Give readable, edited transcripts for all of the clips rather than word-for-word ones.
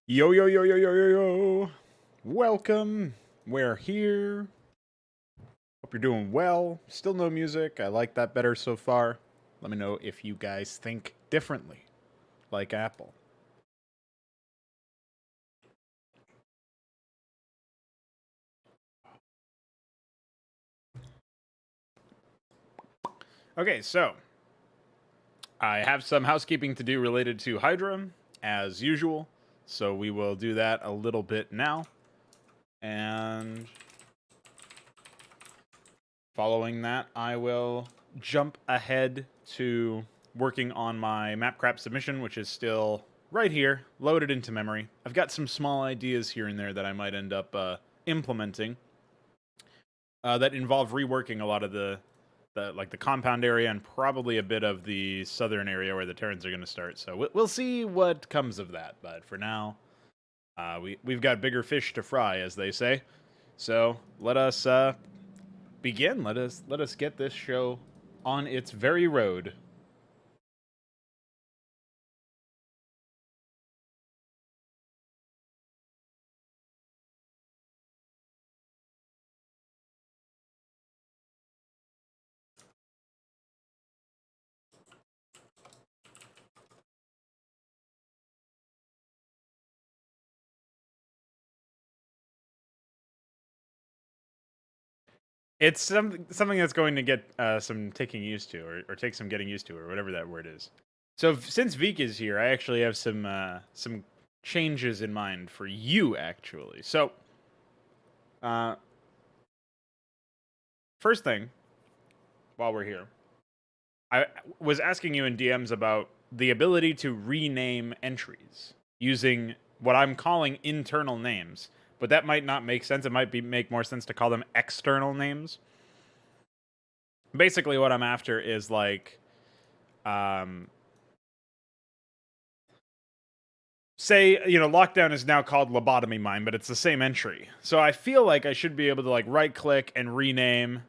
Yo, yo, yo, yo, yo, yo, yo. Welcome. We're here. Hope you're doing well. Still no music. I like that better so far. Let me know if you guys think differently, like Apple. Okay, so I have some housekeeping to do related to Hydra, as usual. So we will do that a little bit now. And following that, I will jump ahead to working on my Mapcrap submission, which is still right here, loaded into memory. I've got some small ideas here and there that I might end up implementing that involve reworking a lot of the compound area and probably a bit of the southern area where the Terrans are going to start. So we'll see what comes of that. But for now, we've got bigger fish to fry, as they say. So let us begin. Let us get this show on its very road. It's something that's going to get some taking used to, or take some getting used to, or whatever that word is. So since Veek is here, I actually have some changes in mind for you, actually. So, uh, first thing, while we're here, I was asking you in DMs about the ability to rename entries using what I'm calling internal names, but that might not make sense. It might make more sense to call them external names. Basically, what I'm after is like, say, lockdown is now called lobotomy mine, but it's the same entry. So I feel like I should be able to like right click and rename,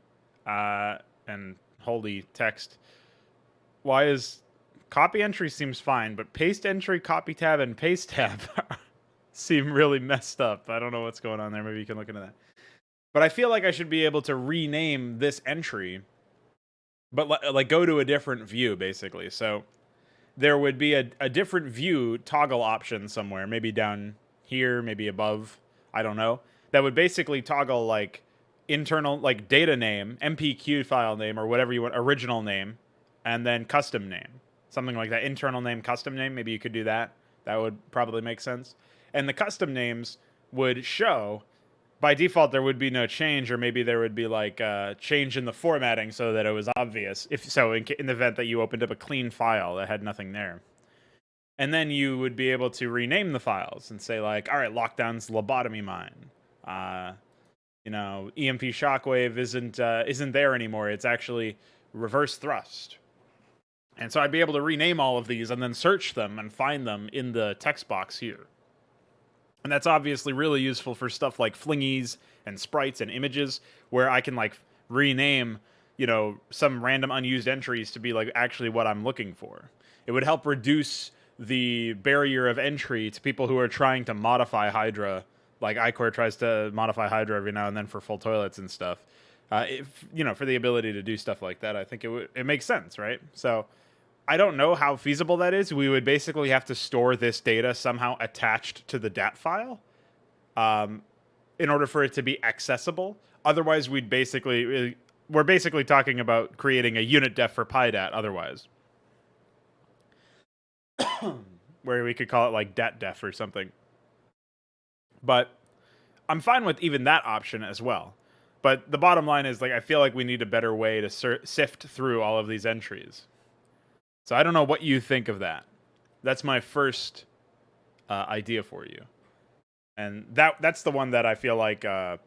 and holy text. Why is copy entry seems fine, but paste entry, copy tab, and paste tab seem really messed up. I don't know what's going on there. Maybe you can look into that. But I feel like I should be able to rename this entry, but like go to a different view, basically. So there would be a different view toggle option somewhere, maybe down here, maybe above, I don't know, that would basically toggle like internal, like data name, MPQ file name, or whatever you want, original name, and then custom name. Something like that. Internal name, custom name. Maybe you could do that. That would probably make sense. And the custom names would show, by default, there would be no change, or maybe there would be like a change in the formatting so that it was obvious. If so, in the event that you opened up a clean file that had nothing there. And then you would be able to rename the files and say like, all right, lockdown's lobotomy mine. EMP shockwave isn't there anymore. It's actually reverse thrust. And so I'd be able to rename all of these and then search them and find them in the text box here. And that's obviously really useful for stuff like flingies and sprites and images, where I can like rename, some random unused entries to be like actually what I'm looking for. It would help reduce the barrier of entry to people who are trying to modify Hydra. Like iCore tries to modify Hydra every now and then for full toilets and stuff. For the ability to do stuff like that, I think it makes sense, right? So I don't know how feasible that is. We would basically have to store this data somehow attached to the DAT file, in order for it to be accessible. Otherwise, we're basically talking about creating a unit def for PyDat. Otherwise, where we could call it like dat def or something. But I'm fine with even that option as well. But the bottom line is, like, I feel like we need a better way to sift through all of these entries. So I don't know what you think of that. That's my first idea for you, and that's the one that I feel like it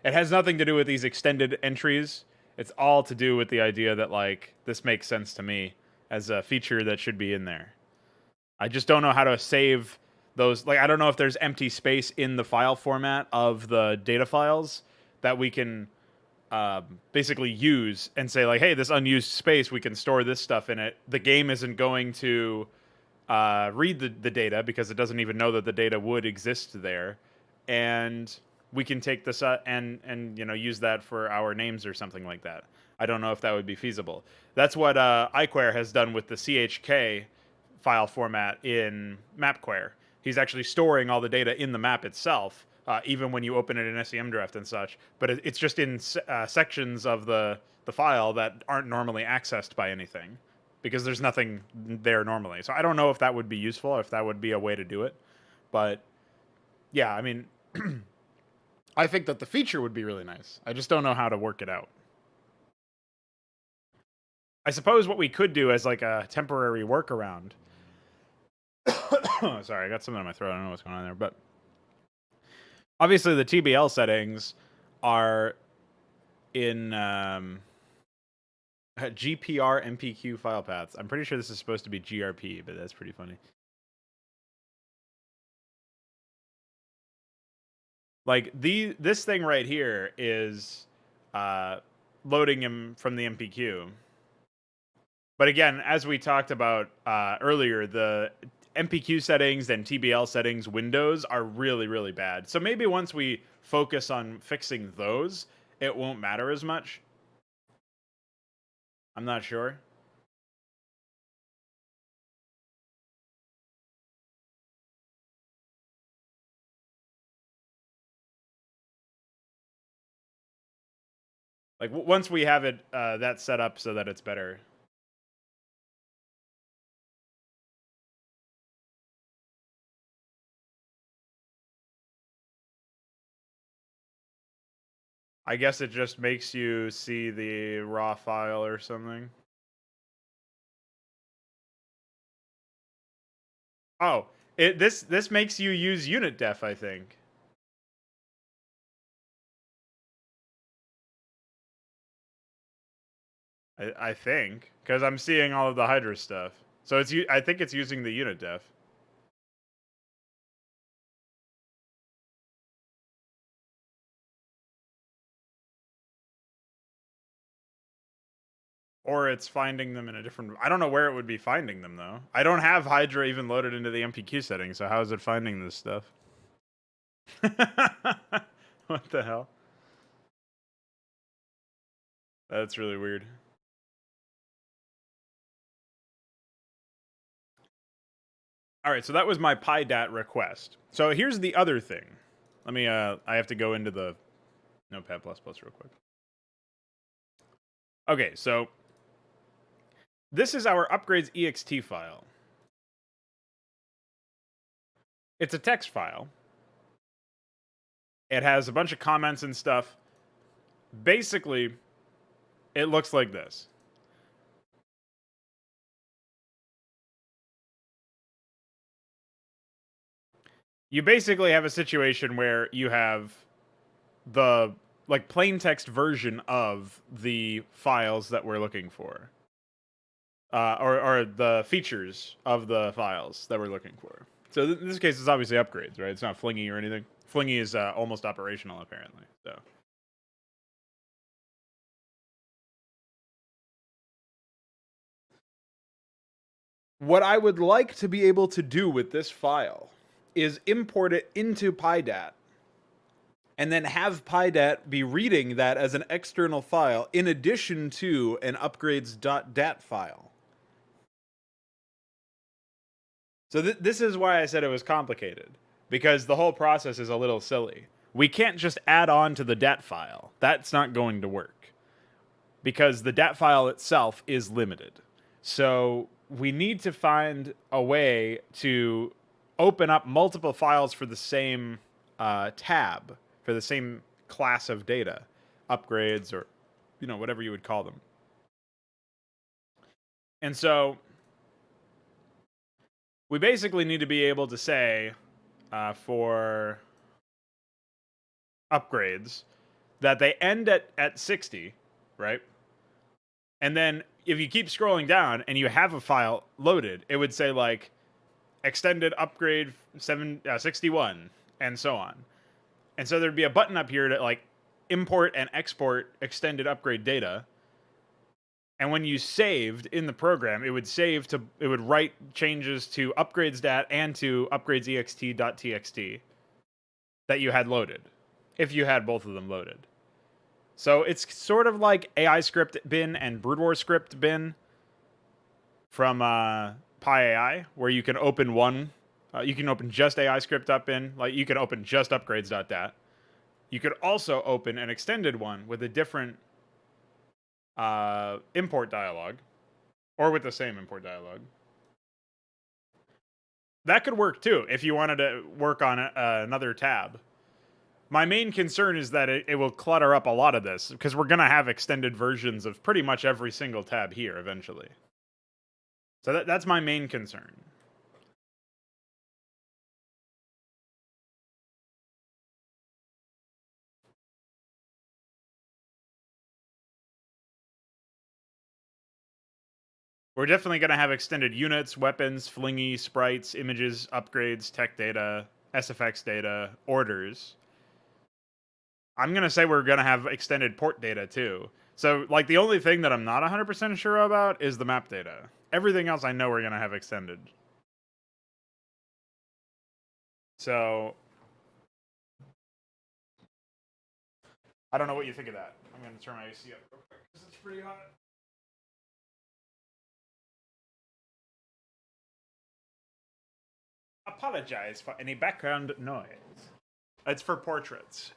has nothing to do with these extended entries. It's all to do with the idea that like this makes sense to me as a feature that should be in there. I just don't know how to save those. Like I don't know if there's empty space in the file format of the data files that we can basically use and say like, hey, this unused space, we can store this stuff in it. The game isn't going to read the data because it doesn't even know that the data would exist there, and we can take this and use that for our names or something like that. I don't know if that would be feasible. That's what iQuare has done with the CHK file format in Mapcrap. He's actually storing all the data in the map itself, even when you open it in SEM Draft and such. But it's just in sections of the file that aren't normally accessed by anything, because there's nothing there normally. So I don't know if that would be useful, or if that would be a way to do it. But yeah, I mean, I think that the feature would be really nice. I just don't know how to work it out. I suppose what we could do as like a temporary workaround. Sorry, I got something in my throat. I don't know what's going on there, but obviously the TBL settings are in GPR MPQ file paths. I'm pretty sure this is supposed to be GRP, but that's pretty funny. Like this thing right here is loading him from the MPQ. But again, as we talked about earlier, the MPQ settings and TBL settings windows are really, really bad. So maybe once we focus on fixing those, it won't matter as much. I'm not sure. Like once we have it that set up so that it's better. I guess it just makes you see the raw file or something. Oh, this makes you use unit def, I think. I think, because I'm seeing all of the Hydra stuff. So I think it's using the unit def. Or it's finding them in a different... I don't know where it would be finding them, though. I don't have Hydra even loaded into the MPQ settings, so how is it finding this stuff? What the hell? That's really weird. All right, so that was my PyDat request. So here's the other thing. Let me, I have to go into the Notepad++ real quick. Okay, so this is our upgrades ext file. It's a text file. It has a bunch of comments and stuff. Basically, it looks like this. You basically have a situation where you have the like plain text version of the files that we're looking for. Or the features of the files that we're looking for. So in this case, it's obviously upgrades, right? It's not Flingy or anything. Flingy is almost operational, apparently. So what I would like to be able to do with this file is import it into PyDat, and then have PyDat be reading that as an external file in addition to an upgrades.dat file. So this is why I said it was complicated, because the whole process is a little silly. We can't just add on to the dat file. That's not going to work, because the dat file itself is limited. So we need to find a way to open up multiple files for the same tab, for the same class of data, upgrades, or whatever you would call them. And so we basically need to be able to say for upgrades that they end at 60, right? And then if you keep scrolling down and you have a file loaded, it would say like extended upgrade 61 and so on. And so there'd be a button up here to like import and export extended upgrade data. And when you saved in the program, it would write changes to upgrades.dat and to upgradesext.txt that you had loaded, if you had both of them loaded. So it's sort of like AI script bin and Brood War script bin from PyAI, where you can open one. You can open just AI script up in, like you can open just upgrades.dat. You could also open an extended one with a different import dialog, or with the same import dialog. That could work too if you wanted to work on another tab. My main concern is that it will clutter up a lot of this, because we're going to have extended versions of pretty much every single tab here eventually. So that's my main concern. We're definitely going to have extended units, weapons, flingy, sprites, images, upgrades, tech data, SFX data, orders. I'm going to say we're going to have extended port data too. So, like, the only thing that I'm not 100% sure about is the map data. Everything else I know we're going to have extended. So, I don't know what you think of that. I'm going to turn my AC up real quick because it's pretty hot. Apologize for any background noise. It's for portraits.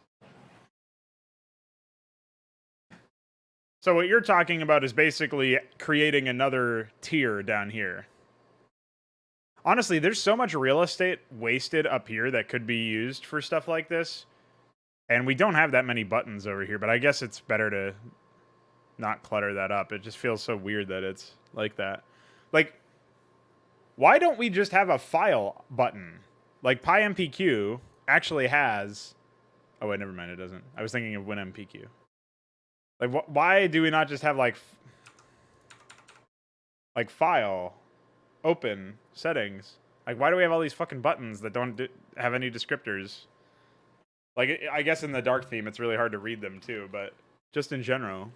So what you're talking about is basically creating another tier down here. Honestly, there's so much real estate wasted up here that could be used for stuff like this. And we don't have that many buttons over here, but I guess it's better to not clutter that up. It just feels so weird that it's like that. Like, why don't we just have a file button? Like, PyMPQ actually has... Oh, wait, never mind, it doesn't. I was thinking of WinMPQ. Like, why do we not just have, like file, open, settings? Like, why do we have all these fucking buttons that don't have any descriptors? Like, I guess in the dark theme, it's really hard to read them, too, but just in general.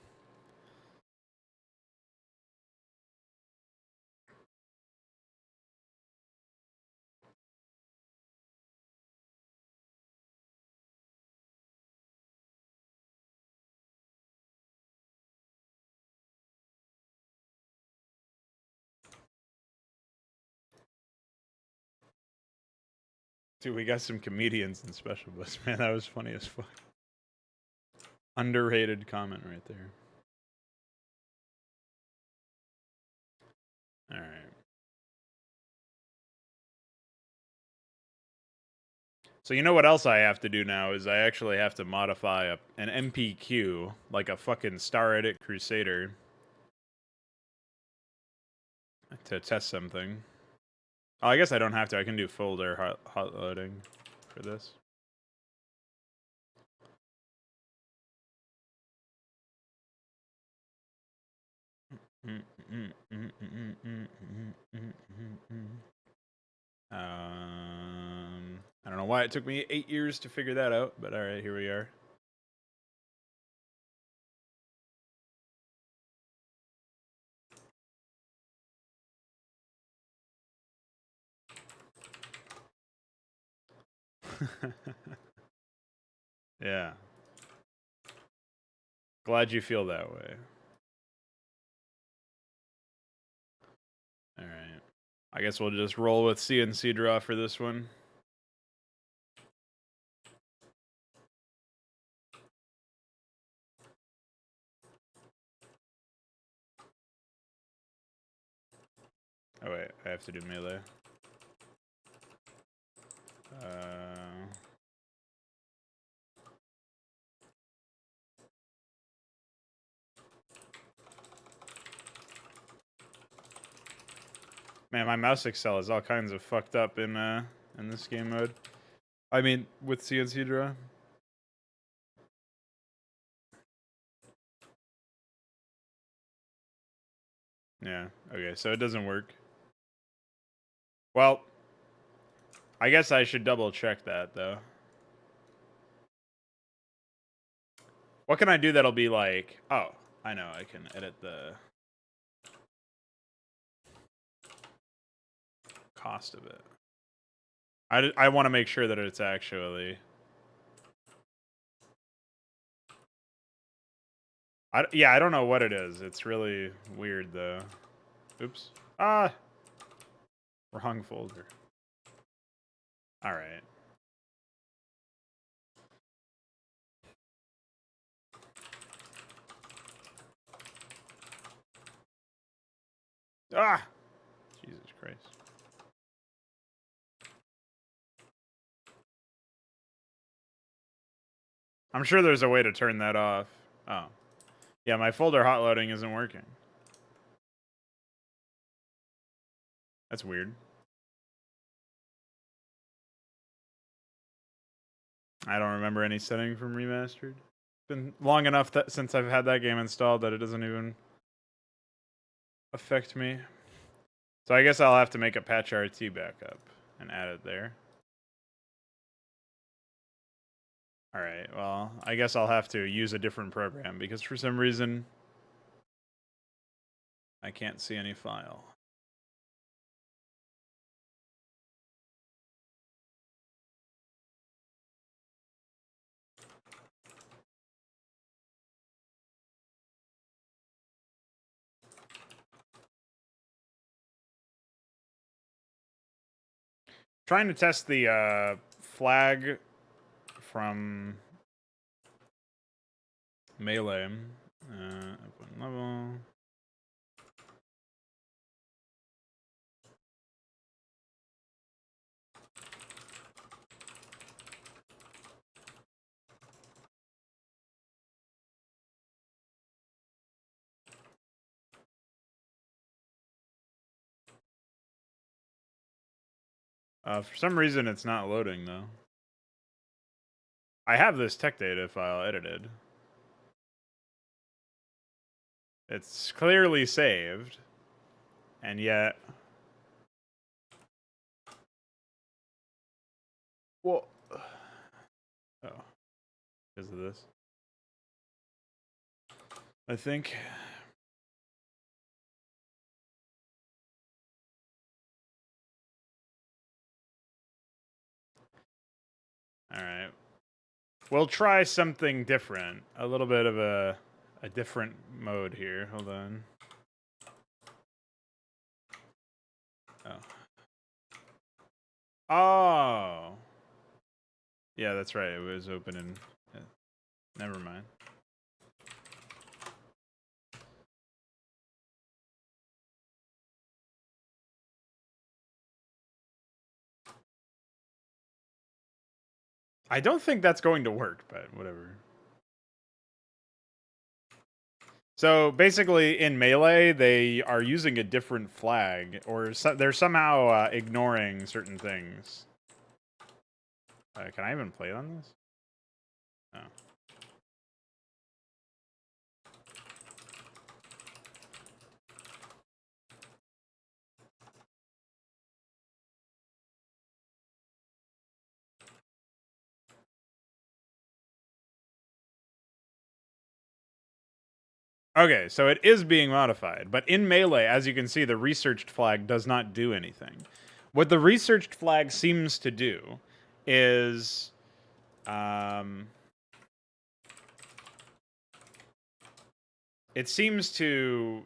Dude, we got some comedians in Special Bliss. Man, that was funny as fuck. Underrated comment right there. Alright. So you know what else I have to do now is I actually have to modify an MPQ, like a fucking Star Edit Crusader, to test something. Oh, I guess I don't have to. I can do folder hot loading for this. I don't know why it took me 8 years to figure that out, but all right, here we are. Yeah. Glad you feel that way. All right. I guess we'll just roll with CNC draw for this one. Oh wait, I have to do melee. Man, my mouse Excel is all kinds of fucked up in this game mode. I mean, with CNC draw. Yeah, okay, so it doesn't work. Well, I guess I should double check that, though. What can I do that'll be like... Oh, I know, I can edit the... cost of it. I want to make sure that it's actually... yeah, I don't know what it is. It's really weird, though. Oops. Ah! Wrong folder. All right. Ah! Jesus Christ. I'm sure there's a way to turn that off. Oh. Yeah, my folder hot loading isn't working. That's weird. I don't remember any setting from Remastered. It's been long enough that since I've had that game installed that it doesn't even affect me. So I guess I'll have to make a patch RT backup and add it there. Alright, well, I guess I'll have to use a different program because for some reason I can't see any file. Trying to test the flag from Melee. Open level. For some reason, it's not loading, though. I have this tech data file edited. It's clearly saved. And yet... Well... Oh. Because of this. I think... Alright. We'll try something different. A little bit of a different mode here. Hold on. Oh. Oh. Yeah, that's right. It was open in... Never mind. I don't think that's going to work, but whatever. So basically, in Melee, they are using a different flag, or they're somehow ignoring certain things. Can I even play on this? Oh. Okay, so it is being modified, but in Melee, as you can see, the researched flag does not do anything. What the researched flag seems to do is... it seems to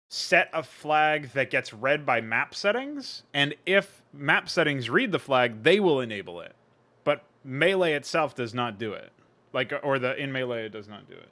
set a flag that gets read by map settings, and if map settings read the flag, they will enable it. But Melee itself does not do it. Like, or in Melee, it does not do it.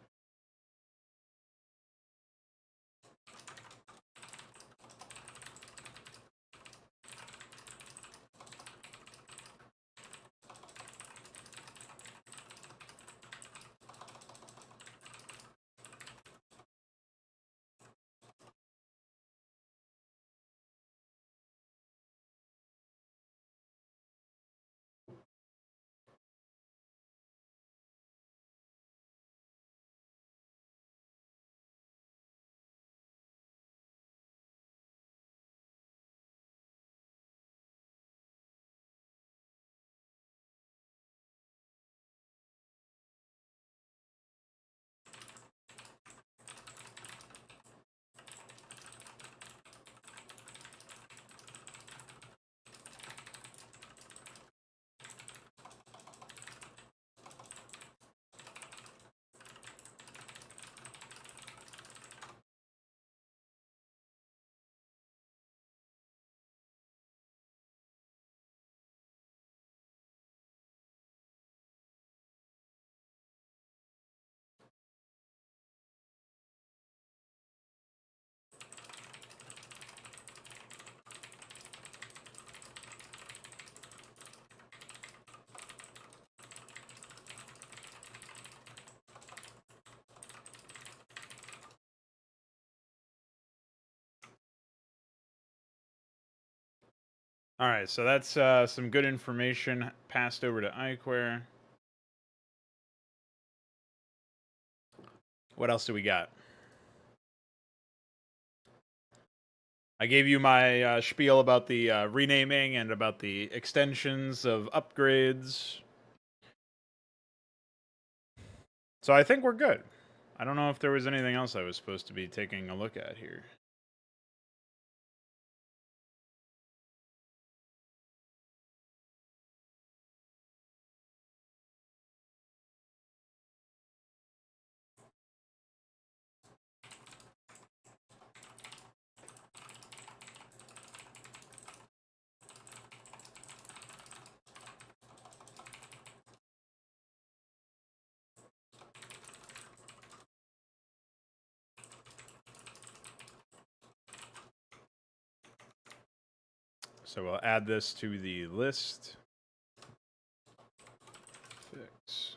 All right, so that's some good information passed over to iQuare. What else do we got? I gave you my spiel about the renaming and about the extensions of upgrades. So I think we're good. I don't know if there was anything else I was supposed to be taking a look at here. So we'll add this to the list. Fix.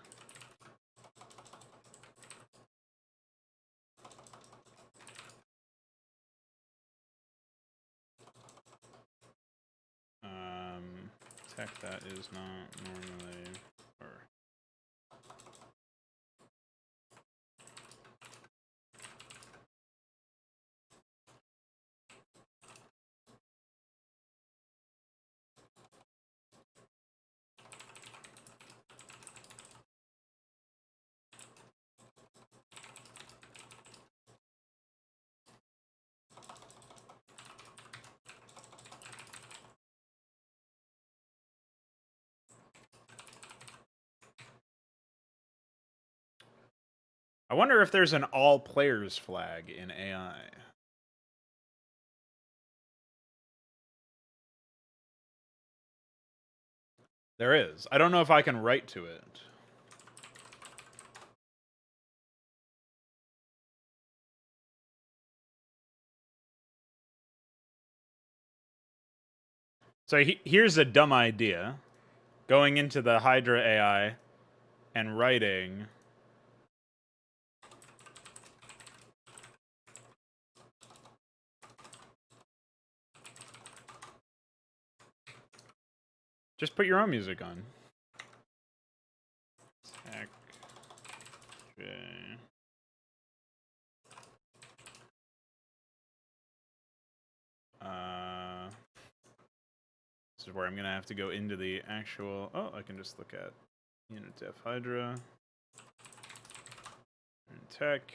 Tech that is not normally, or I wonder if there's an all players flag in AI. There is. I don't know if I can write to it. So here's a dumb idea. Going into the Hydra AI and writing just put your own music on. Tech J. This is where I'm gonna have to go into the actual. Oh, I can just look at unit def Hydra and tech.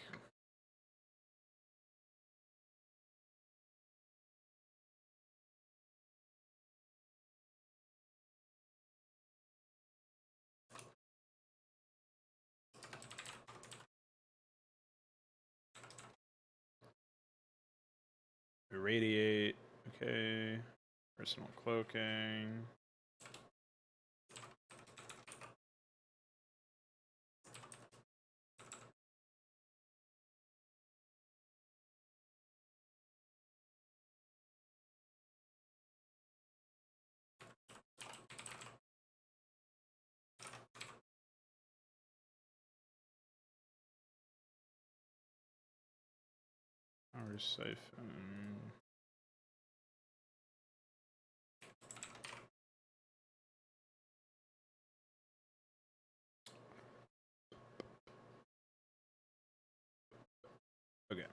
Irradiate. Okay. Personal cloaking. Power siphon. Okay.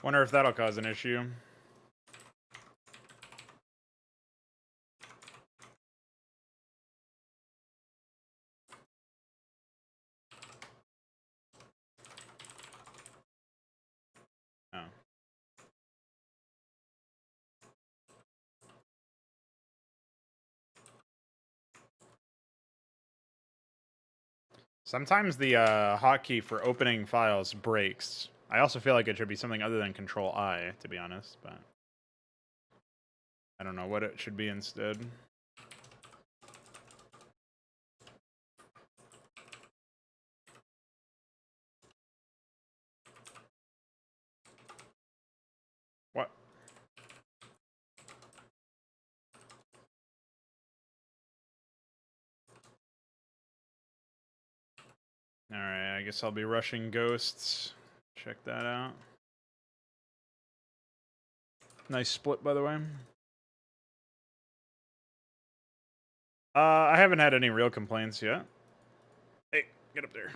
Wonder if that'll cause an issue. Oh. Sometimes the hotkey for opening files breaks. I also feel like it should be something other than Control I, to be honest, but I don't know what it should be instead. What? Alright, I guess I'll be rushing ghosts. Check that out. Nice split, by the way. I haven't had any real complaints yet. Hey, get up there.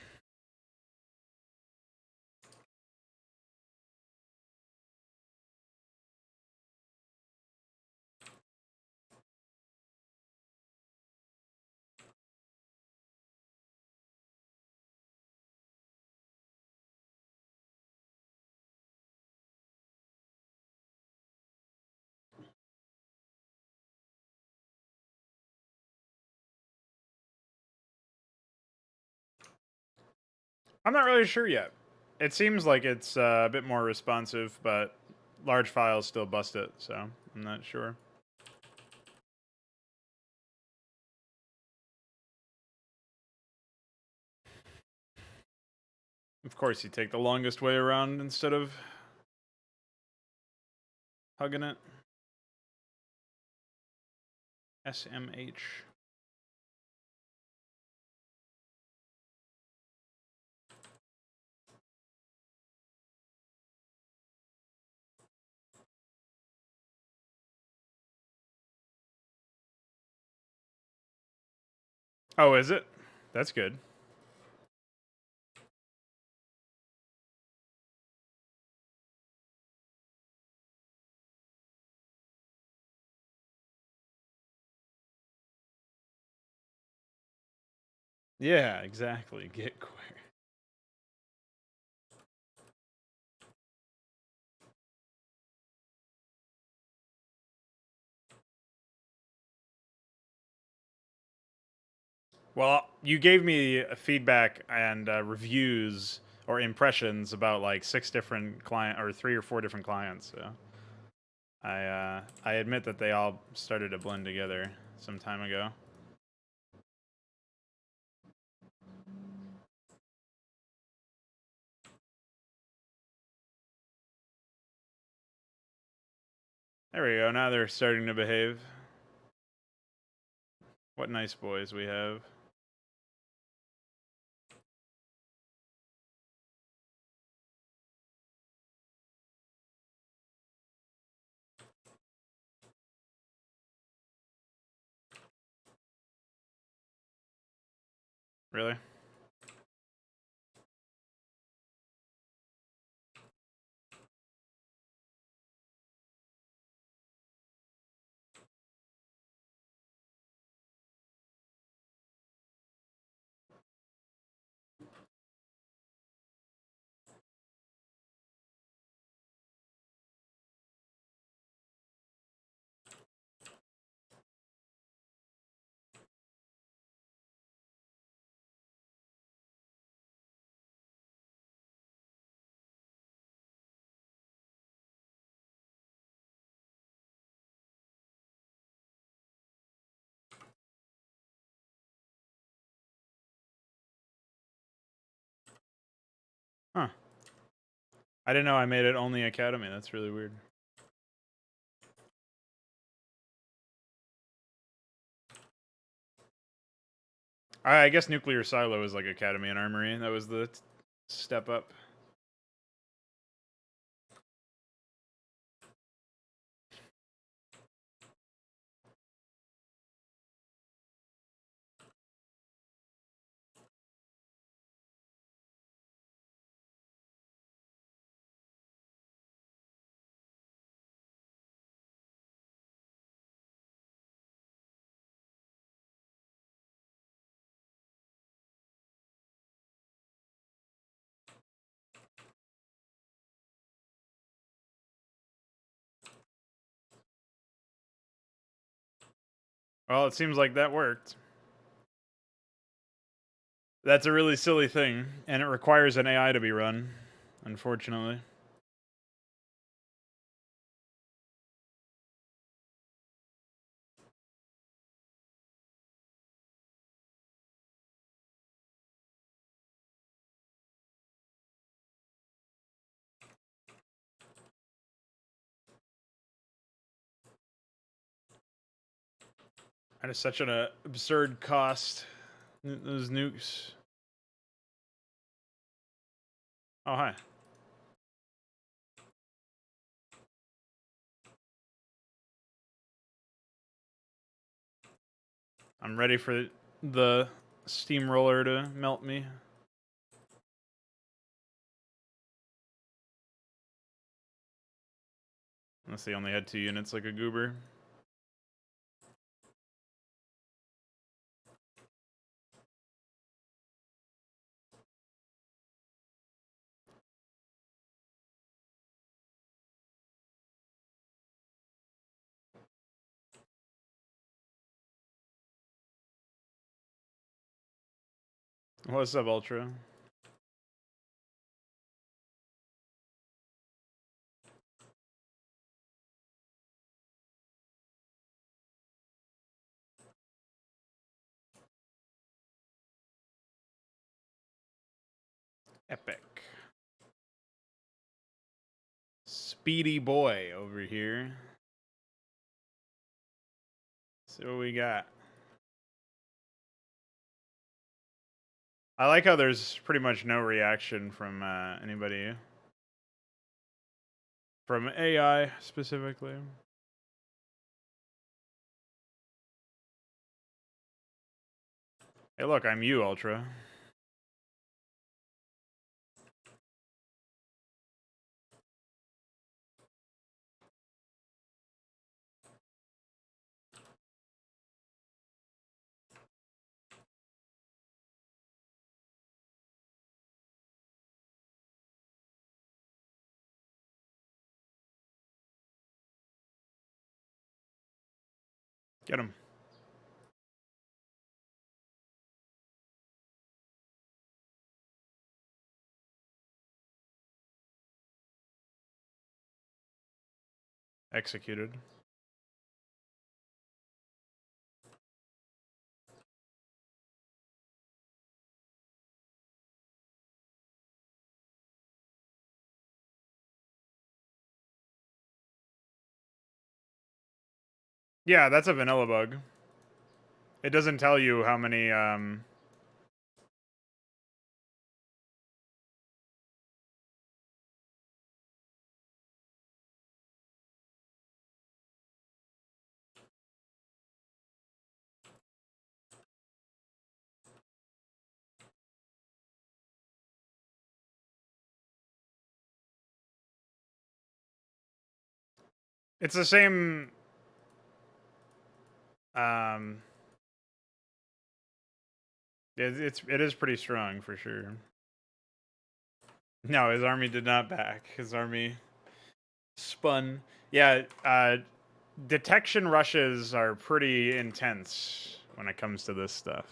I'm not really sure yet. It seems like it's a bit more responsive, but large files still bust it, so I'm not sure. Of course, you take the longest way around instead of hugging it. SMH. Oh, is it? That's good. Yeah, exactly. Get queer. Well, you gave me feedback and reviews or impressions about like 6 different client or 3 or 4 different clients. So I admit that they all started to blend together some time ago. There we go. Now they're starting to behave. What nice boys we have. Really? Huh. I didn't know I made it only Academy. That's really weird. I guess Nuclear Silo is like Academy and Armory. That was the step up. Well, it seems like that worked. That's a really silly thing, and it requires an AI to be run, unfortunately. That is such an absurd cost. Those nukes. Oh, hi. I'm ready for the steamroller to melt me. Unless they only had 2 units like a goober. What's up, Ultra? Epic. Speedy boy over here. See what we got. I like how there's pretty much no reaction from anybody. From AI specifically. Hey, look, I'm you, Ultra. Get him. Executed. Yeah, that's a vanilla bug. It doesn't tell you how many it's the same it is pretty strong for sure. No, his army did not back. His army spun. Yeah, detection rushes are pretty intense when it comes to this stuff.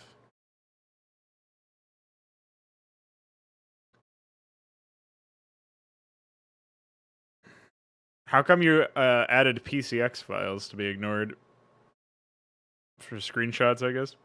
How come you added PCX files to be ignored? For screenshots, I guess.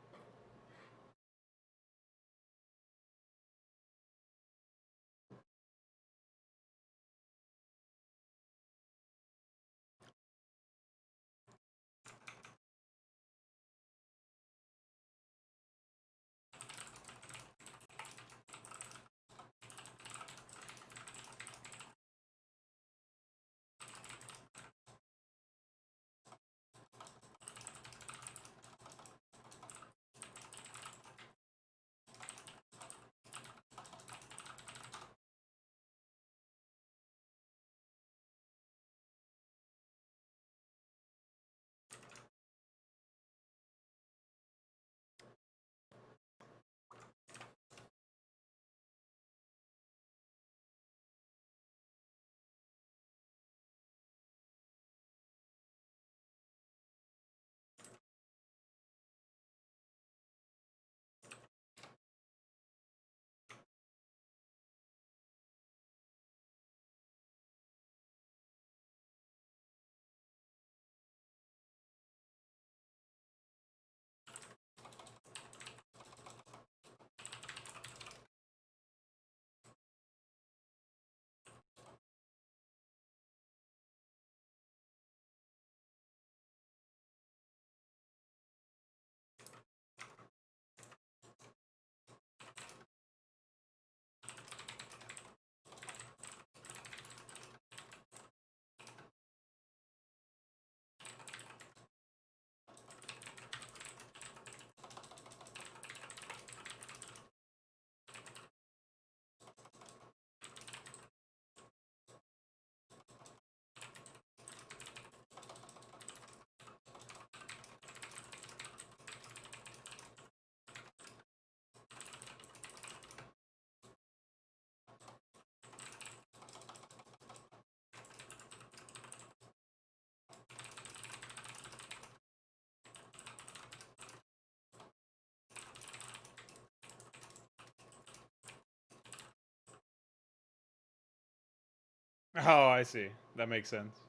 Oh, I see. That makes sense.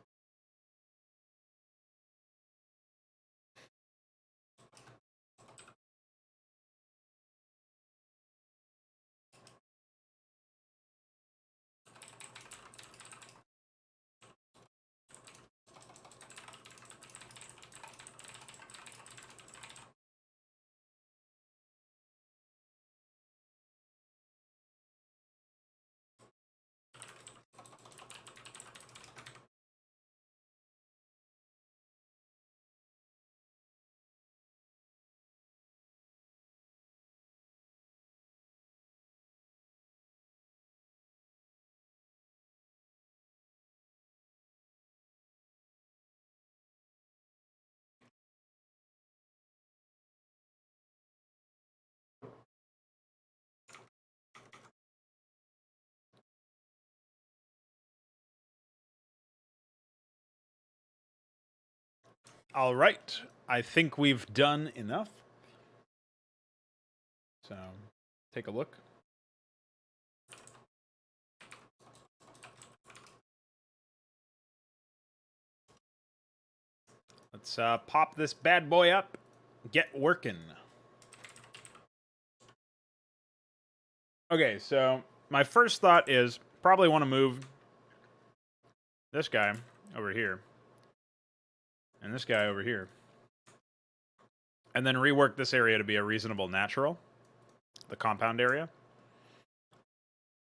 All right. I think we've done enough. So, take a look. Let's pop this bad boy up. Get working. Okay, so my first thought is probably want to move this guy over here and this guy over here, and then rework this area to be a reasonable natural, the compound area.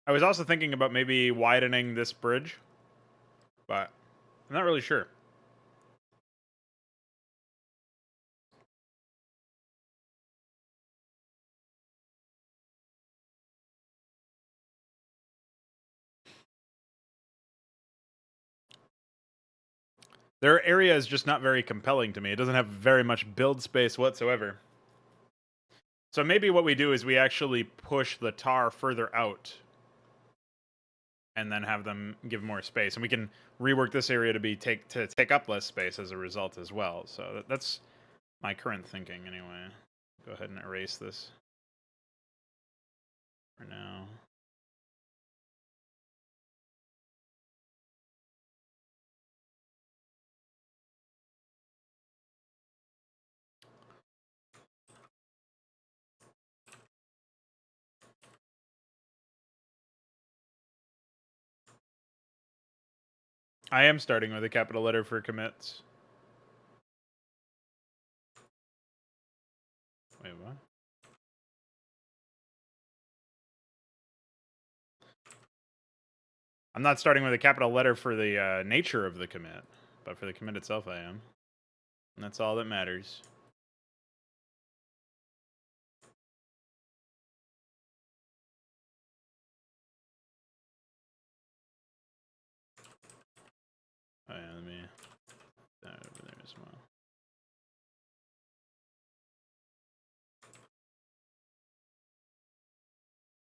I was also thinking about maybe widening this bridge, but I'm not really sure. Their area is just not very compelling to me. It doesn't have very much build space whatsoever. So maybe what we do is we actually push the tar further out and then have them give more space, and we can rework this area to take up less space as a result as well. So that's my current thinking anyway. Go ahead and erase this for now. I am starting with a capital letter for commits. Wait, what? I'm not starting with a capital letter for the nature of the commit, but for the commit itself I am. And that's all that matters. Oh yeah, let me put that over there as well.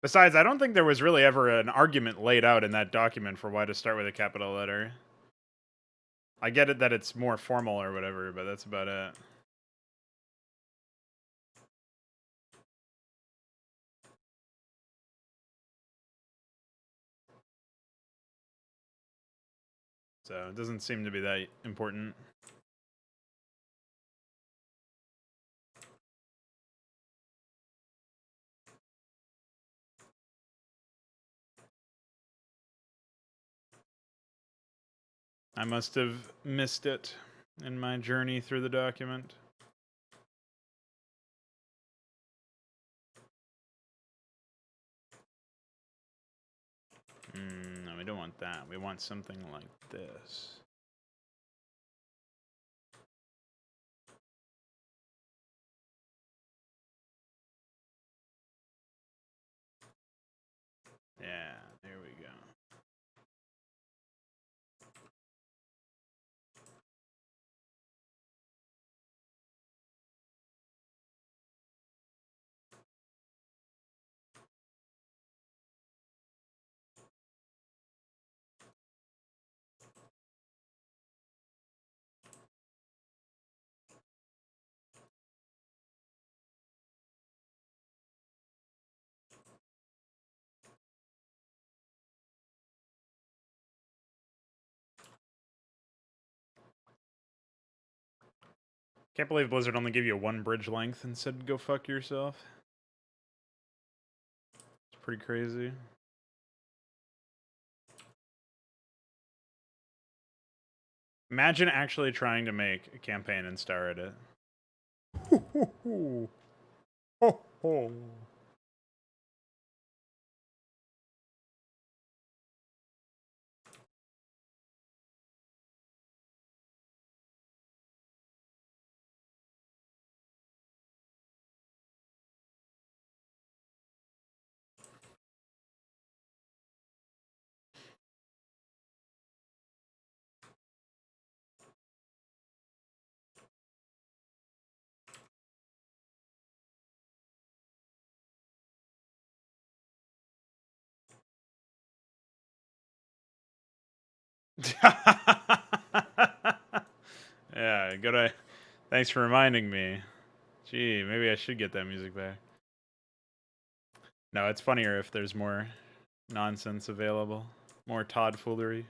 Besides, I don't think there was really ever an argument laid out in that document for why to start with a capital letter. I get it that it's more formal or whatever, but that's about it. So it doesn't seem to be that important. I must have missed it in my journey through the document. No, we don't want that. We want something like this. Yeah, there we go. Can't believe Blizzard only gave you one bridge length and said go fuck yourself. It's pretty crazy. Imagine actually trying to make a campaign and star at it. Ho, ho, ho. Ho, ho. Yeah, gotta. Thanks for reminding me. Gee, maybe I should get that music back. No, it's funnier if there's more nonsense available, more Todd foolery.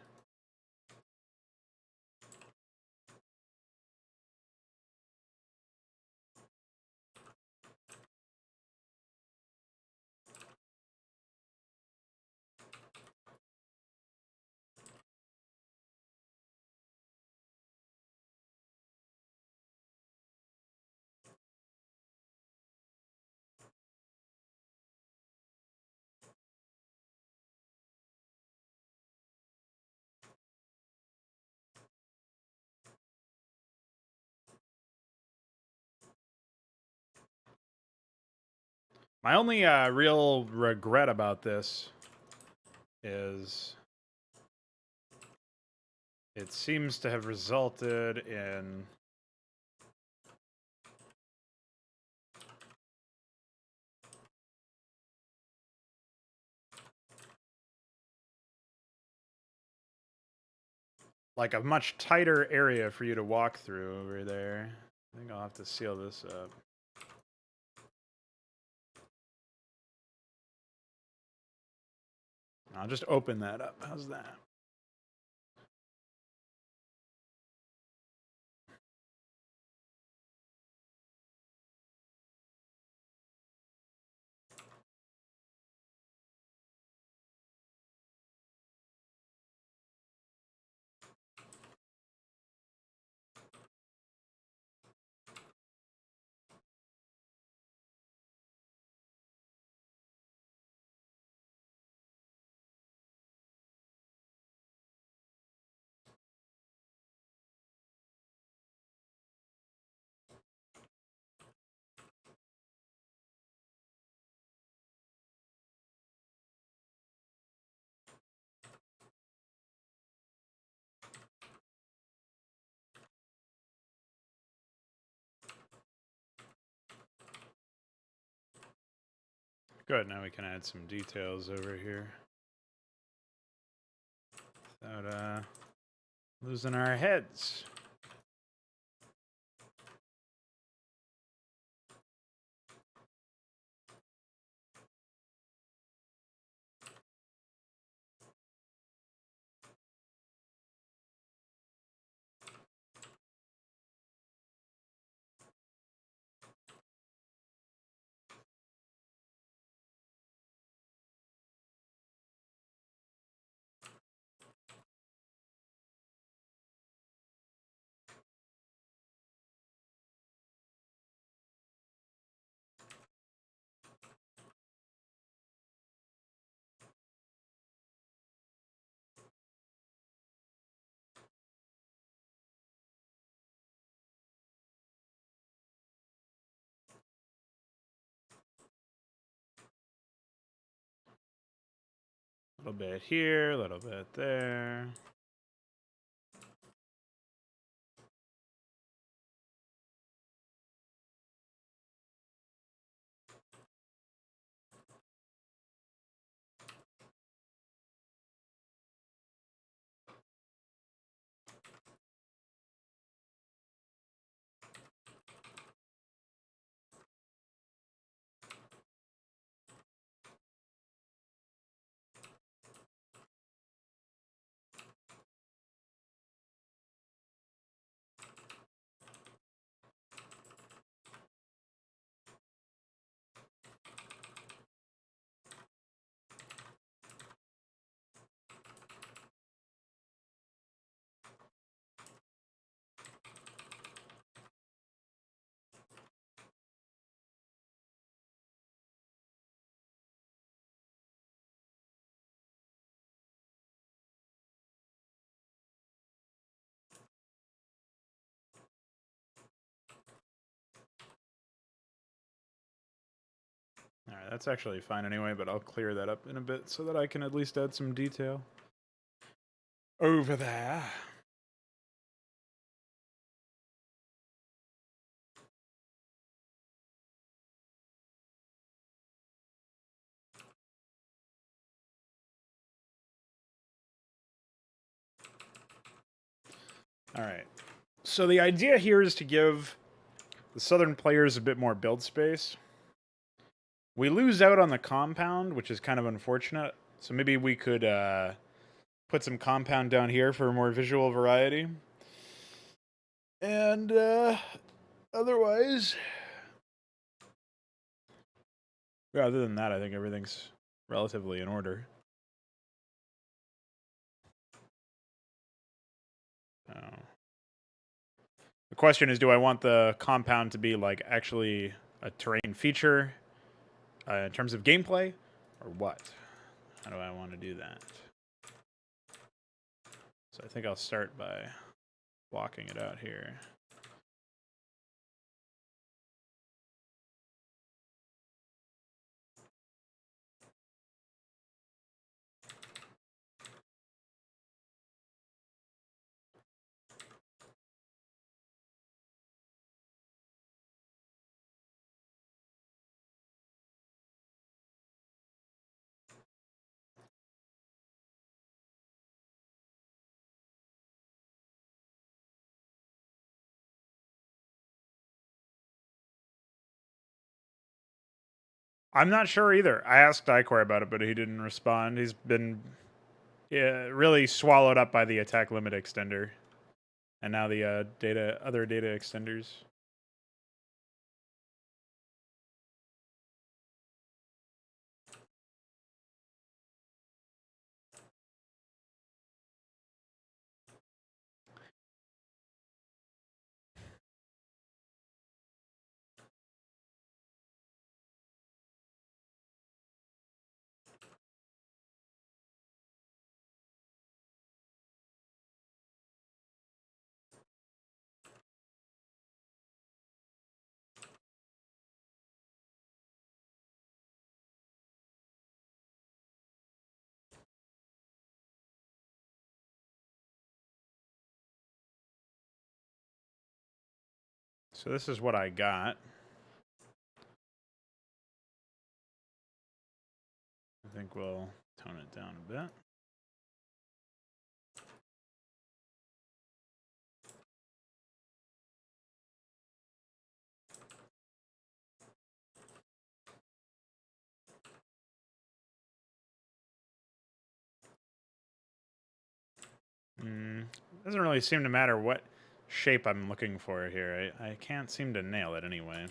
My only real regret about this is it seems to have resulted in like a much tighter area for you to walk through over there. I think I'll have to seal this up. I'll just open that up. How's that? Good, now we can add some details over here without losing our heads. A little bit here, a little bit there. That's actually fine anyway, but I'll clear that up in a bit so that I can at least add some detail over there. All right. So the idea here is to give the southern players a bit more build space. We lose out on the compound, which is kind of unfortunate. So maybe we could put some compound down here for more visual variety. And otherwise, yeah, other than that, I think everything's relatively in order. Oh. The question is, do I want the compound to be like actually a terrain feature in terms of gameplay, or what? How do I want to do that? So I think I'll start by blocking it out here. I'm not sure either. I asked Icor about it, but he didn't respond. He's been really swallowed up by the attack limit extender, and now the other data extenders. So this is what I got. I think we'll tone it down a bit. Doesn't really seem to matter what shape I'm looking for here. I can't seem to nail it anyway.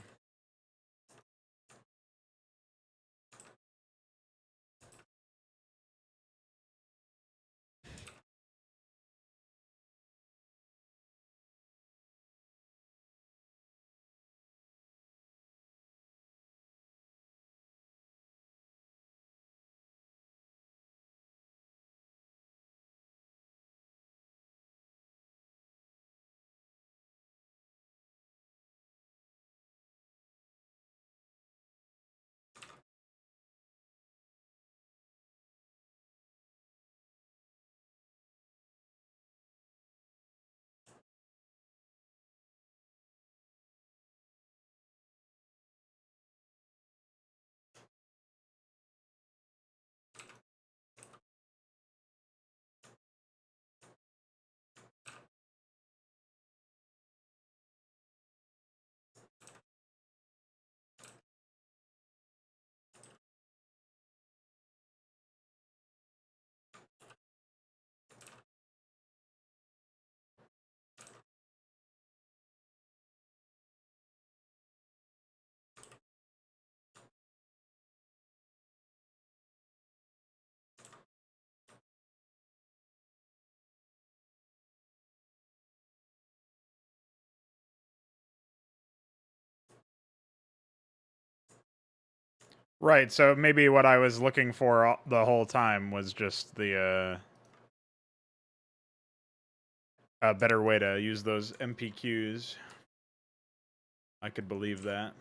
Right, so maybe what I was looking for the whole time was just the a better way to use those MPQs. I could believe that.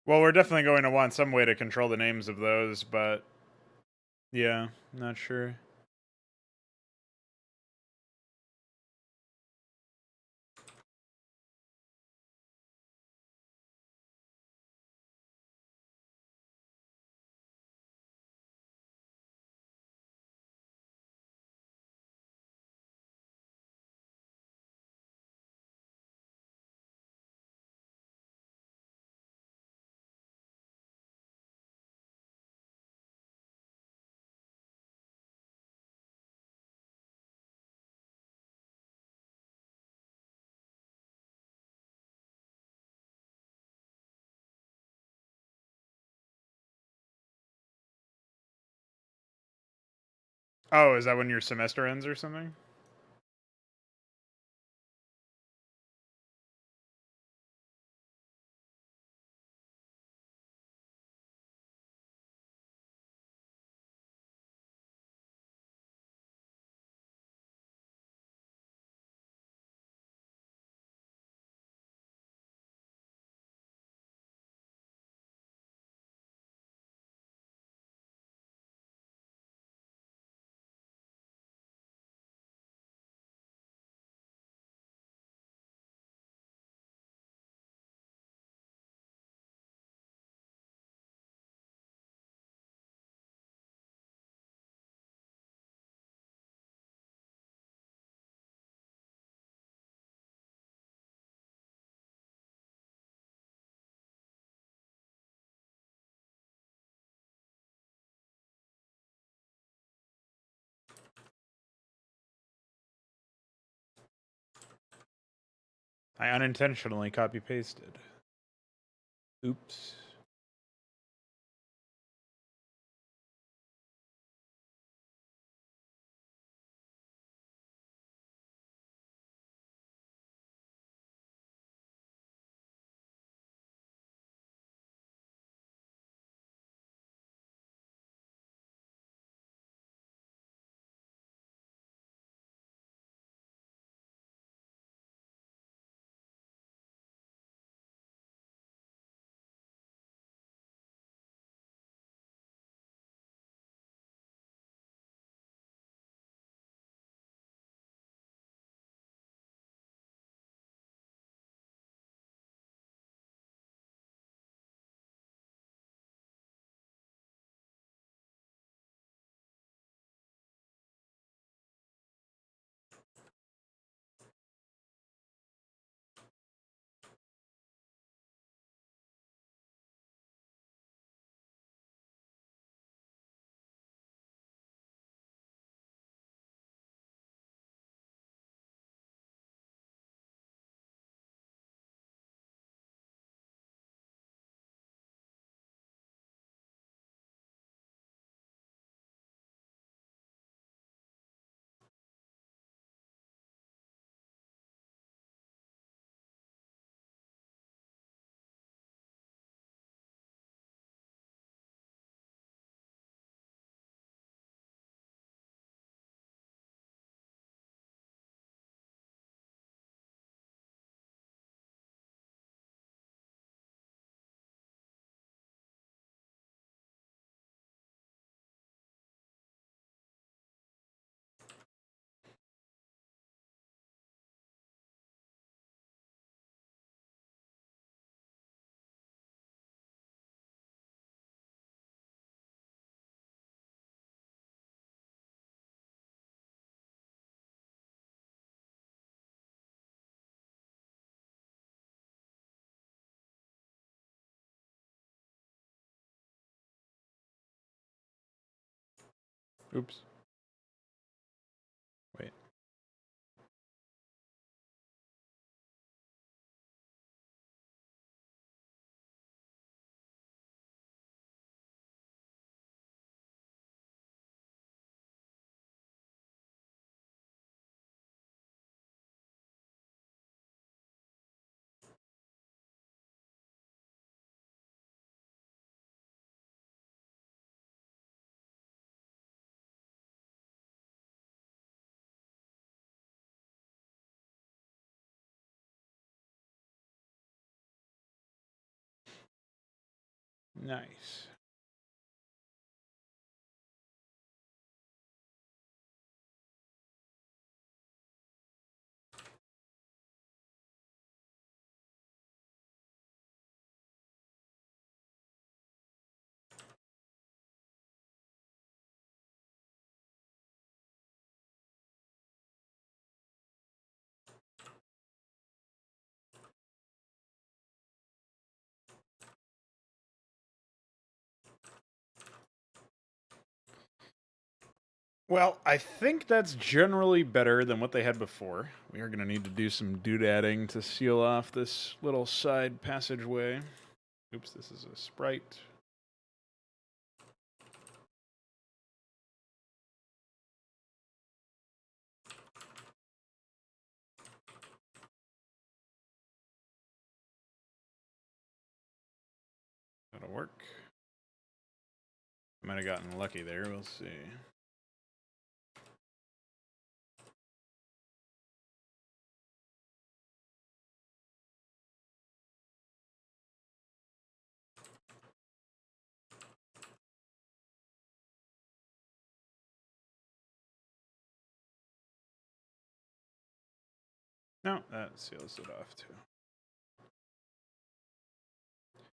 Well, we're definitely going to want some way to control the names of those, but yeah, not sure. Oh, is that when your semester ends or something? I unintentionally copy pasted. Oops. Oops. Wait. Nice. Well, I think that's generally better than what they had before. We are going to need to do some doodadding to seal off this little side passageway. Oops, this is a sprite. That'll work. Might have gotten lucky there. We'll see. No, that seals it off too.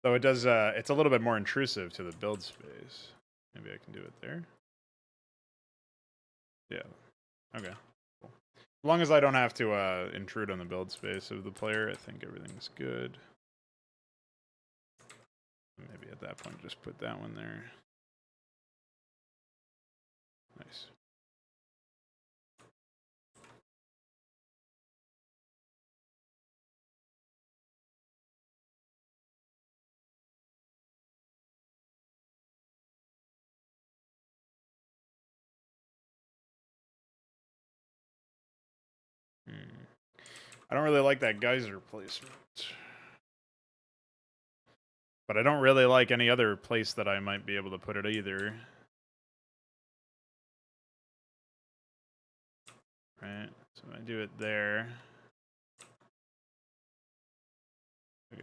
Though it does, it's a little bit more intrusive to the build space. Maybe I can do it there. Yeah. Okay. Cool. As long as I don't have to intrude on the build space of the player, I think everything's good. Maybe at that point, just put that one there. Nice. I don't really like that geyser placement. But I don't really like any other place that I might be able to put it either. Right, so I do it there. Okay.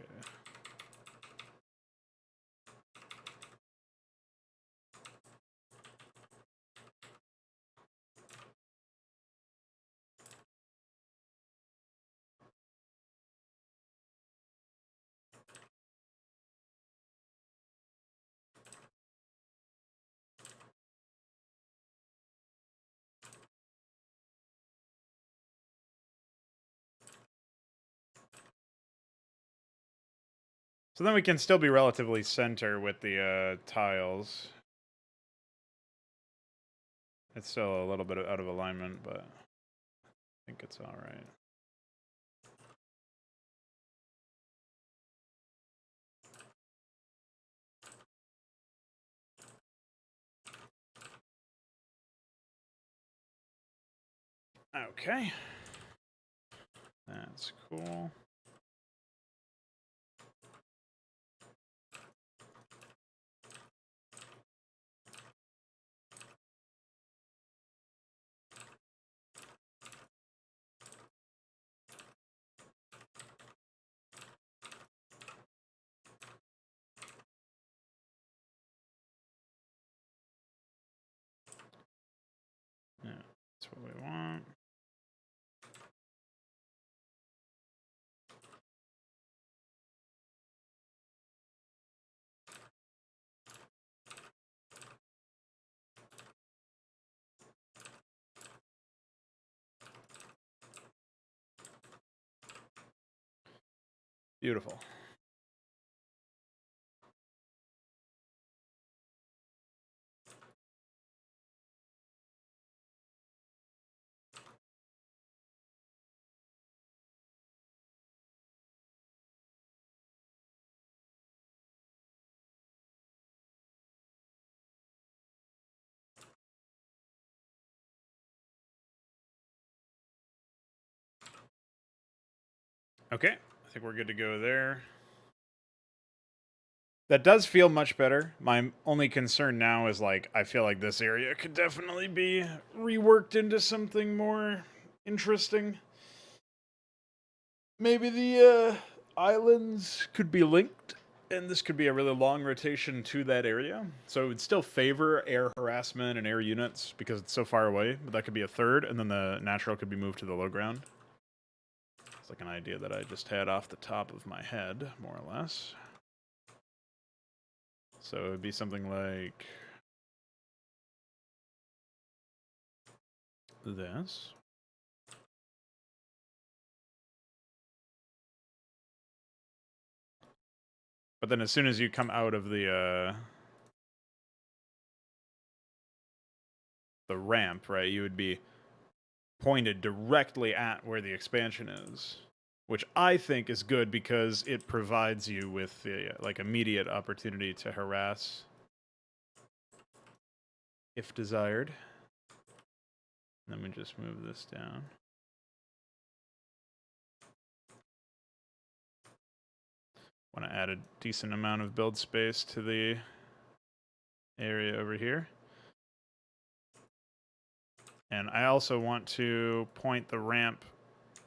So then we can still be relatively center with the tiles. It's still a little bit out of alignment, but I think it's all right. Okay. That's cool. Yeah, that's what we want. Beautiful. Okay, I think we're good to go there. That does feel much better. My only concern now is, like, I feel like this area could definitely be reworked into something more interesting. Maybe the islands could be linked. And this could be a really long rotation to that area. So it would still favor air harassment and air units because it's so far away, but that could be a third, and then the natural could be moved to the low ground. It's like an idea that I just had off the top of my head, more or less. So it would be something like this. But then as soon as you come out of the ramp, right, you would be pointed directly at where the expansion is, which I think is good because it provides you with the like immediate opportunity to harass if desired. Let me just move this down. Want to add a decent amount of build space to the area over here. And I also want to point the ramp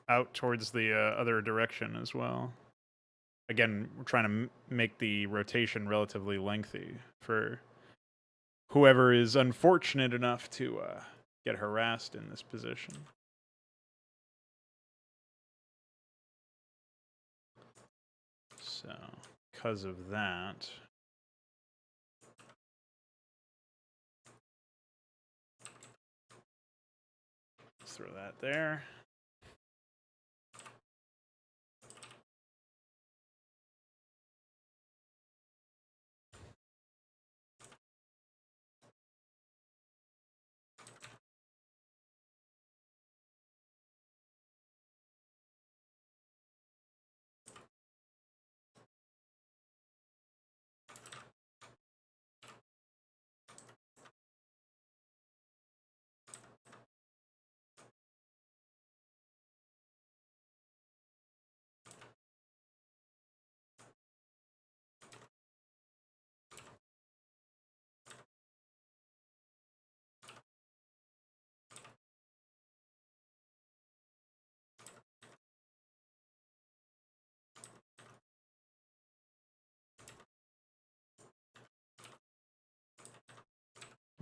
out towards the other direction as well. Again, we're trying to make the rotation relatively lengthy for whoever is unfortunate enough to get harassed in this position. So, because of that, let's throw that there.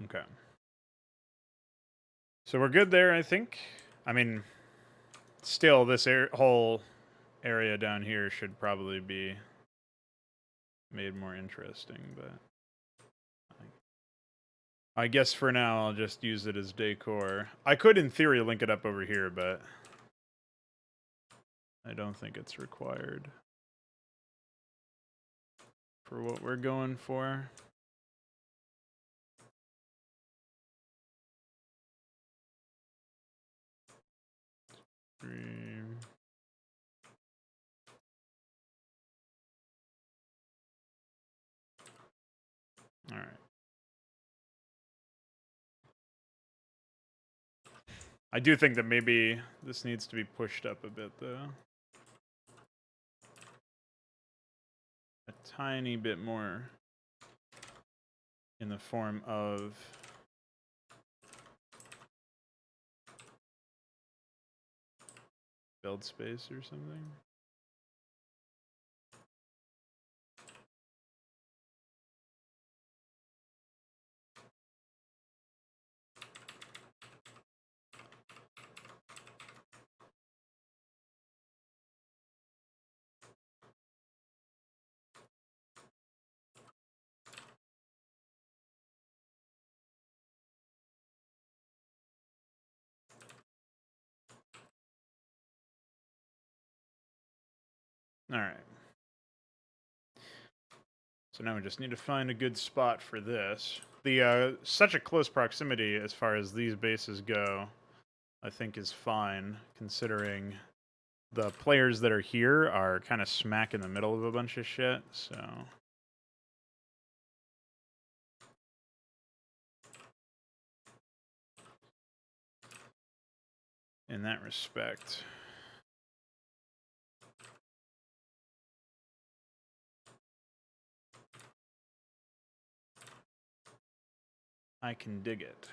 Okay. So we're good there, I think. I mean, still, this whole area down here should probably be made more interesting, but I guess for now I'll just use it as decor. I could, in theory, link it up over here, but I don't think it's required for what we're going for. All right. I do think that maybe this needs to be pushed up a bit, though. A tiny bit more in the form of build space or something. All right. So now we just need to find a good spot for this. The such a close proximity as far as these bases go, I think is fine, considering the players that are here are kind of smack in the middle of a bunch of shit, so... in that respect... I can dig it.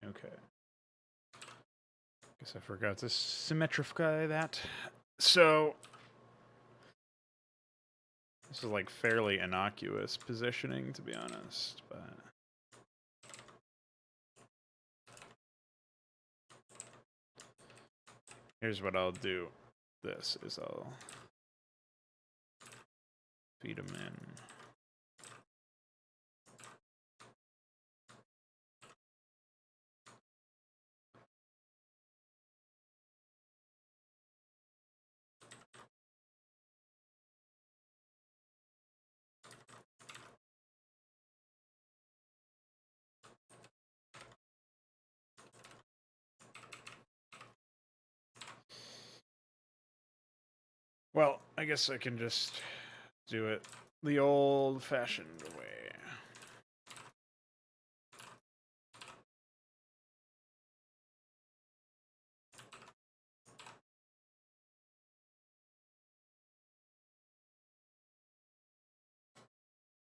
Okay. Guess I forgot to symmetrify that. So this is like fairly innocuous positioning, to be honest, but here's what I'll do. This is I'll feed them in. Well, I guess I can just do it the old-fashioned way.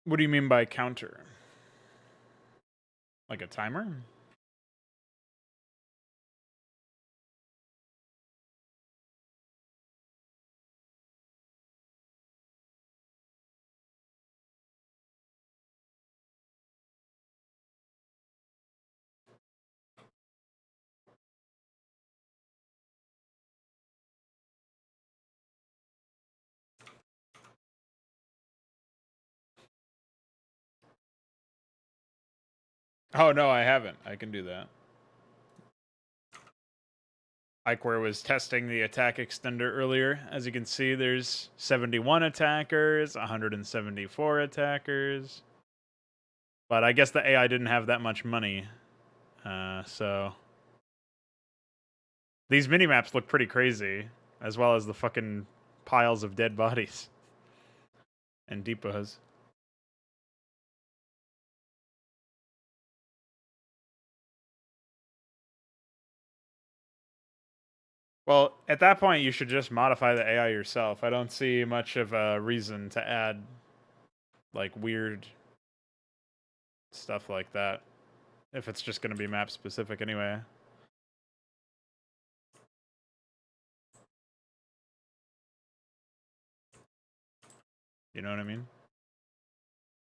What do you mean by counter? Like a timer? Oh, no, I haven't. I can do that. Ikeware was testing the attack extender earlier. As you can see, there's 71 attackers, 174 attackers. But I guess the AI didn't have that much money. So these mini-maps look pretty crazy, as well as the fucking piles of dead bodies and depots. Well, at that point, you should just modify the AI yourself. I don't see much of a reason to add, like, weird stuff like that, if it's just going to be map-specific anyway. You know what I mean?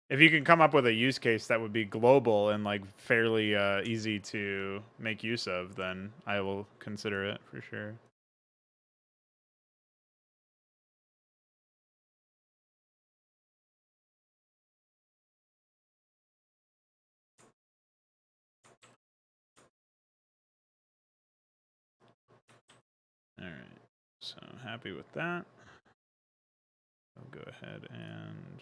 If you can come up with a use case that would be global and, like, fairly easy to make use of, then I will consider it for sure. Alright, so happy with that. I'll go ahead and...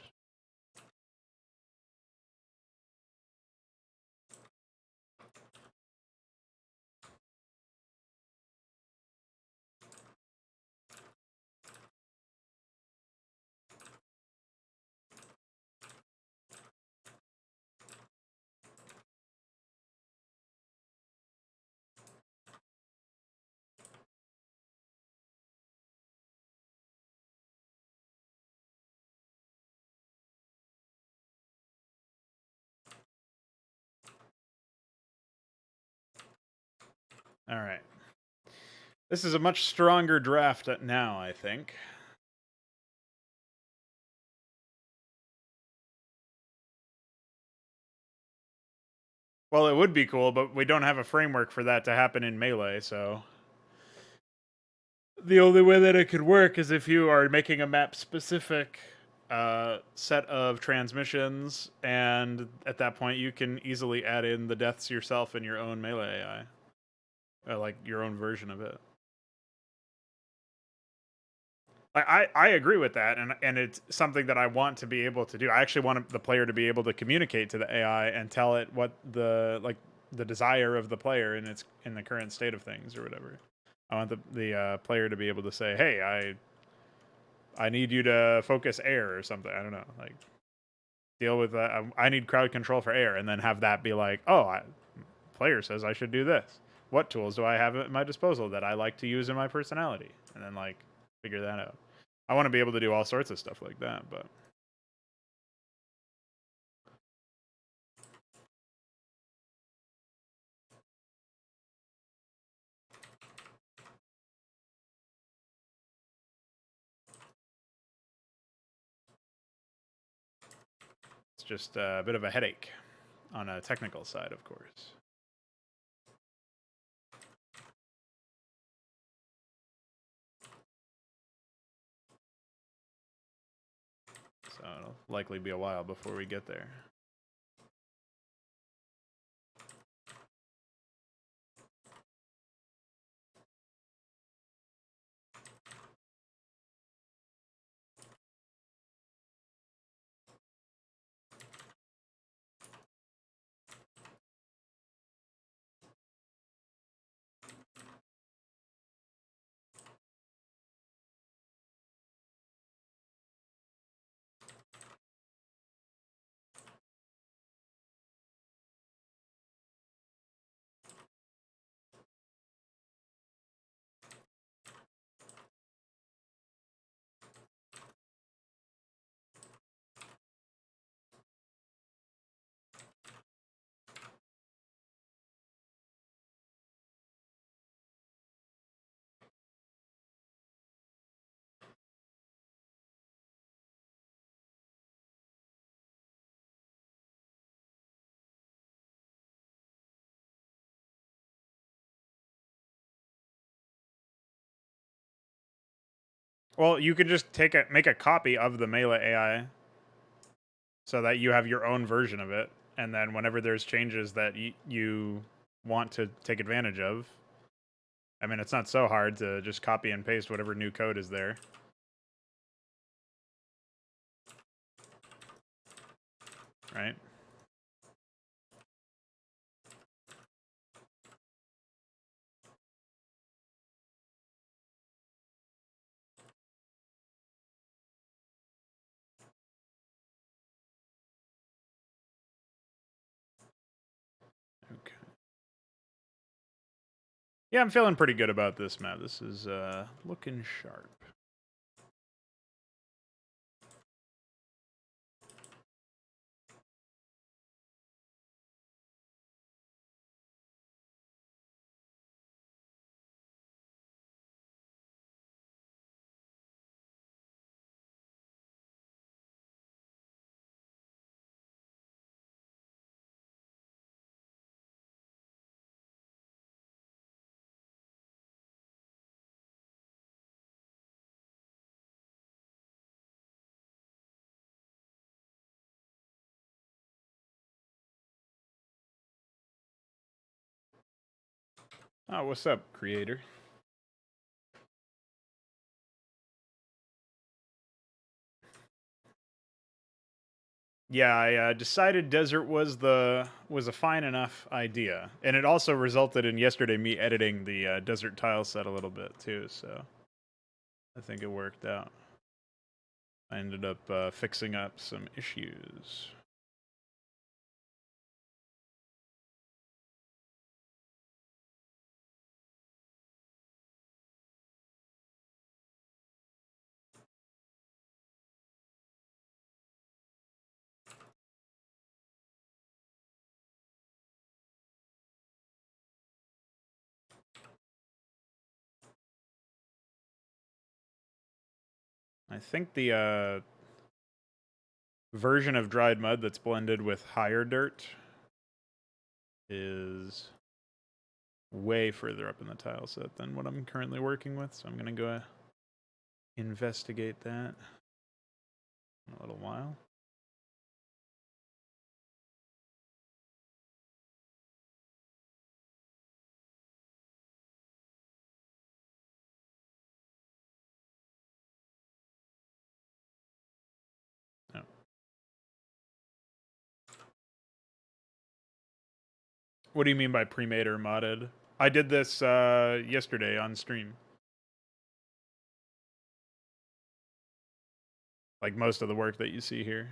Alright. This is a much stronger draft now, I think. Well, it would be cool, but we don't have a framework for that to happen in Melee, so... The only way that it could work is if you are making a map-specific set of transmissions, and at that point you can easily add in the deaths yourself in your own Melee AI. Like, your own version of it. I agree with that, and it's something that I want to be able to do. I actually want the player to be able to communicate to the AI and tell it what the desire of the player in the current state of things or whatever. I want the player to be able to say, "Hey, I need you to focus air or something." I don't know, like deal with that. I need crowd control for air, and then have that be like, "Oh, player says I should do this. What tools do I have at my disposal that I like to use in my personality?" And then like figure that out. I want to be able to do all sorts of stuff like that, but it's just a bit of a headache on a technical side, of course. So it'll likely be a while before we get there. Well, you could just make a copy of the Melee AI so that you have your own version of it, and then whenever there's changes that you want to take advantage of, I mean, it's not so hard to just copy and paste whatever new code is there. Right? Okay. Yeah, I'm feeling pretty good about this map. This is looking sharp. Oh, what's up, creator? Yeah, I decided desert was a fine enough idea, and it also resulted in yesterday me editing the desert tile set a little bit too. So I think it worked out. I ended up fixing up some issues. I think the version of dried mud that's blended with higher dirt is way further up in the tile set than what I'm currently working with, so I'm gonna go investigate that in a little while. Oh. What do you mean by pre-made or modded? I did this yesterday on stream. Like most of the work that you see here.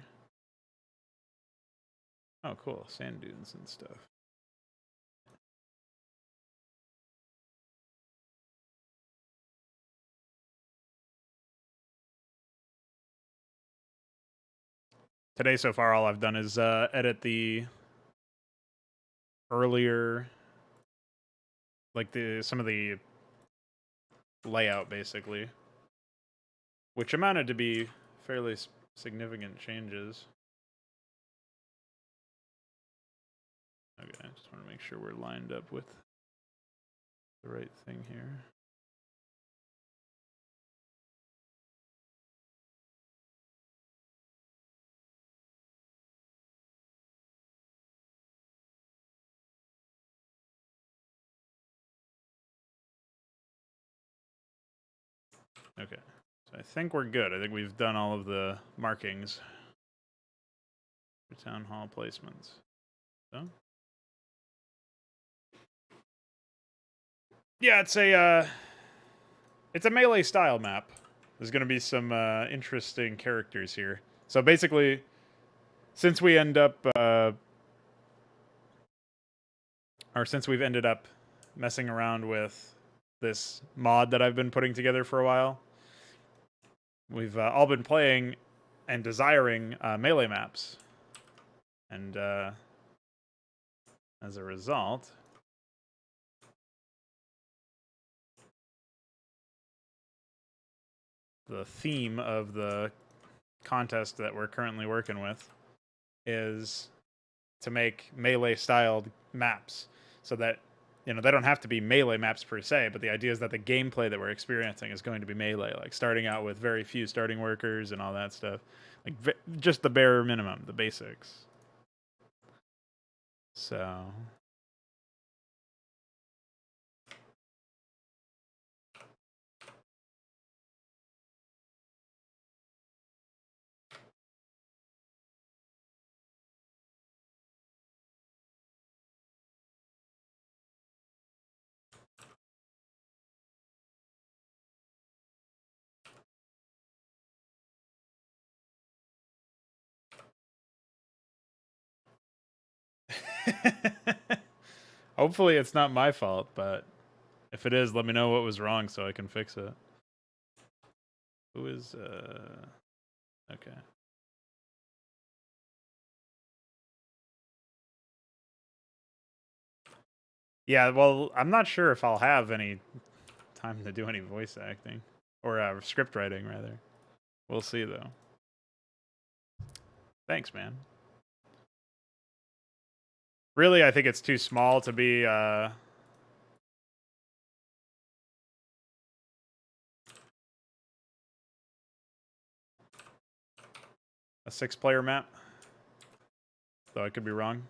Oh, cool. Sand dunes and stuff. Today so far, all I've done is edit the earlier, like some of the layout, basically, which amounted to be fairly significant changes. Okay, I just want to make sure we're lined up with the right thing here. Okay, so I think we're good. I think we've done all of the markings for town hall placements. So, yeah, it's a melee style map. There's going to be some interesting characters here. So basically, since we end up, or since we've ended up messing around with this mod that I've been putting together for a while, we've all been playing and desiring melee maps. And as a result, the theme of the contest that we're currently working with is to make melee styled maps so that they don't have to be melee maps per se, but the idea is that the gameplay that we're experiencing is going to be melee, like starting out with very few starting workers and all that stuff, like just the bare minimum, the basics. So hopefully it's not my fault, but if it is, let me know what was wrong so I can fix it. Who is okay. Yeah, well, I'm not sure if I'll have any time to do any voice acting or script writing rather. We'll see though. Thanks, man. Really, I think it's too small to be a 6-player map. Though I could be wrong.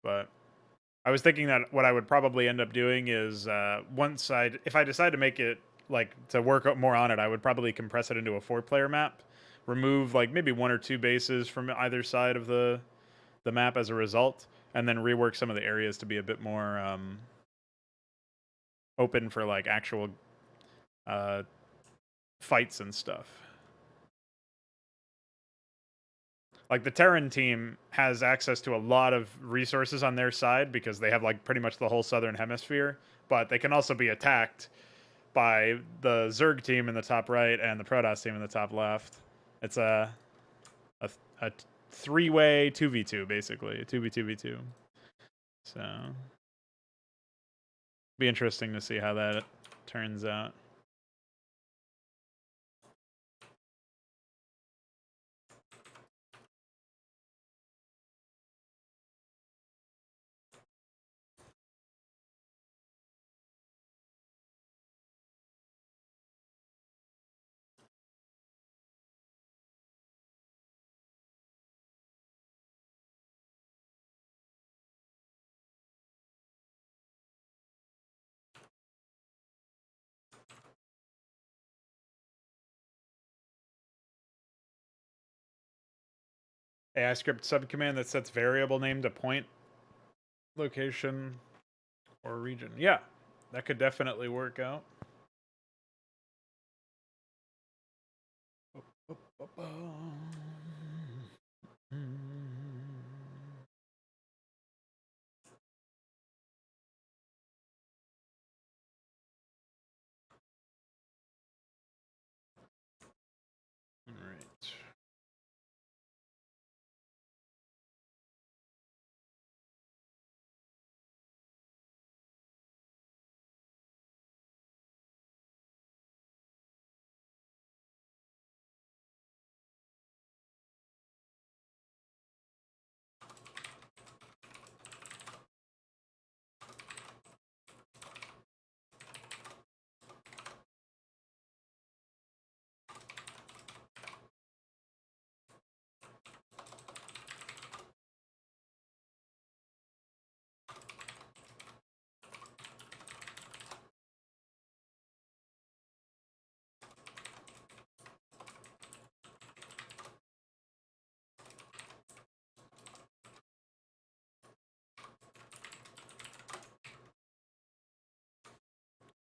But I was thinking that what I would probably end up doing is if I decide to make it like to work more on it, I would probably compress it into a 4-player map, remove like maybe 1 or 2 bases from either side of the map as a result, and then rework some of the areas to be a bit more open for like actual fights and stuff. Like the Terran team has access to a lot of resources on their side because they have like pretty much the whole southern hemisphere, but they can also be attacked by the Zerg team in the top right and the Protoss team in the top left. It's a 3-way 2v2 basically, a 2v2v2. So be interesting to see how that turns out. AI script subcommand that sets variable name to point location or region. Yeah, that could definitely work out. All right.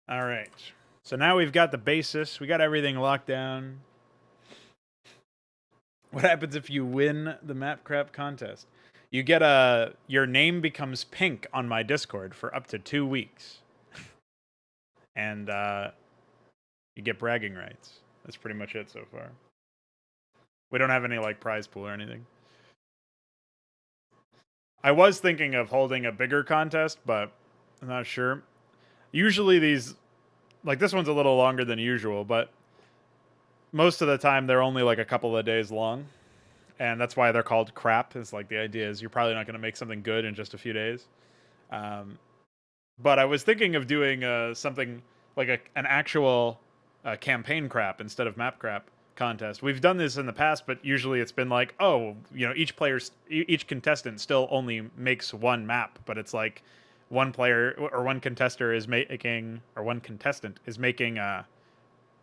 All right. So now we've got the basis. We got everything locked down. What happens if you win the Mapcrap contest? You get your name becomes pink on my Discord for up to 2 weeks. And you get bragging rights. That's pretty much it so far. We don't have any like prize pool or anything. I was thinking of holding a bigger contest, but I'm not sure. Usually these, like this one's a little longer than usual, but most of the time they're only like a couple of days long. And that's why they're called crap. Is like the idea is you're probably not going to make something good in just a few days. But I was thinking of doing something like an actual campaign crap instead of map crap contest. We've done this in the past, but usually it's been like, oh, you know, each contestant still only makes one map, but it's like one player or one contestant is making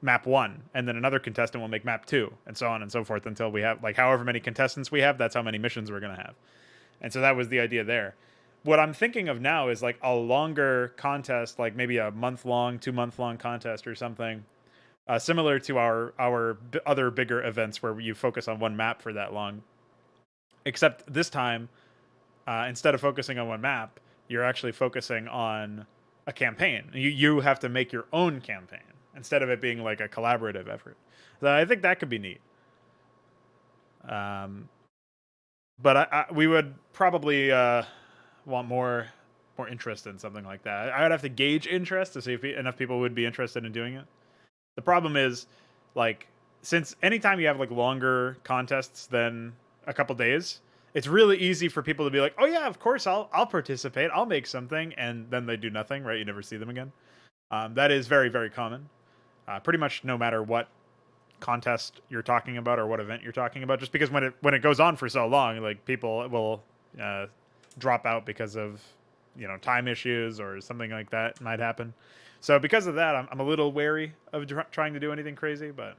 map 1, and then another contestant will make map 2, and so on and so forth until we have like however many contestants we have, that's how many missions we're going to have. And so that was the idea there. What I'm thinking of now is like a longer contest, like maybe a month-long, 2-month-long contest or something, similar to our other bigger events where you focus on one map for that long. Except this time, instead of focusing on one map, you're actually focusing on a campaign. You have to make your own campaign instead of it being like a collaborative effort. So I think that could be neat. But we would probably want more interest in something like that. I would have to gauge interest to see if enough people would be interested in doing it. The problem is, like, since anytime you have like longer contests than a couple days, it's really easy for people to be like, "Oh yeah, of course I'll participate. I'll make something," and then they do nothing. Right? You never see them again. That is very very common. Pretty much no matter what contest you're talking about or what event you're talking about, just because when it goes on for so long, like people will drop out because of time issues or something like that might happen. So because of that, I'm a little wary of trying to do anything crazy, but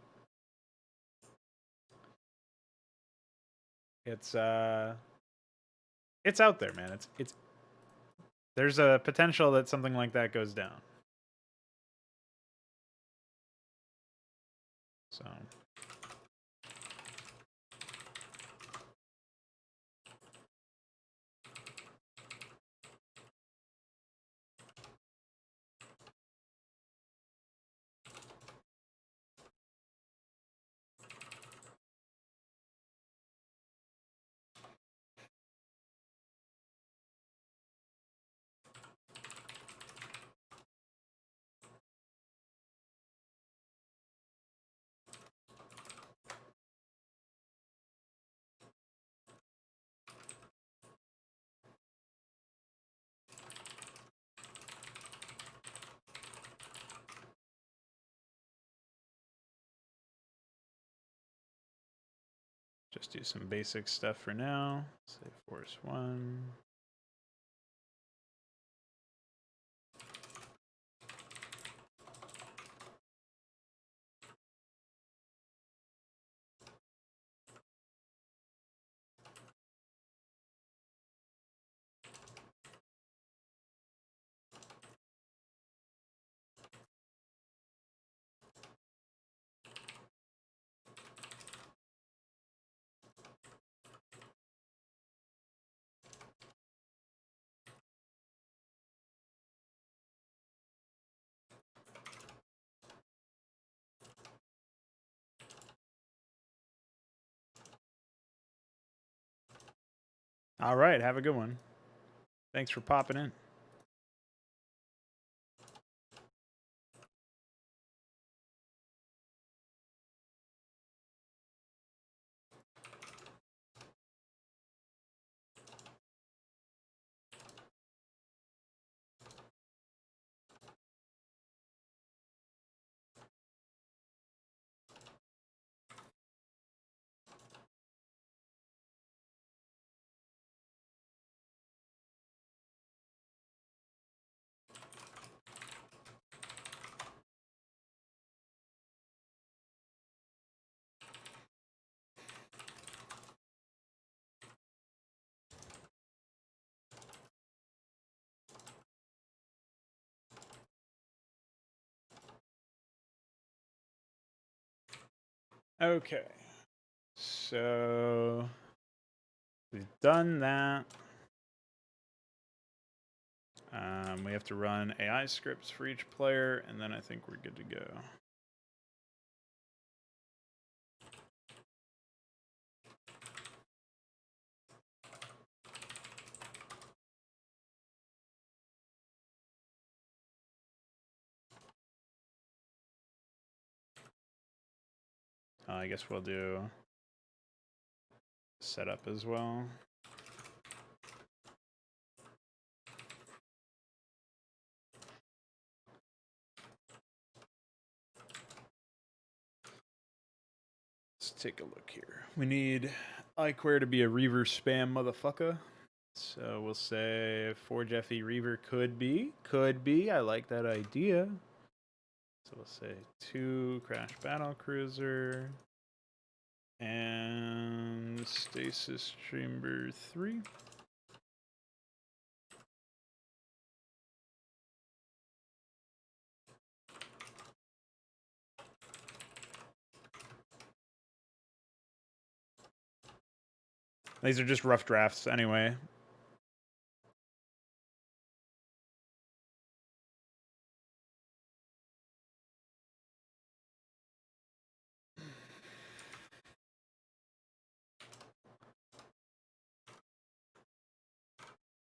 it's out there, man. It's there's a potential that something like that goes down. So just do some basic stuff for now. Say force 1. All right, have a good one. Thanks for popping in. Okay. So we've done that. We have to run AI scripts for each player, and then I think we're good to go. I guess we'll do setup as well. Let's take a look here. We need iQuare to be a Reaver spam motherfucker. So we'll say Forge FE Reaver could be. I like that idea. So we'll say 2 Crash Battle Cruiser and Stasis Chamber 3. These are just rough drafts anyway.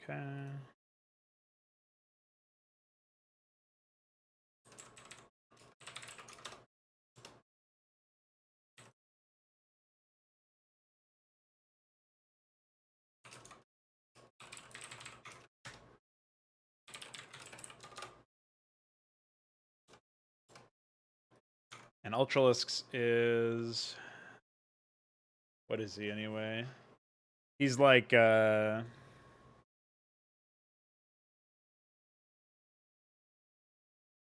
Okay. And Ultralisks is... What is he anyway? He's like,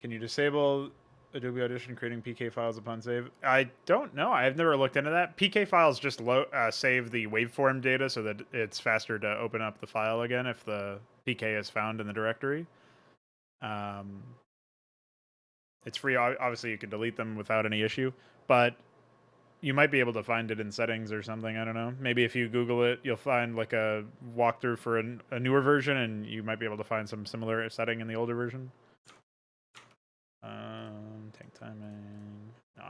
Can you disable Adobe Audition creating PK files upon save? I don't know. I've never looked into that. PK files just save the waveform data so that it's faster to open up the file again if the PK is found in the directory. It's free. Obviously, you can delete them without any issue, but you might be able to find it in settings or something. I don't know. Maybe if you Google it, you'll find like a walkthrough for a newer version, and you might be able to find some similar setting in the older version. Tank timing. No,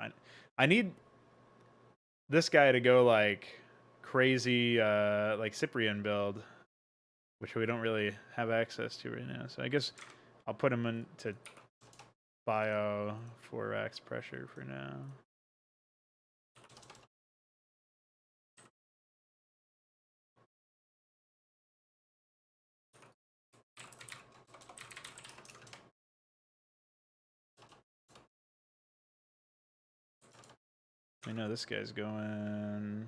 I need this guy to go like crazy, like Cyprian build, which we don't really have access to right now. So I guess I'll put him into bio 4x pressure for now. I know this guy's going.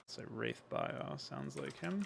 It's a Wraith bio. Sounds like him.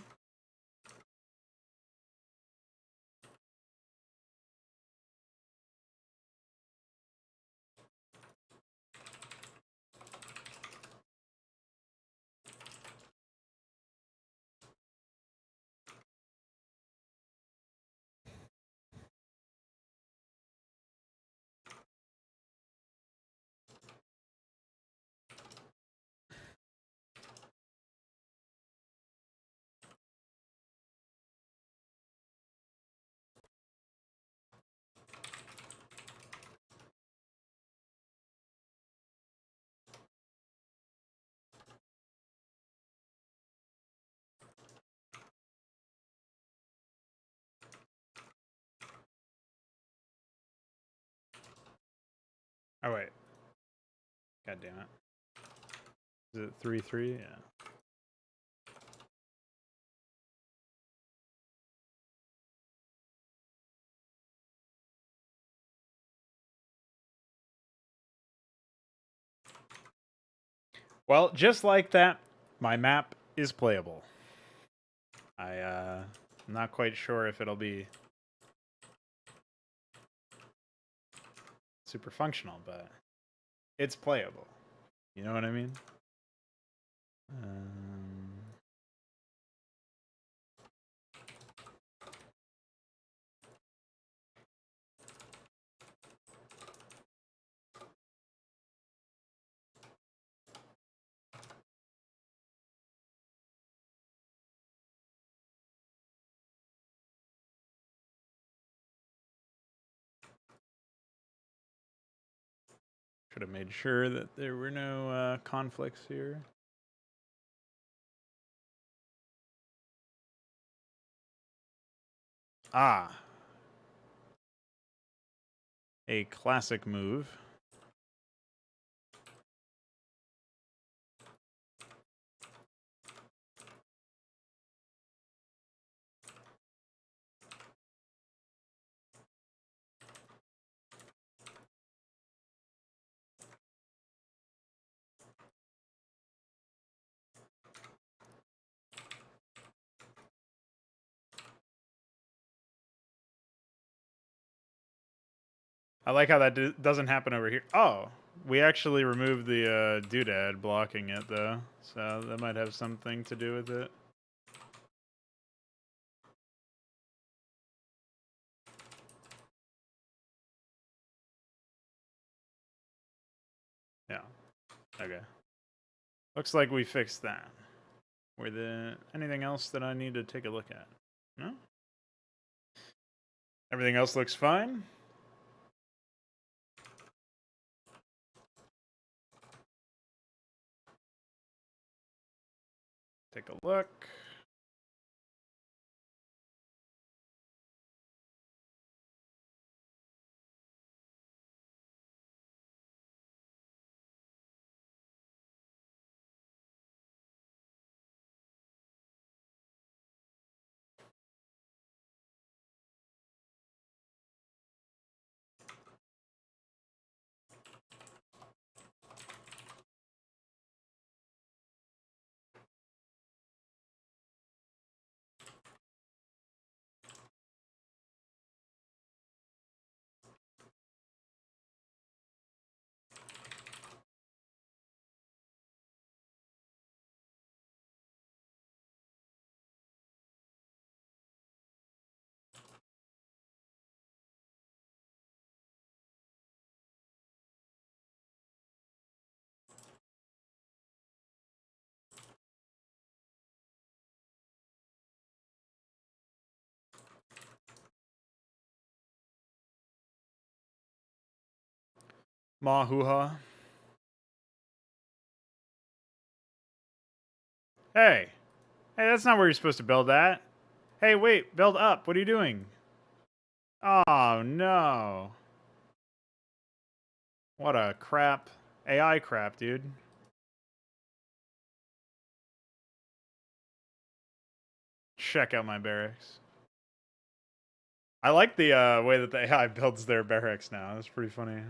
Oh, wait. God damn it. Is it 3-3? Yeah. Well, just like that, my map is playable. I'm not quite sure if it'll be super functional, but it's playable. You know what I mean? Should have made sure that there were no conflicts here. Ah. A classic move. I like how that doesn't happen over here. Oh, we actually removed the doodad blocking it, though. So that might have something to do with it. Yeah. Okay. Looks like we fixed that. Were there anything else that I need to take a look at? No? Everything else looks fine? Take a look. Mahuha. Hey. Hey, that's not where you're supposed to build at. Hey, wait. Build up. What are you doing? Oh, no. What a crap. AI crap, dude. Check out my barracks. I like the way that the AI builds their barracks now. That's pretty funny.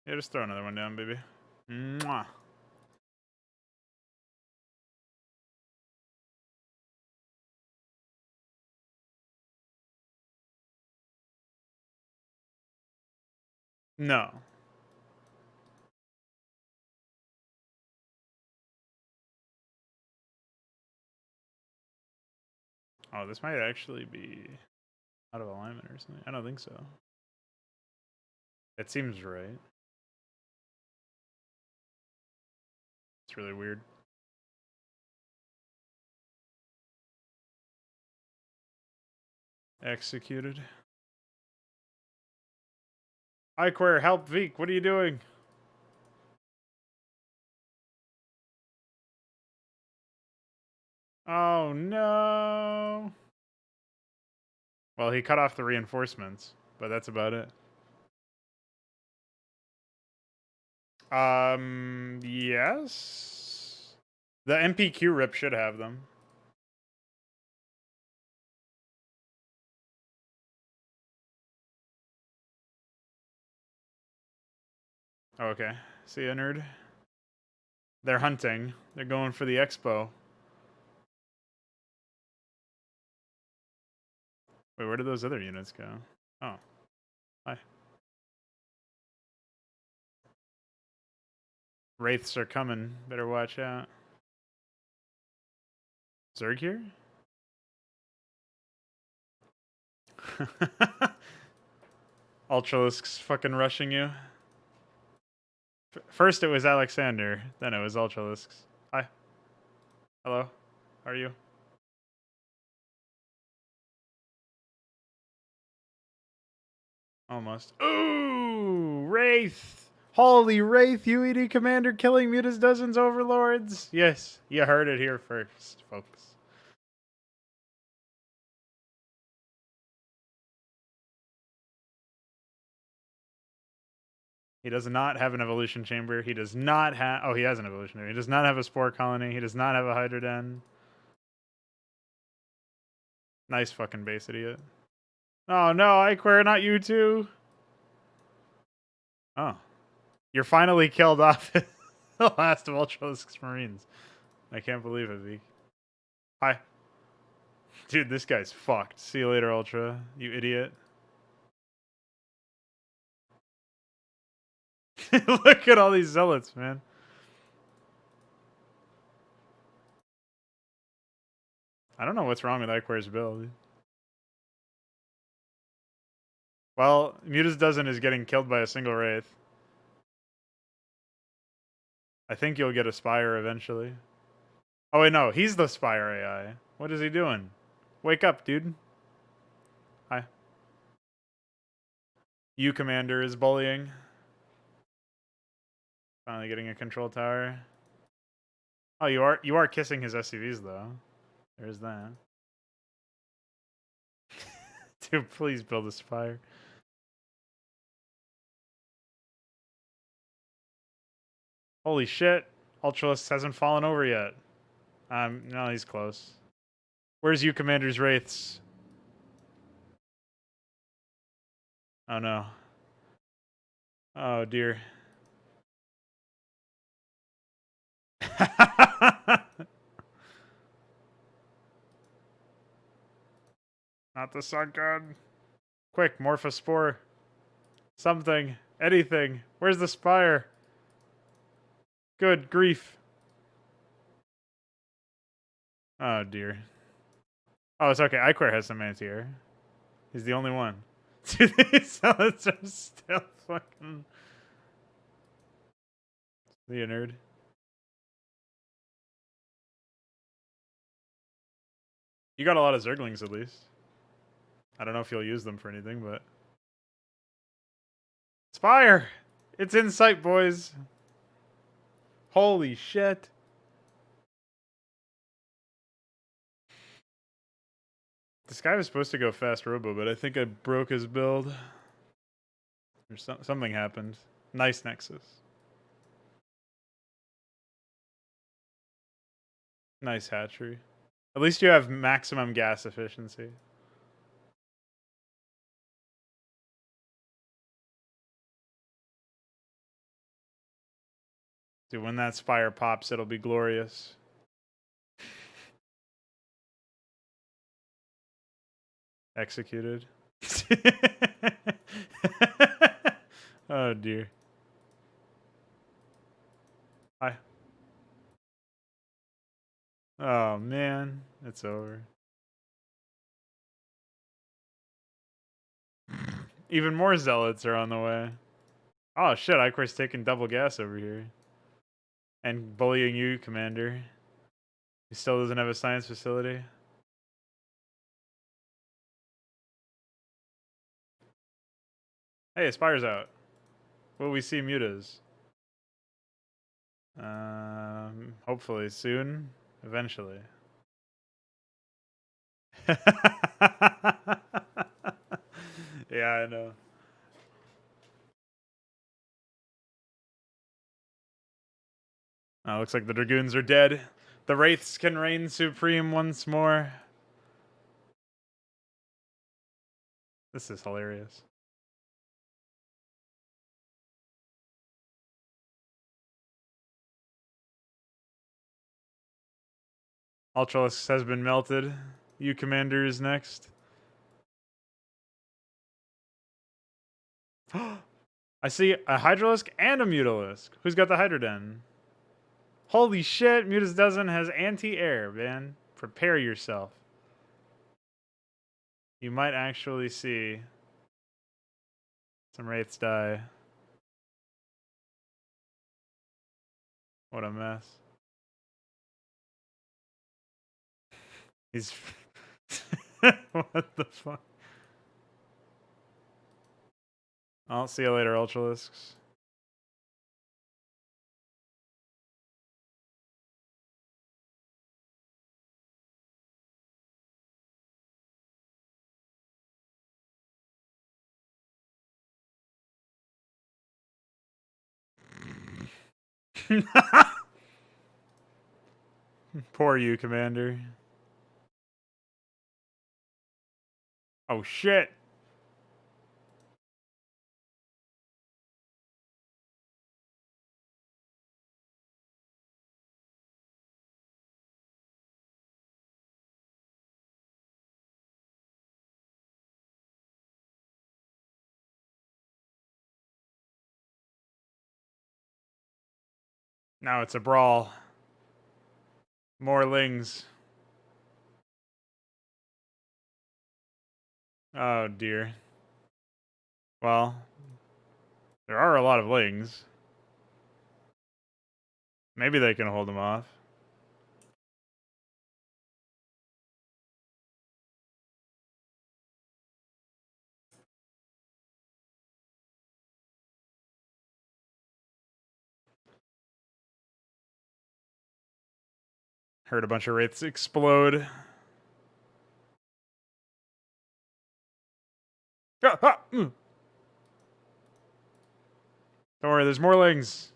Yeah, just throw another one down, baby. Mwah. No. Oh, this might actually be out of alignment or something. I don't think so. It seems right. It's really weird. Executed. iQuare, help Veek. What are you doing? Oh no. Well, he cut off the reinforcements, but that's about it. Yes. The MPQ rip should have them. Okay. See ya, nerd. They're hunting. They're going for the expo. Wait, where did those other units go? Oh. Hi. Wraiths are coming. Better watch out. Zerg here? Ultralisks fucking rushing you. First it was Alexander, then it was Ultralisks. Hi. Hello. How are you? Almost. Ooh! Wraith! Holy Wraith, UED commander killing Mutas dozens overlords! Yes, you heard it here first, folks. He does not have an evolution chamber. He does not have... Oh, he has an evolution chamber. He does not have a spore colony. He does not have a Hydra den. Nice fucking base, idiot. Oh no, Iquare, not you too. Oh. You're finally killed off the last of Ultralisk's Marines. I can't believe it, Veek. Hi. Dude, this guy's fucked. See you later, Ultra. You idiot. Look at all these zealots, man. I don't know what's wrong with Iquare's build. Well, Mutas Dozen is getting killed by a single Wraith. I think you'll get a Spire eventually. Oh wait, no, he's the Spire AI. What is he doing? Wake up, dude. Hi. You Commander is bullying. Finally getting a control tower. Oh, you are kissing his SCVs though. There's that. Dude, please build a Spire. Holy shit. Ultralist hasn't fallen over yet. No, he's close. Where's you Commander's Wraiths? Oh no. Oh dear. Not the sun gun. Quick, Morphospore. Something. Anything. Where's the Spire? Good grief. Oh dear. Oh, it's okay. Iquare has some anti-air. He's the only one. Dude, these zealots are still fucking... The nerd. You got a lot of Zerglings at least. I don't know if you'll use them for anything, but... Spire! It's in sight, boys. Holy shit. This guy was supposed to go fast robo, but I think I broke his build. Or something happened. Nice Nexus. Nice hatchery. At least you have maximum gas efficiency. Dude, when that Spire pops, it'll be glorious. Executed. Oh dear. Hi. Oh man, it's over. Even more zealots are on the way. Oh shit, Iquare's taking double gas over here. And bullying you, Commander. He still doesn't have a science facility. Hey, Aspire's out. Will we see Mutas? Hopefully soon. Eventually. Yeah, I know. Looks like the Dragoons are dead. The Wraiths can reign supreme once more. This is hilarious. Ultralisk has been melted. You Commander is next. I see a Hydralisk and a Mutalisk. Who's got the Hydroden? Holy shit, Mutas Dozen has anti-air, man. Prepare yourself. You might actually see some Wraiths die. What a mess. He's... what the fuck? I'll see you later, Ultralisks. Poor you, Commander. Oh shit. Now it's a brawl. More lings. Oh dear. Well, there are a lot of lings. Maybe they can hold them off. Heard a bunch of wraiths explode. Ah, ah, Don't worry, there's more lings.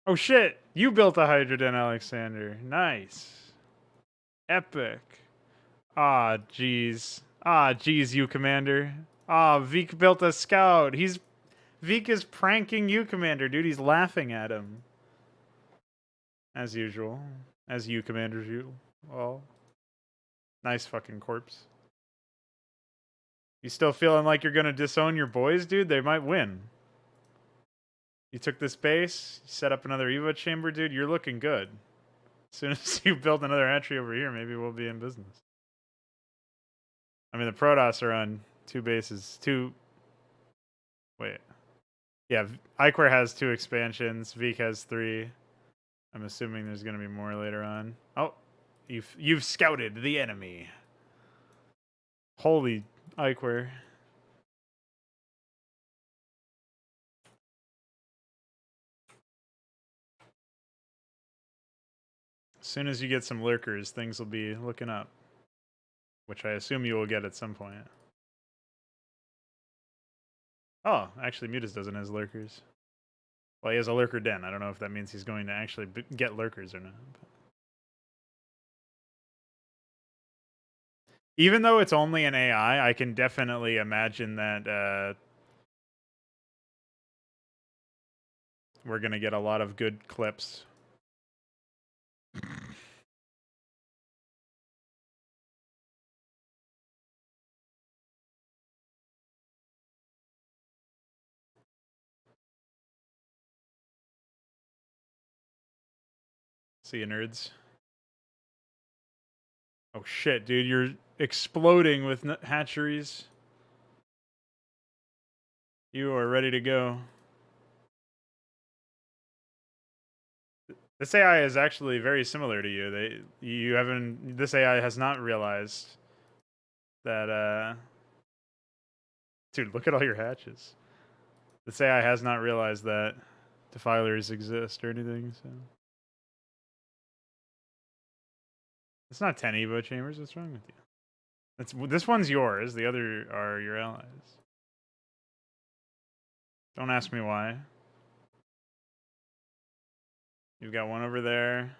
Oh shit! You built a Hydroden, Alexander. Nice. Epic. Ah, jeez. Ah, jeez, you Commander. Ah, Veek built a scout. Veek is pranking you, Commander, dude. He's laughing at him. As usual. As you Commanders you. Well. Nice fucking corpse. You still feeling like you're gonna disown your boys, dude? They might win. You took this base, set up another Evo chamber, dude. You're looking good. As soon as you build another entry over here, maybe we'll be in business. I mean, the Protoss are on 2 bases. Wait. Yeah, Iquare has 2 expansions. Veek has 3. I'm assuming there's going to be more later on. Oh, you've scouted the enemy. Holy Iquare. As soon as you get some lurkers, things will be looking up. Which I assume you will get at some point. Oh, actually, Mutas doesn't have lurkers. Well, he has a lurker den. I don't know if that means he's going to actually get lurkers or not. But... even though it's only an AI, I can definitely imagine that we're going to get a lot of good clips. See you, nerds. Oh shit, dude, you're exploding with hatcheries. You are ready to go. This AI is actually very similar to you. This AI has not realized that, dude, look at all your hatches. This AI has not realized that defilers exist or anything. So it's not 10 Evo chambers. What's wrong with you? This one's yours. The other are your allies. Don't ask me why. You've got one over there.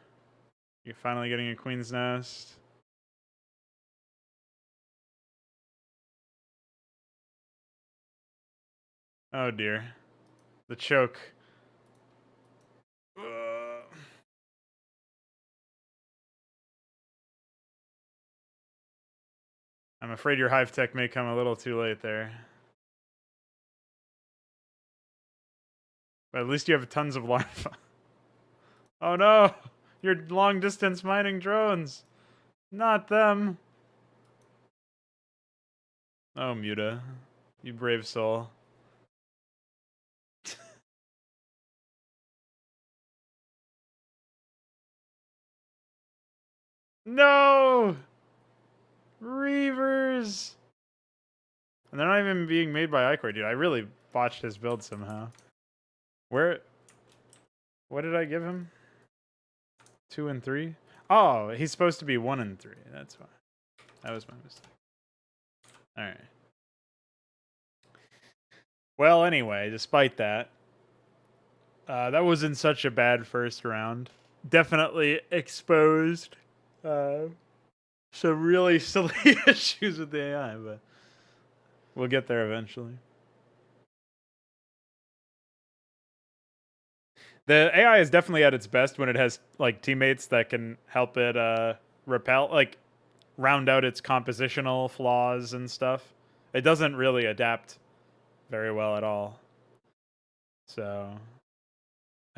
You're finally getting a queen's nest. Oh dear. The choke. I'm afraid your hive tech may come a little too late there. But at least you have tons of larvae. Oh no! Your long distance mining drones! Not them! Oh, Muta. You brave soul. No! Reavers! And they're not even being made by Icor, dude. I really botched his build somehow. Where... What did I give him? 2 and 3? Oh, he's supposed to be 1 and 3. That's fine. That was my mistake. Alright. Well, anyway, despite that, that wasn't such a bad first round. Definitely exposed some really silly issues with the AI, but we'll get there eventually. The AI is definitely at its best when it has like teammates that can help it repel, like round out its compositional flaws and stuff. It doesn't really adapt very well at all. So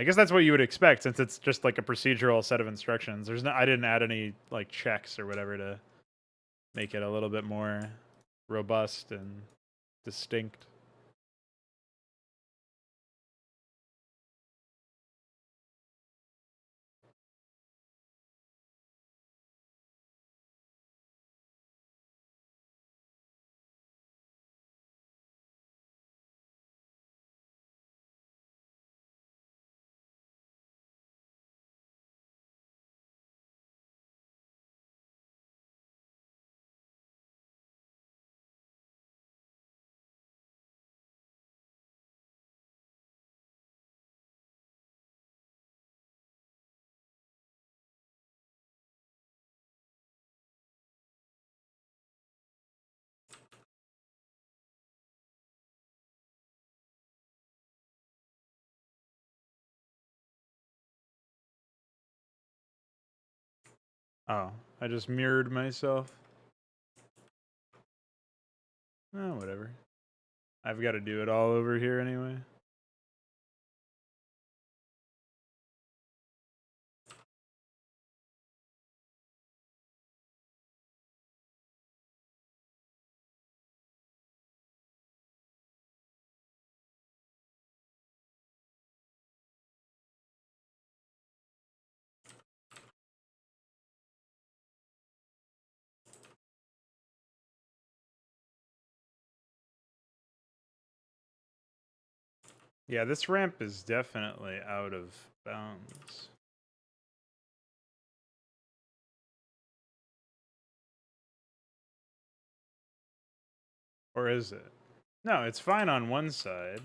I guess that's what you would expect since it's just like a procedural set of instructions. I didn't add any like checks or whatever to make it a little bit more robust and distinct. Oh, I just mirrored myself. Oh, whatever. I've got to do it all over here anyway. Yeah, this ramp is definitely out of bounds. Or is it? No, it's fine on one side.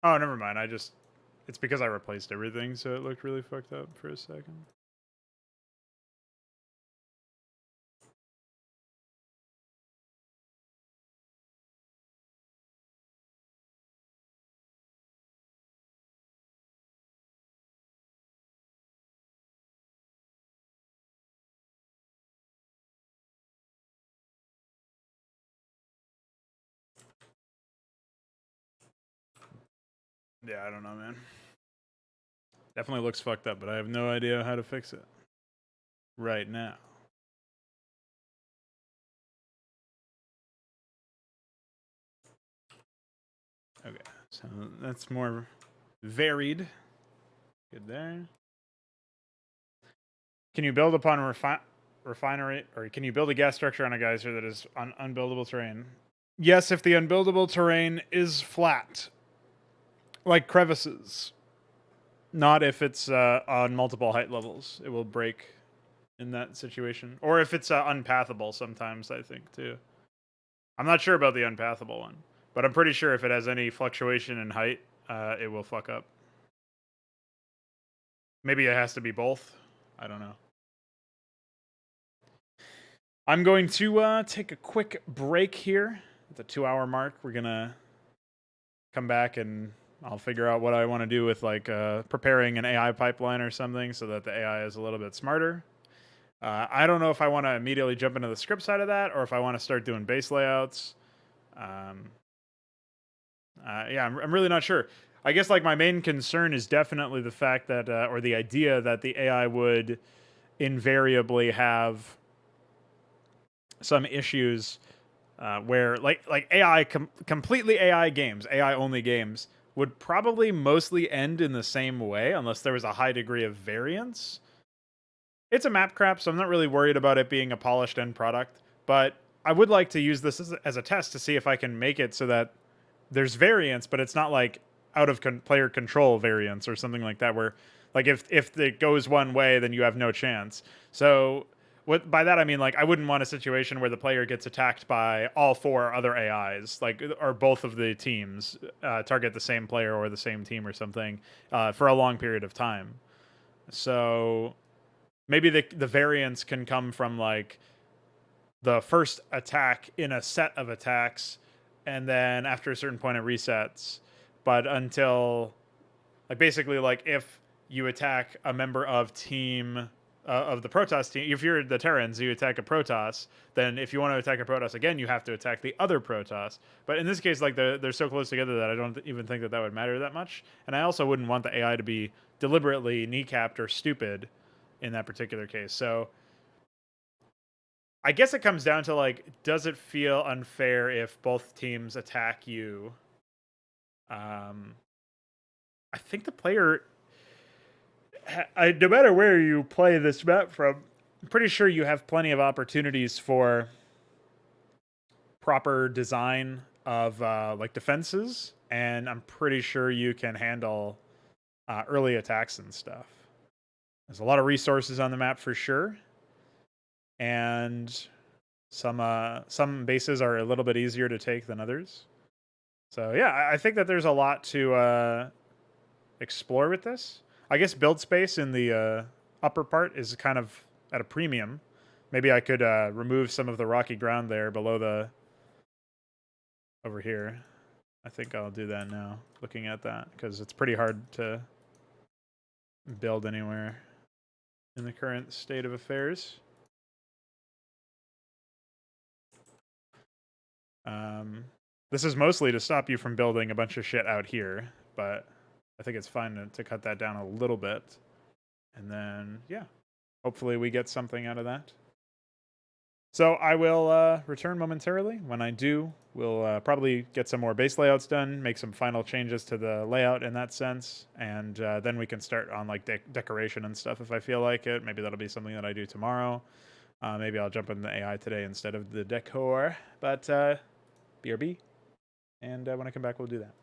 Oh, never mind. It's because I replaced everything, so it looked really fucked up for a second. Yeah, I don't know, man. Definitely looks fucked up, but I have no idea how to fix it right now. Okay, so that's more varied. Good there. Can you build upon refinery, or can you build a gas structure on a geyser that is on unbuildable terrain? Yes, if the unbuildable terrain is flat, like crevices. Not if it's on multiple height levels. It will break in that situation. Or if it's unpathable sometimes, I think, too. I'm not sure about the unpathable one, but I'm pretty sure if it has any fluctuation in height, it will fuck up. Maybe it has to be both. I don't know. I'm going to take a quick break here at the 2-hour mark. We're going to come back and I'll figure out what I want to do with like preparing an AI pipeline or something so that the AI is a little bit smarter. I don't know if I want to immediately jump into the script side of that or if I want to start doing base layouts. Yeah, I'm really not sure. I guess like my main concern is definitely the fact that, or the idea that the AI would invariably have some issues where like AI completely AI games, AI only games would probably mostly end in the same way unless there was a high degree of variance. It's a Mapcrap, so I'm not really worried about it being a polished end product, but I would like to use this as a test to see if I can make it so that there's variance, but it's not like out of player control variance or something like that, where like if it goes one way, then you have no chance. So what by that I mean like I wouldn't want a situation where the player gets attacked by all 4 other AIs, like or both of the teams target the same player or the same team or something for a long period of time. So maybe the variance can come from like the first attack in a set of attacks, and then after a certain point it resets. But until like basically like if you attack a member of team of the Protoss team, if you're the Terrans, you attack a Protoss, then if you want to attack a Protoss again, you have to attack the other Protoss. But in this case, like they're so close together that I don't even think that that would matter that much. And I also wouldn't want the AI to be deliberately kneecapped or stupid in that particular case. So I guess it comes down to like, does it feel unfair if both teams attack you? I think the player, no matter where you play this map from, I'm pretty sure you have plenty of opportunities for proper design of like defenses, and I'm pretty sure you can handle early attacks and stuff. There's a lot of resources on the map for sure, and some bases are a little bit easier to take than others. So yeah, I think that there's a lot to explore with this. I guess build space in the upper part is kind of at a premium. Maybe I could remove some of the rocky ground there below the over here. I think I'll do that now, looking at that, because it's pretty hard to build anywhere in the current state of affairs. This is mostly to stop you from building a bunch of shit out here, but I think it's fine to cut that down a little bit. And then, yeah, hopefully we get something out of that. So I will return momentarily. When I do, we'll probably get some more base layouts done, make some final changes to the layout in that sense, and then we can start on like decoration and stuff if I feel like it. Maybe that'll be something that I do tomorrow. Maybe I'll jump in the AI today instead of the decor, but BRB. And when I come back, we'll do that.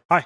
Hi.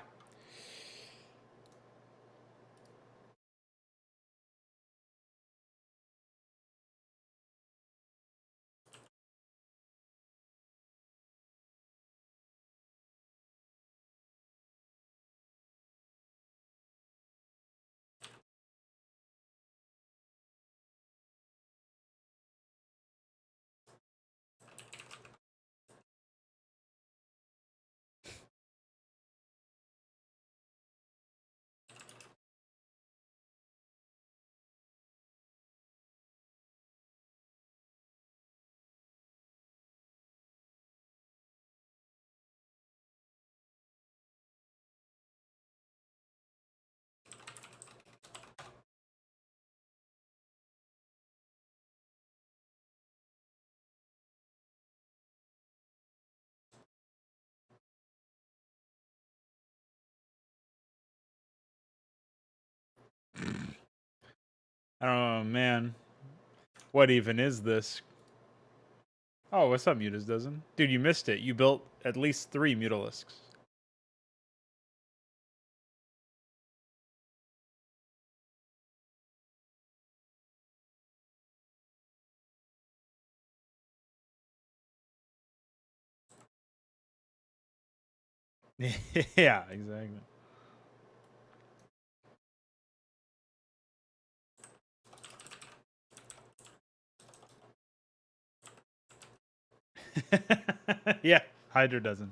Oh man, what even is this? Oh, what's up, Mutas Dozen? Dude, you missed it. You built at least 3 Mutalisks. Yeah, exactly. Yeah, Hydra doesn't.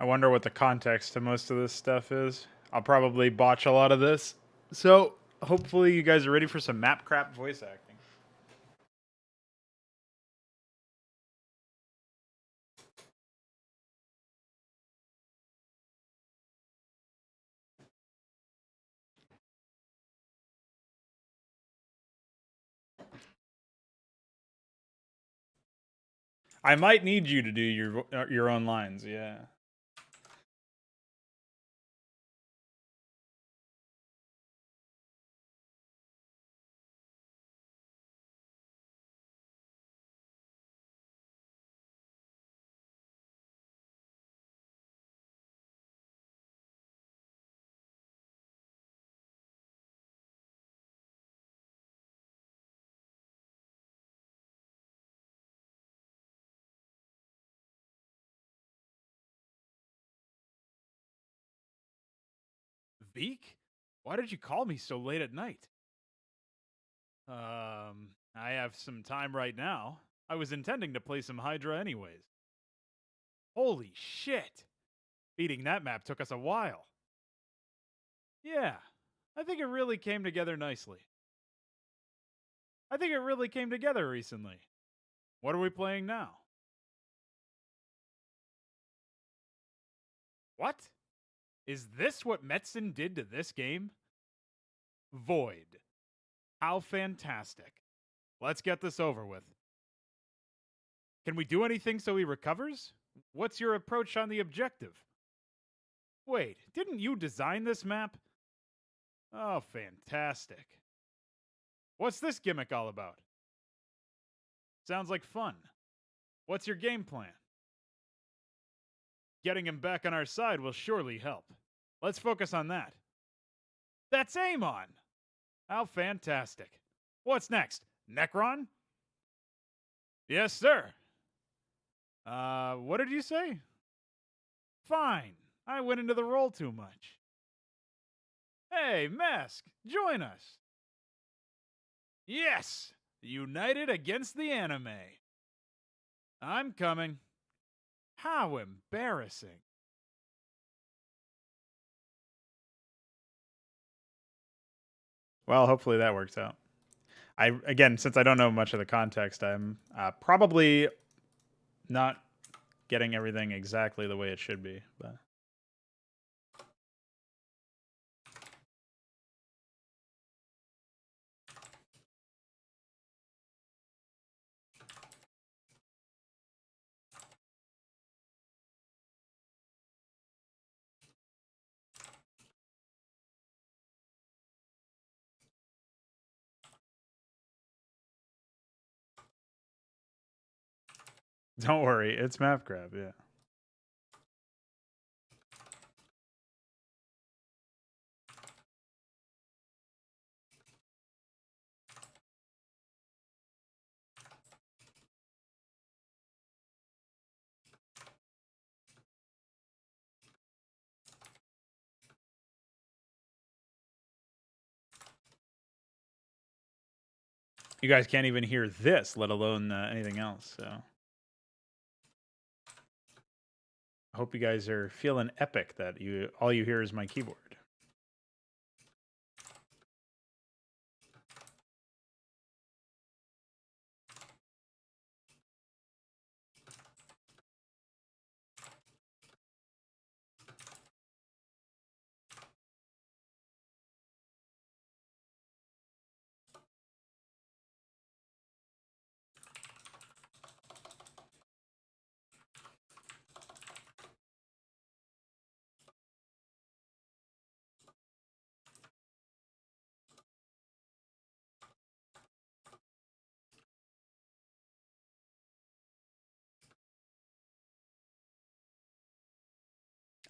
I wonder what the context to most of this stuff is. I'll probably botch a lot of this. So, hopefully you guys are ready for some Mapcrap voice acting. I might need you to do your own lines, yeah. Veek? Why did you call me so late at night? I have some time right now. I was intending to play some Hydra anyways. Holy shit! Beating that map took us a while. Yeah, I think it really came together nicely. I think it really came together recently. What are we playing now? What? Is this what Metzen did to this game? Void. How fantastic. Let's get this over with. Can we do anything so he recovers? What's your approach on the objective? Wait, didn't you design this map? Oh, fantastic. What's this gimmick all about? Sounds like fun. What's your game plan? Getting him back on our side will surely help. Let's focus on that. That's Amon! How fantastic. What's next? Necron? Yes, sir. What did you say? Fine. I went into the role too much. Hey, Mask, join us. Yes! United against the anime. I'm coming. How embarrassing. Well, hopefully that works out. Again, since I don't know much of the context, I'm probably not getting everything exactly the way it should be, but don't worry, it's Mapcrap, yeah. You guys can't even hear this, let alone anything else, so I hope you guys are feeling epic that all you hear is my keyboard.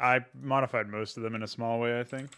I modified most of them in a small way, I think.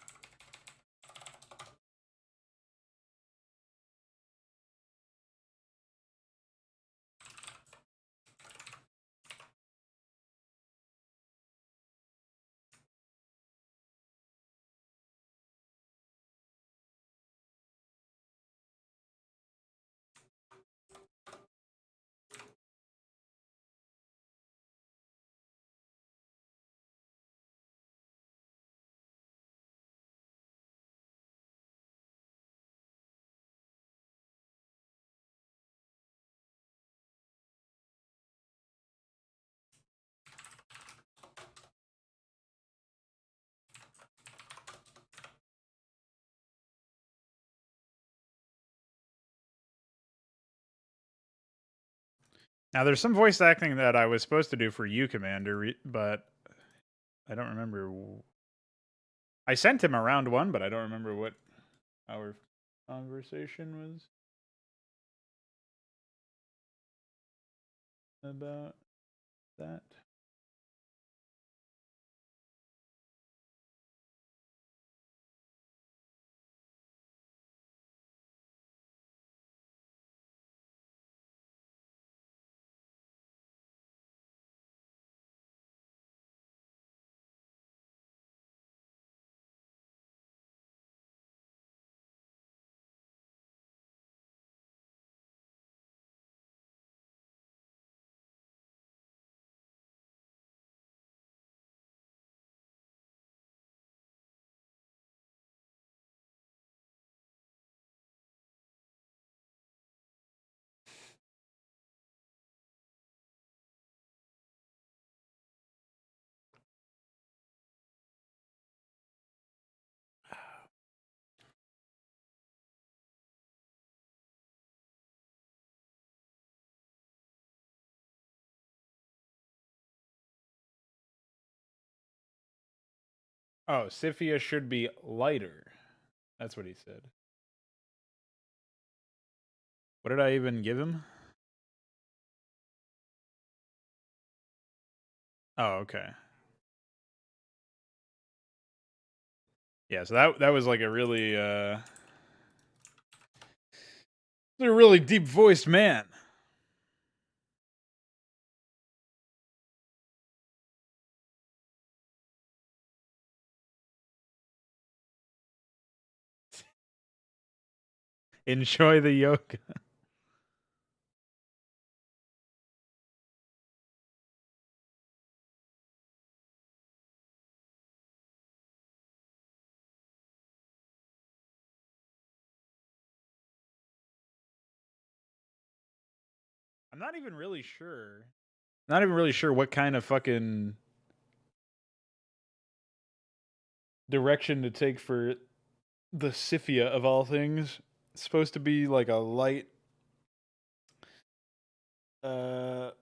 Now, there's some voice acting that I was supposed to do for you, Commander, but I don't remember. I sent him around one, but I don't remember what our conversation was about that. Oh, Sifia should be lighter. That's what he said. What did I even give him? Oh, okay. Yeah, so that was like a really deep voiced man. Enjoy the yoga. I'm not even really sure. Not even really sure what kind of fucking direction to take for the Scythia of all things. It's supposed to be like a light uh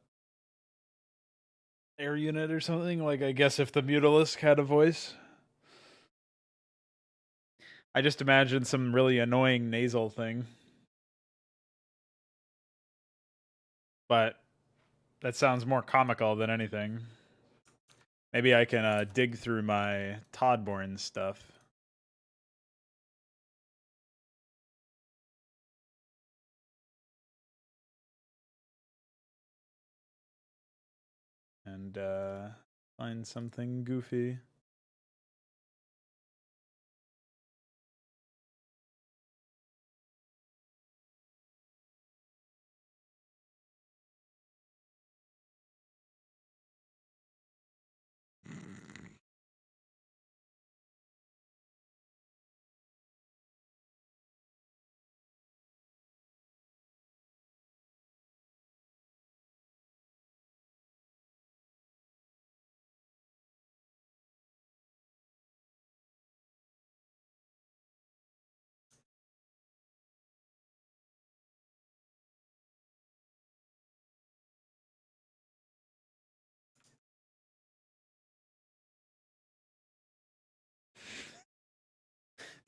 air unit or something. Like I guess if the Mutalisk had a voice. I just imagine some really annoying nasal thing. But that sounds more comical than anything. Maybe I can dig through my Toddborn stuff. And find something goofy.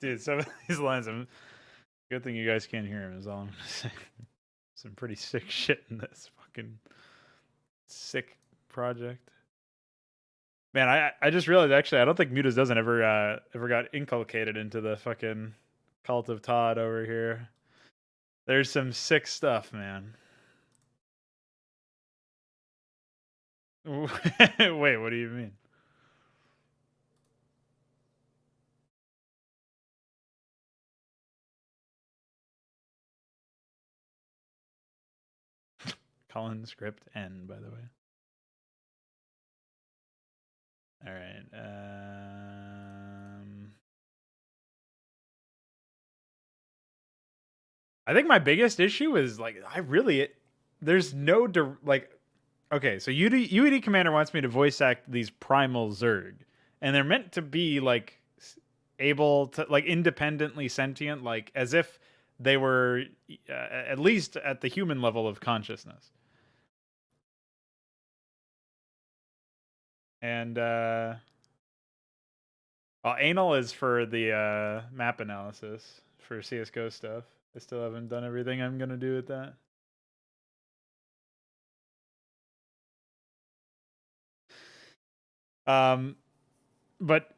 Dude, some of these lines, good thing you guys can't hear him, is all I'm gonna say. Some pretty sick shit in this fucking sick project. Man, I just realized actually I don't think Mutas doesn't ever got inculcated into the fucking cult of Todd over here. There's some sick stuff, man. Wait, what do you mean? Colin script N, by the way. All right. I think my biggest issue is like there's no like okay, so UED Commander wants me to voice act these primal Zerg, and they're meant to be like able to like independently sentient, like as if they were at least at the human level of consciousness. And well, anal is for the map analysis for CS:GO stuff. I still haven't done everything I'm gonna do with that. But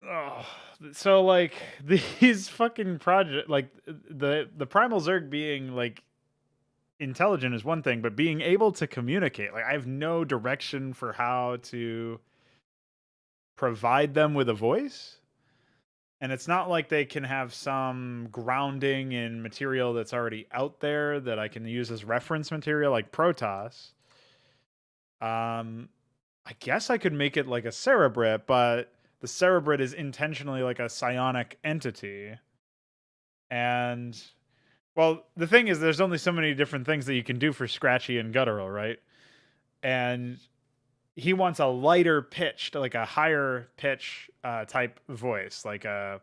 oh, so like these fucking project, like the primal Zerg being like intelligent is one thing, but being able to communicate, like I have no direction for how to provide them with a voice. And it's not like they can have some grounding in material that's already out there that I can use as reference material, like Protoss. I guess I could make it like a Cerebrit, but the Cerebrit is intentionally like a psionic entity. And well, the thing is, there's only so many different things that you can do for Scratchy and Guttural, right? And he wants a lighter pitched, like a higher pitch type voice, like a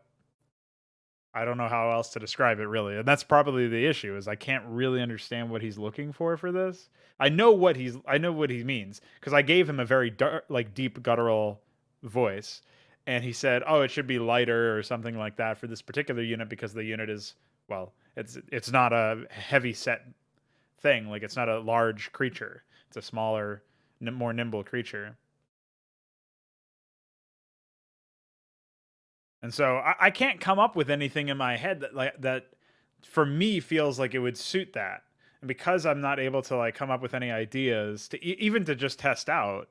I don't know how else to describe it really. And that's probably the issue is I can't really understand what he's looking for this. I know what he means because I gave him a very dark, like deep guttural voice and he said, "Oh, it should be lighter or something like that for this particular unit because the unit is well, it's not a heavy set thing, like it's not a large creature. It's a smaller, more nimble creature." And so I can't come up with anything in my head that for me feels like it would suit that. And because I'm not able to like come up with any ideas to even to just test out,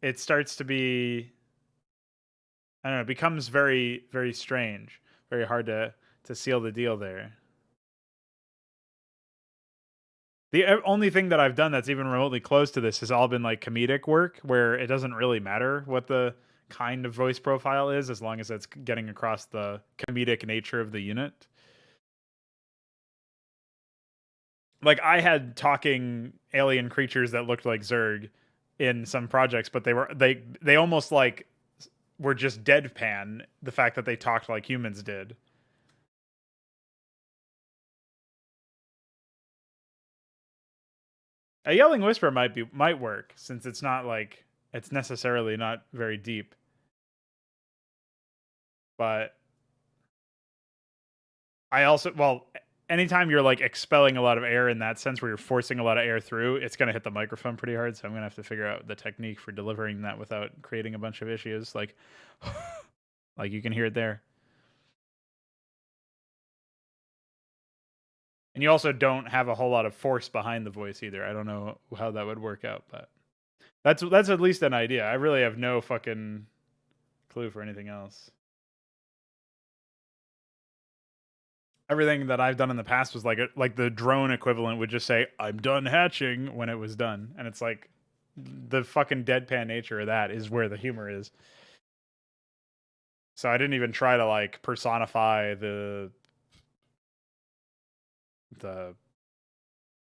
it starts to be I don't know, it becomes very very strange, very hard to seal the deal there. The only thing that I've done that's even remotely close to this has all been like comedic work where it doesn't really matter what the kind of voice profile is as long as it's getting across the comedic nature of the unit. like I had talking alien creatures that looked like Zerg in some projects, but they almost like were just deadpan the fact that they talked like humans did. A yelling whisper might work since it's not like it's necessarily not very deep, but I also anytime you're like expelling a lot of air in that sense where you're forcing a lot of air through, it's going to hit the microphone pretty hard, so I'm going to have to figure out the technique for delivering that without creating a bunch of issues like like you can hear it there. And you also don't have a whole lot of force behind the voice either. I don't know how that would work out, but that's at least an idea. I really have no fucking clue for anything else. Everything that I've done in the past was like the drone equivalent would just say "I'm done hatching" when it was done, and it's like the fucking deadpan nature of that is where the humor is. So I didn't even try to like personify the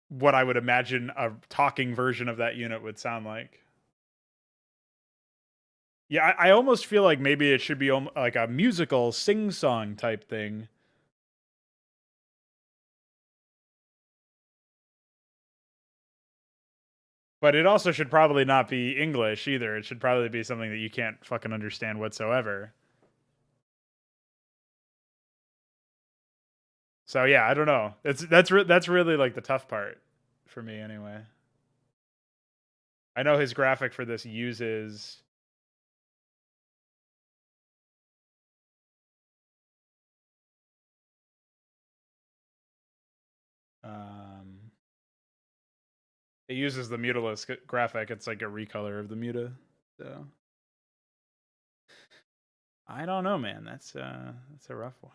what I would imagine a talking version of that unit would sound like. Yeah, I almost feel like maybe it should be like a musical sing-song type thing. But it also should probably not be English either. It should probably be something that you can't fucking understand whatsoever. So yeah, I don't know. That's really like the tough part for me anyway. I know his graphic for this uses um it uses the Mutalist graphic. It's like a recolor of the Muta. So I don't know, man. That's a rough one.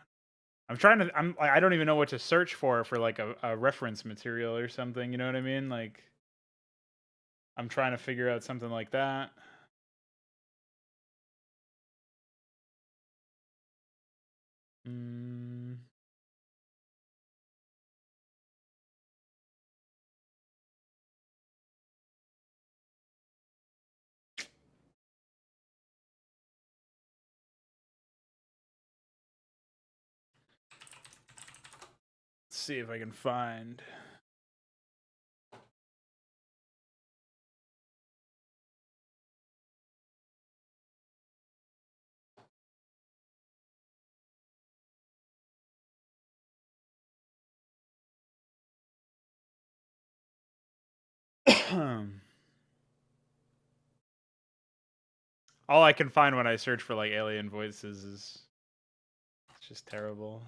I don't even know what to search for like a reference material or something, you know what I mean? Like I'm trying to figure out something like that. Mm, let's see if I can find. All I can find when I search for like alien voices is it's just terrible.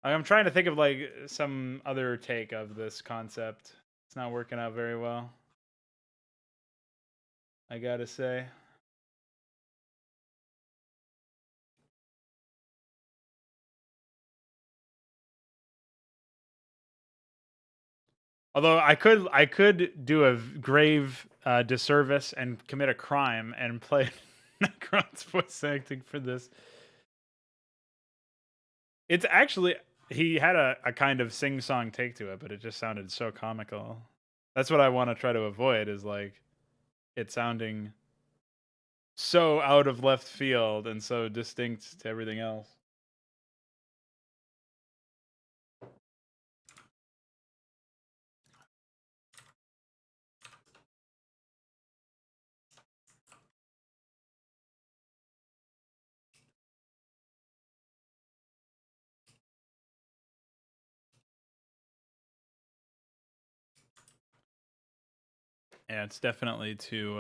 I'm trying to think of like some other take of this concept. It's not working out very well, I gotta say. Although I could do a grave disservice and commit a crime and play Necron's voice acting for this. It's actually he had a kind of sing song take to it, but it just sounded so comical. That's what I want to try to avoid is like it sounding so out of left field and so distinct to everything else. Yeah, it's definitely too.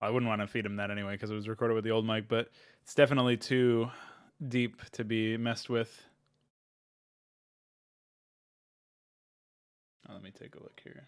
I wouldn't want to feed him that anyway because it was recorded with the old mic, but it's definitely too deep to be messed with. Oh, let me take a look here.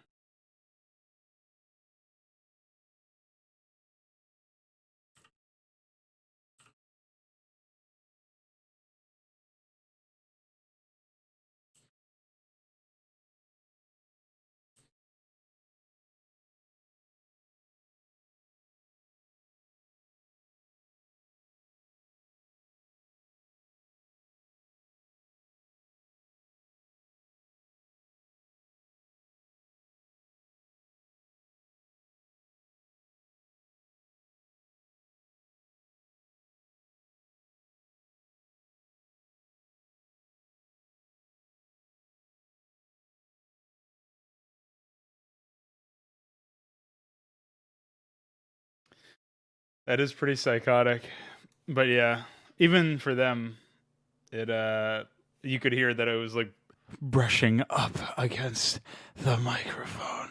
That is pretty psychotic. But yeah, even for them, it you could hear that it was like brushing up against the microphone.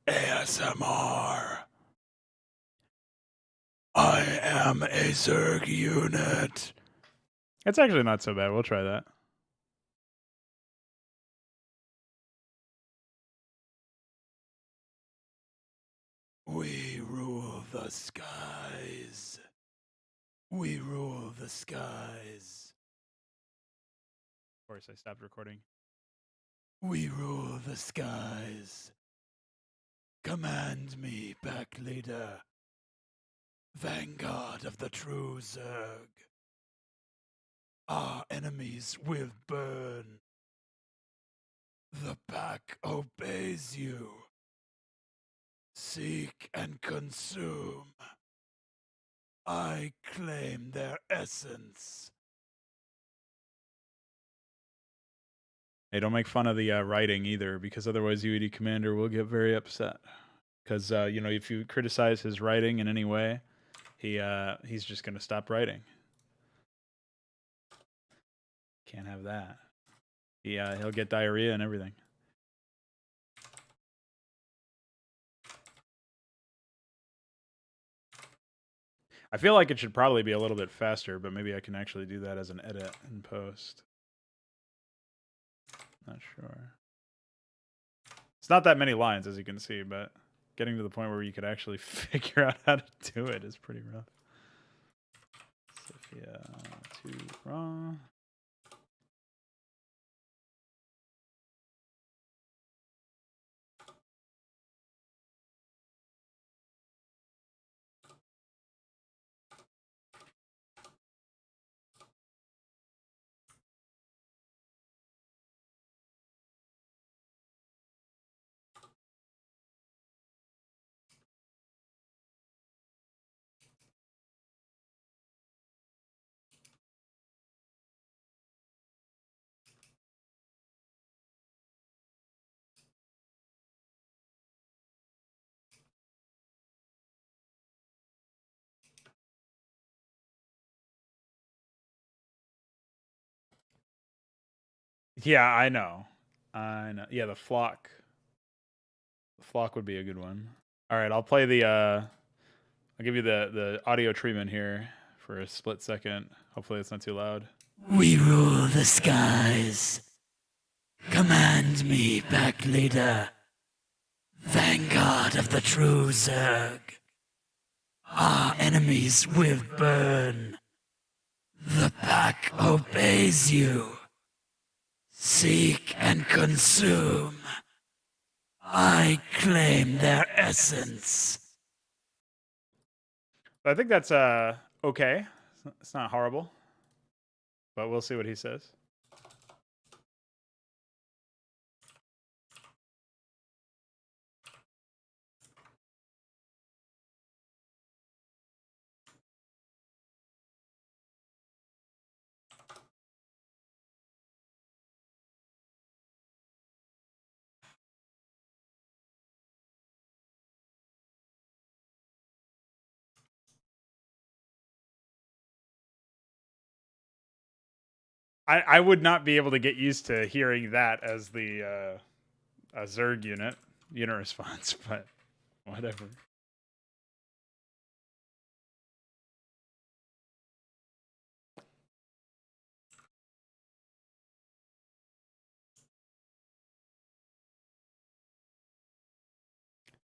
ASMR. I am a Zerg unit. It's actually not so bad. We'll try that. We rule the skies. We rule the skies. Of course, I stopped recording. We rule the skies. Command me, pack leader. Vanguard of the true Zerg. Our enemies will burn. The pack obeys you. Seek and consume. I claim their essence. Hey, don't make fun of the writing either, because otherwise UED Commander will get very upset. Because, you know, if you criticize his writing in any way, he's just going to stop writing. Can't have that. He'll get diarrhea and everything. I feel like it should probably be a little bit faster, but maybe I can actually do that as an edit in post. Not sure. It's not that many lines, as you can see, but getting to the point where you could actually figure out how to do it is pretty rough. Sophia to raw. Yeah, I know. I know. Yeah, the flock. The flock would be a good one. All right, I'll play the I'll give you the audio treatment here for a split second. Hopefully it's not too loud. We rule the skies. Command me, pack leader. Vanguard of the true Zerg. Our enemies will burn. The pack obeys you. Seek and consume. I claim their essence. I think that's okay. It's not horrible. But we'll see what he says. I would not be able to get used to hearing that as the a Zerg unit response, but whatever.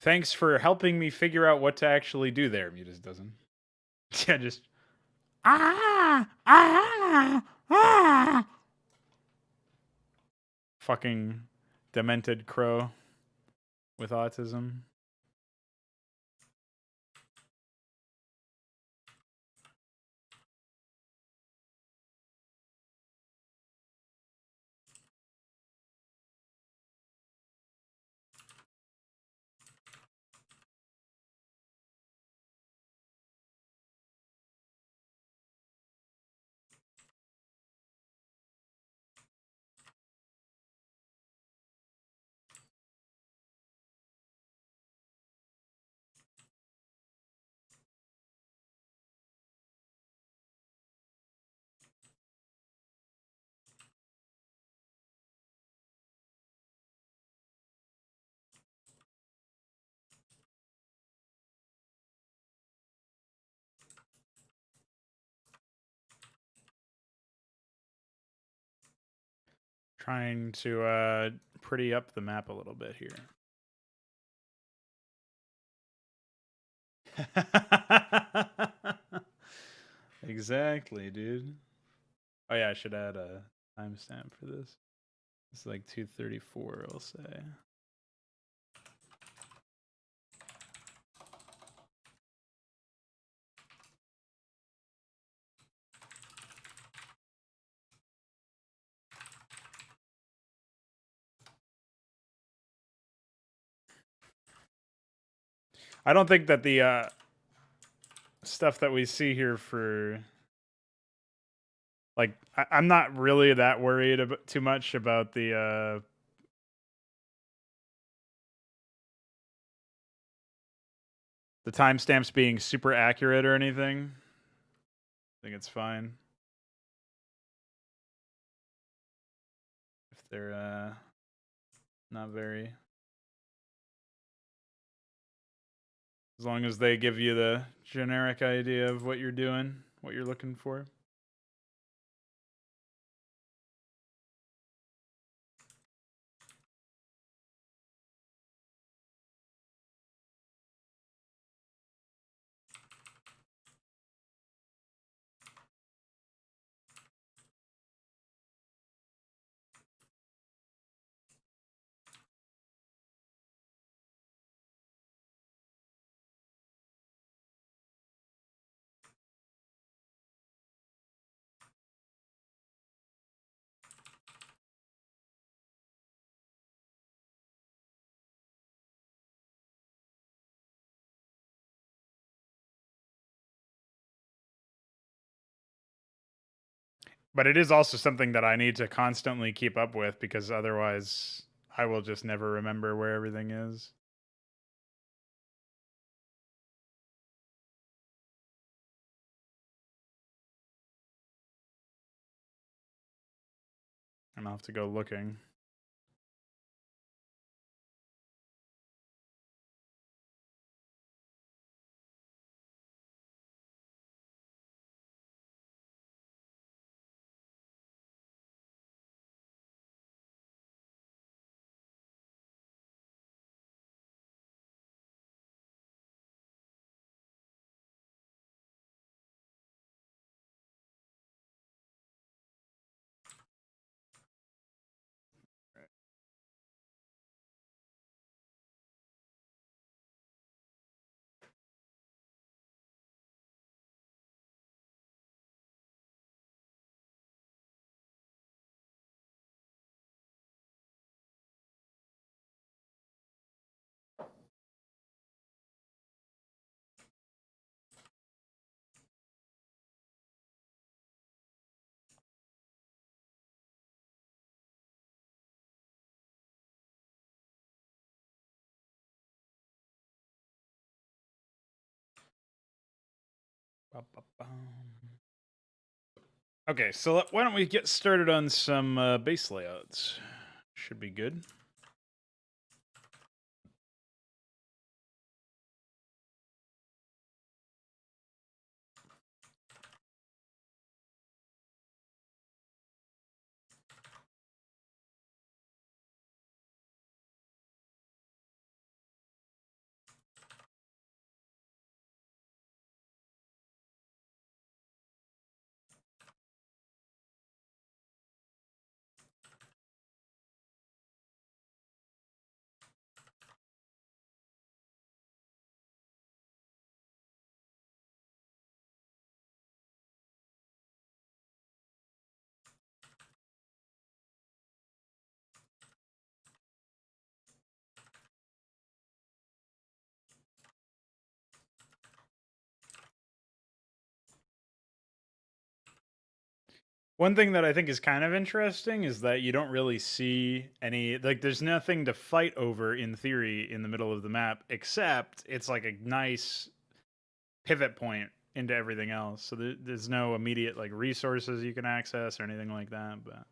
Thanks for helping me figure out what to actually do there, Mutus doesn't. Yeah, just fucking demented crow with autism. Trying to pretty up the map a little bit here. Exactly, dude. Oh yeah, I should add a timestamp for this. It's like 2:34, I'll say. I don't think that the stuff that we see here for like I'm not really that worried about too much about the timestamps being super accurate or anything. I think it's fine if they're not very, as long as they give you the generic idea of what you're doing, what you're looking for. But it is also something that I need to constantly keep up with because otherwise I will just never remember where everything is. And I'll have to go looking. Okay, so why don't we get started on some base layouts? Should be good. One thing that I think is kind of interesting is that you don't really see any, like, there's nothing to fight over in theory in the middle of the map, except it's like a nice pivot point into everything else. So there's no immediate, like, resources you can access or anything like that, but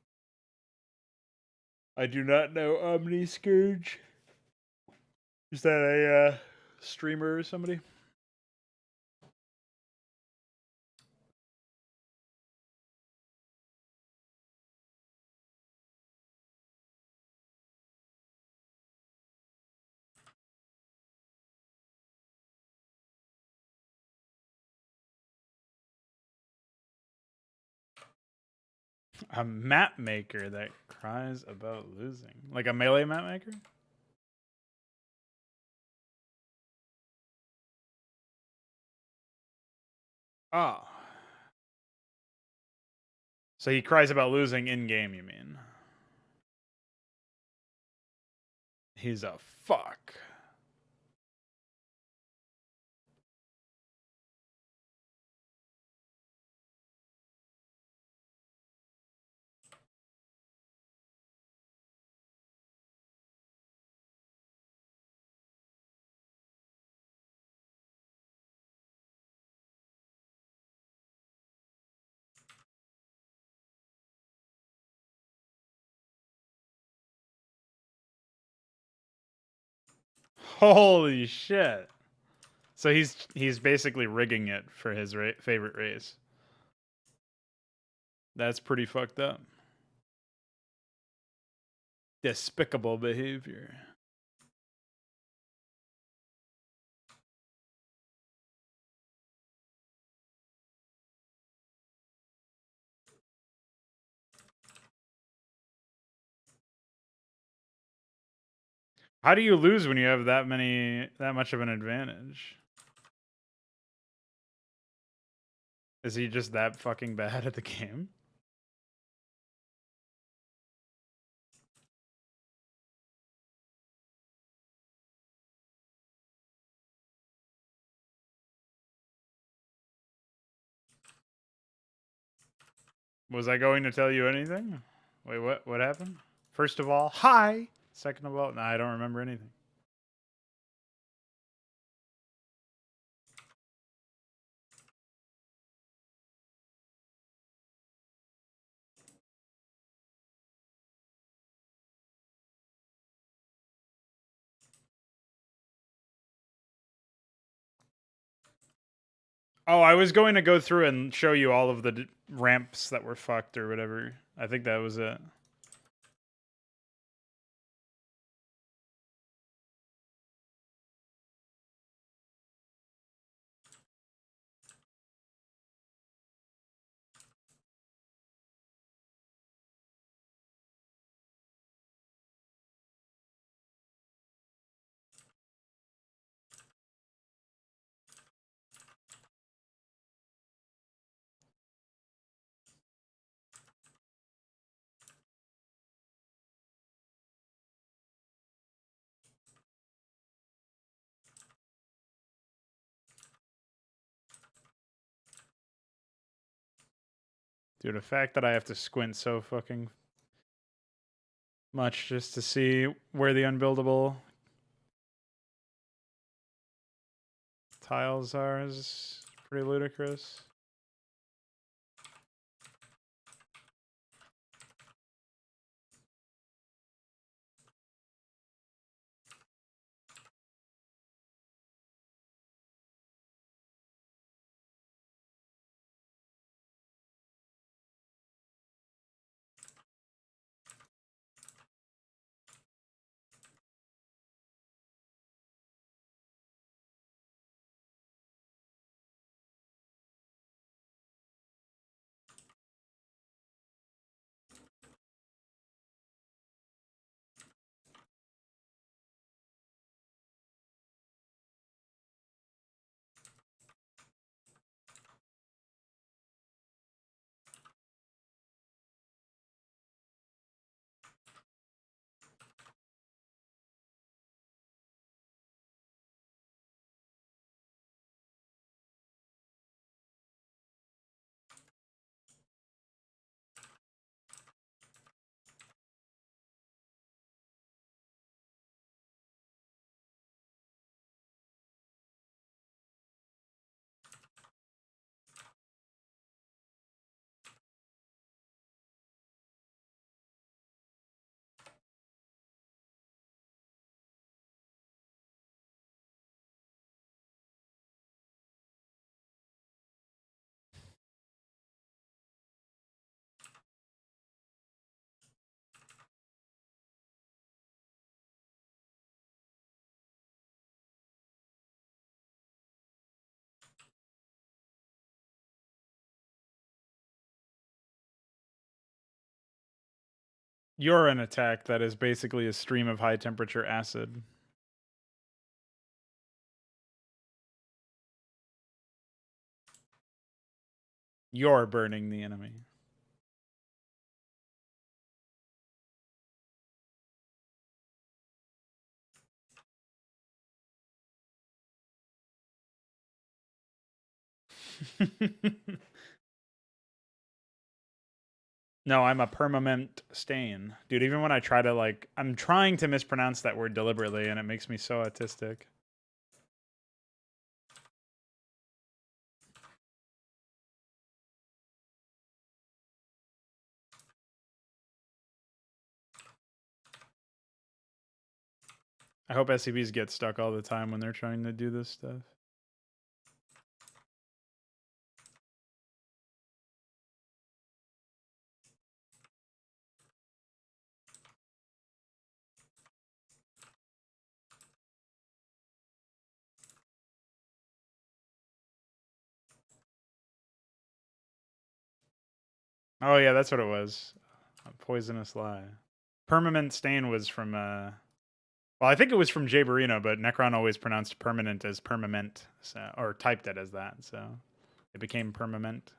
I do not know Omni Scourge. Is that a streamer or somebody? A map maker that cries about losing. Like a melee map maker? Oh. So he cries about losing in game, you mean? He's a fuck. Holy shit. So he's basically rigging it for his favorite race. That's pretty fucked up. Despicable behavior. How do you lose when you have that much of an advantage? Is he just that fucking bad at the game? Was I going to tell you anything? Wait, what happened? First of all, hi. Second of all, no, I don't remember anything. Oh, I was going to go through and show you all of the ramps that were fucked or whatever. I think that was it. Dude, the fact that I have to squint so fucking much just to see where the unbuildable tiles are is pretty ludicrous. You're an attack that is basically a stream of high temperature acid. You're burning the enemy. No, I'm a permanent stain. Dude, even when I try to, like, I'm trying to mispronounce that word deliberately, and it makes me so autistic. I hope SCBs get stuck all the time when they're trying to do this stuff. Oh yeah, that's what it was. A poisonous lie. Permanent stain was from well, I think it was from Jay Barino, but Necron always pronounced permanent as permanent, so, or typed it as that, so it became permanent.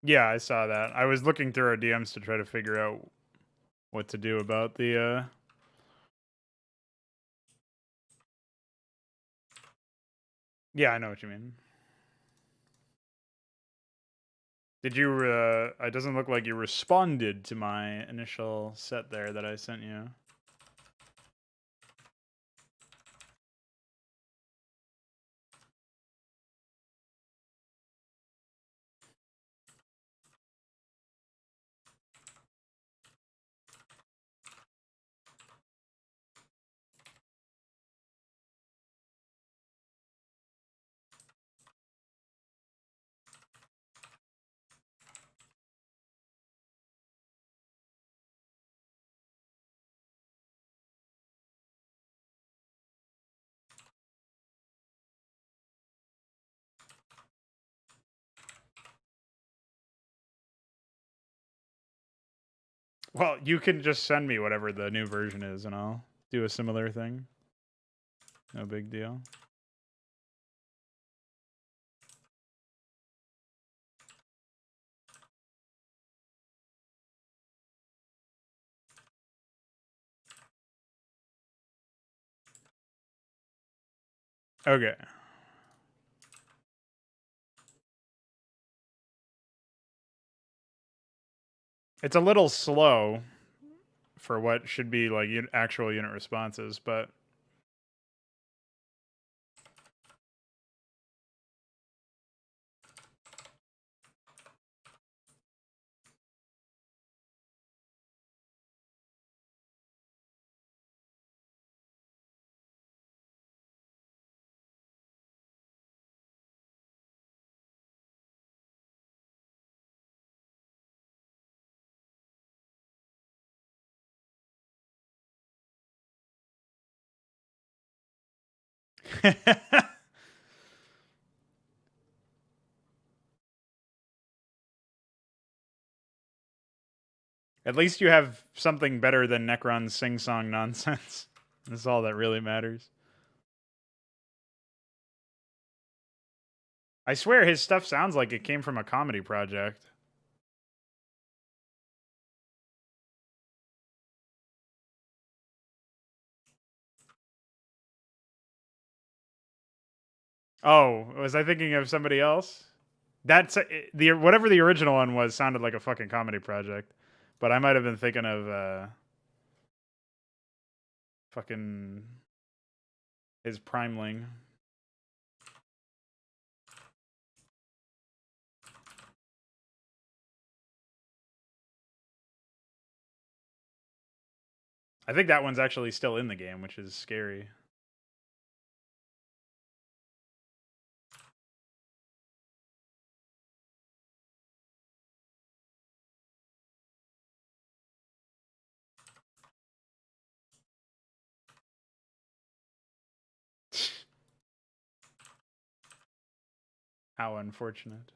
Yeah, I saw that. I was looking through our DMs to try to figure out what to do about the Yeah, I know what you mean. Did you it doesn't look like you responded to my initial set there that I sent you. Well, you can just send me whatever the new version is and I'll do a similar thing. No big deal. Okay. It's a little slow for what should be like actual unit responses, but at least you have something better than Necron's sing-song nonsense. That's all that really matters. I swear his stuff sounds like it came from a comedy project. Oh, was I thinking of somebody else? That's the whatever the original one was sounded like a fucking comedy project, but I might have been thinking of fucking his Primeling. I think that one's actually still in the game, which is scary. How unfortunate.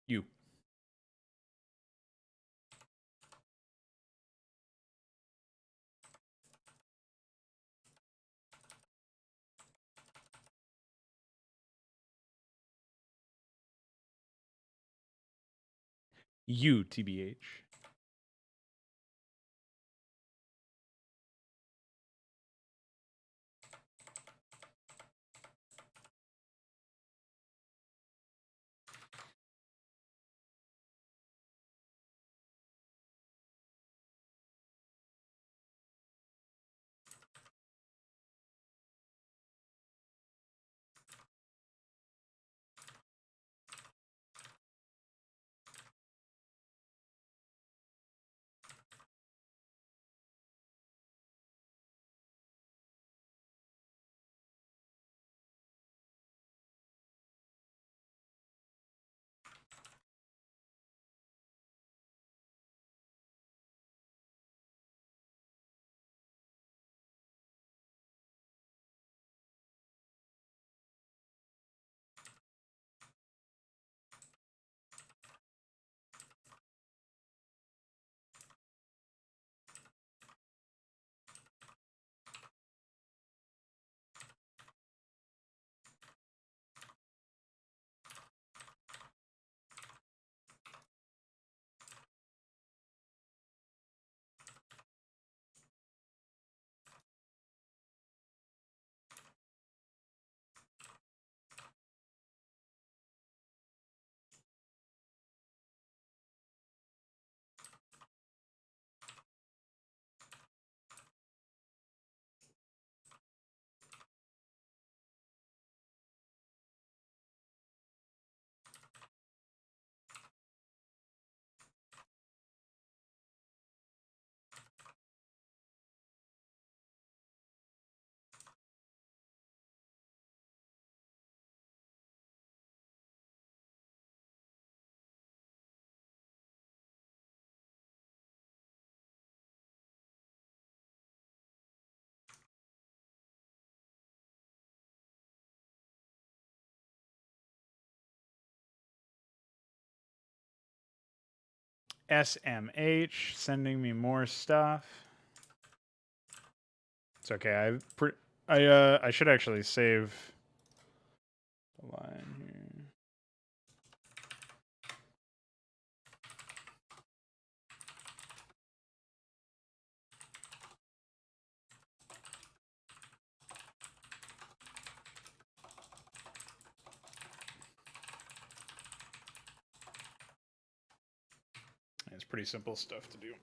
You. You, TBH. SMH sending me more stuff. It's okay. I should actually save the line here. It's pretty simple stuff to do.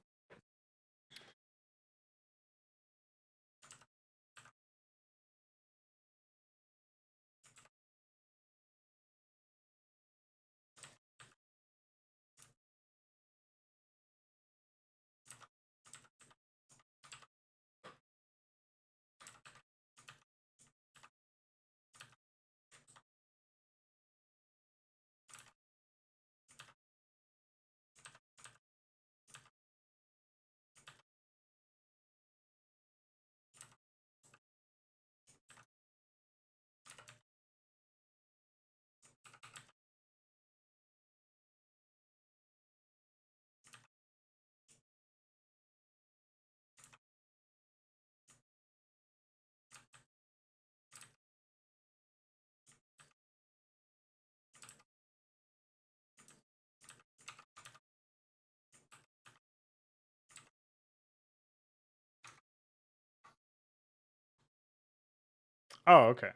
Oh, okay.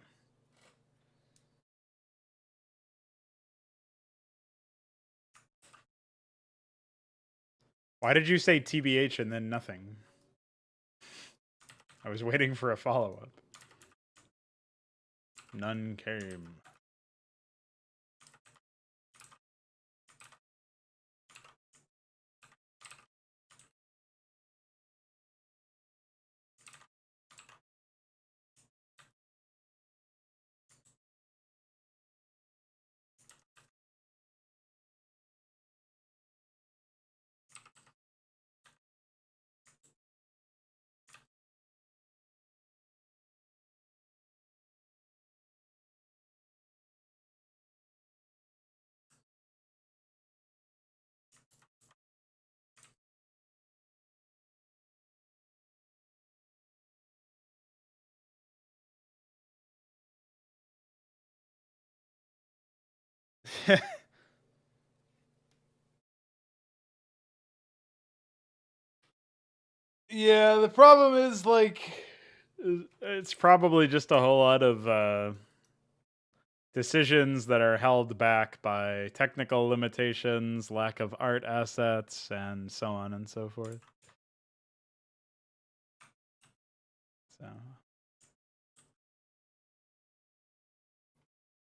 Why did you say TBH and then nothing? I was waiting for a follow-up. None came. Yeah, the problem is, like, it's probably just a whole lot of decisions that are held back by technical limitations, lack of art assets, and so on and so forth. So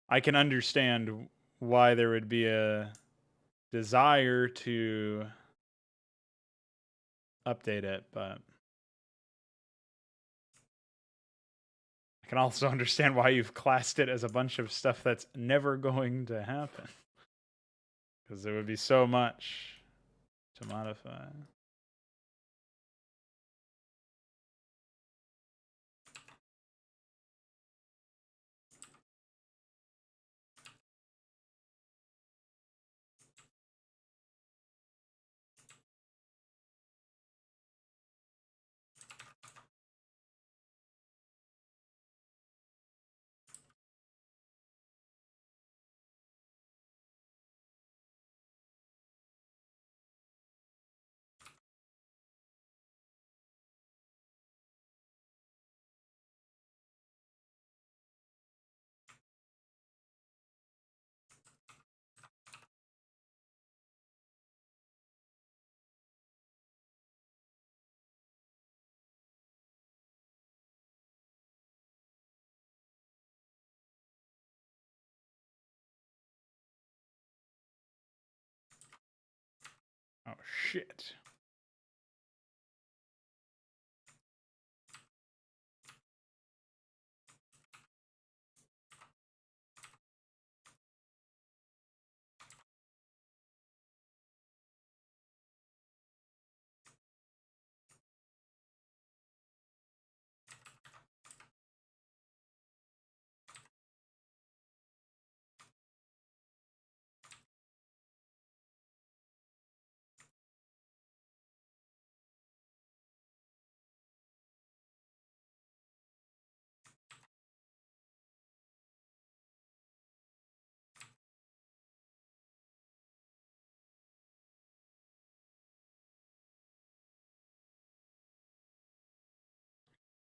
I can understand why there would be a desire to update it, but I can also understand why you've classed it as a bunch of stuff that's never going to happen. Because there would be so much to modify. Oh, shit.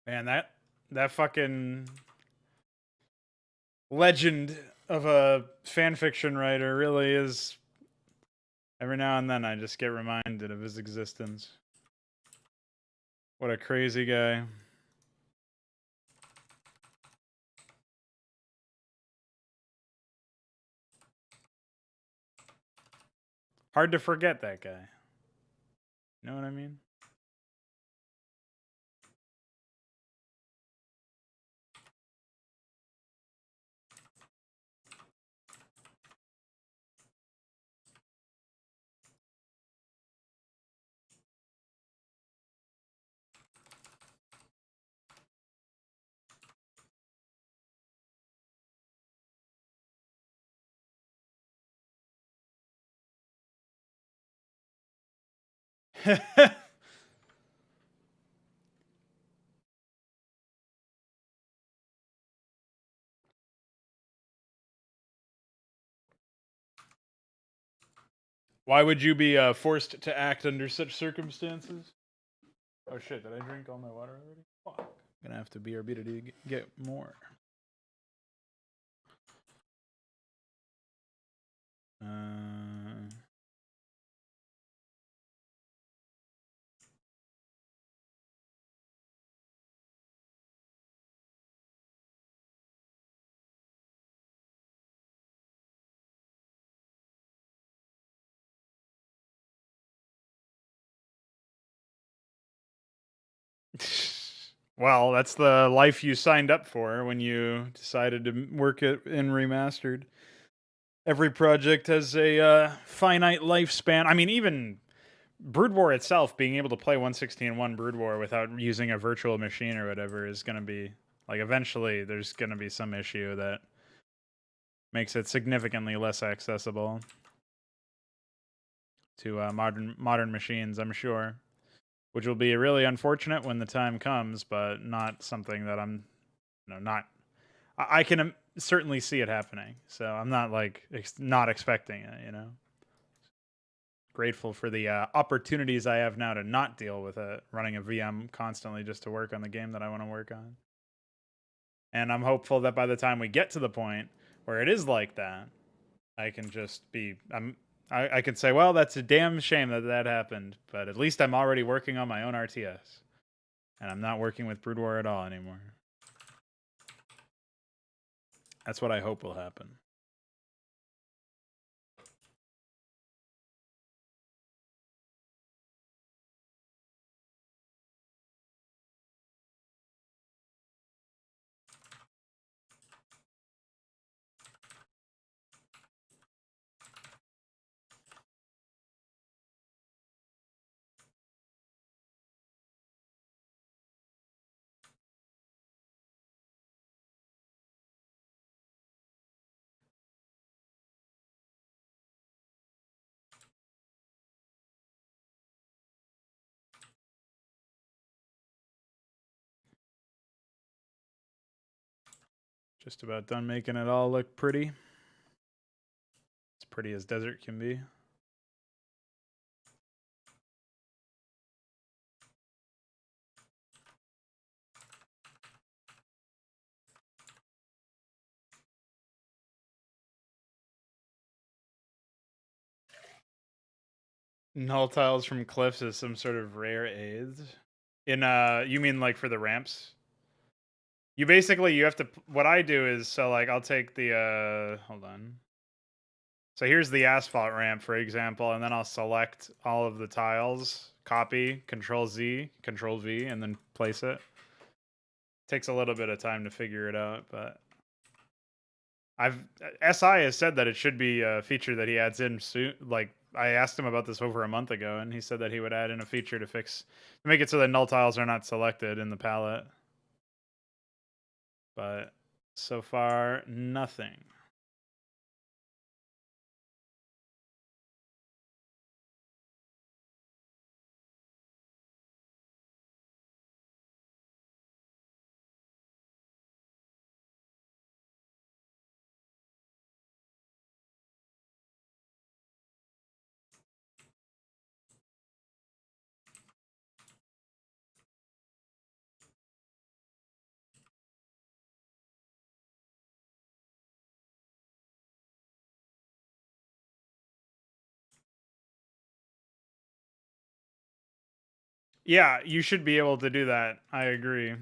Man, that fucking legend of a fanfiction writer really is. Every now and then I just get reminded of his existence. What a crazy guy. Hard to forget that guy. You know what I mean? Why would you be forced to act under such circumstances? Oh shit, did I drink all my water already? Fuck. I'm gonna have to BRB to get more. Well, that's the life you signed up for when you decided to work it in remastered. Every project has a finite lifespan. I mean, even Brood War itself, being able to play 1.16.1 Brood War without using a virtual machine or whatever is going to be like eventually there's going to be some issue that makes it significantly less accessible to modern machines, I'm sure, which will be really unfortunate when the time comes, but not something that I'm not I can certainly see it happening. So I'm not like not expecting it, Grateful for the opportunities I have now to not deal with it, running a VM constantly just to work on the game that I want to work on. And I'm hopeful that by the time we get to the point where it is like that, I can just be I can say, well, that's a damn shame that that happened, but at least I'm already working on my own RTS, and I'm not working with Brood War at all anymore. That's what I hope will happen. Just about done making it all look pretty. As pretty as desert can be. Null tiles from cliffs is some sort of rare aids. In you mean like for the ramps? You basically you have to what I do is so like I'll take the hold on. So here's the asphalt ramp, for example, and then I'll select all of the tiles, copy, Control Z, Control V, and then place it. Takes a little bit of time to figure it out, but SI has said that it should be a feature that he adds in soon. Like I asked him about this over a month ago, and he said that he would add in a feature to make it so that null tiles are not selected in the palette. But so far, nothing. Yeah, you should be able to do that. I agree.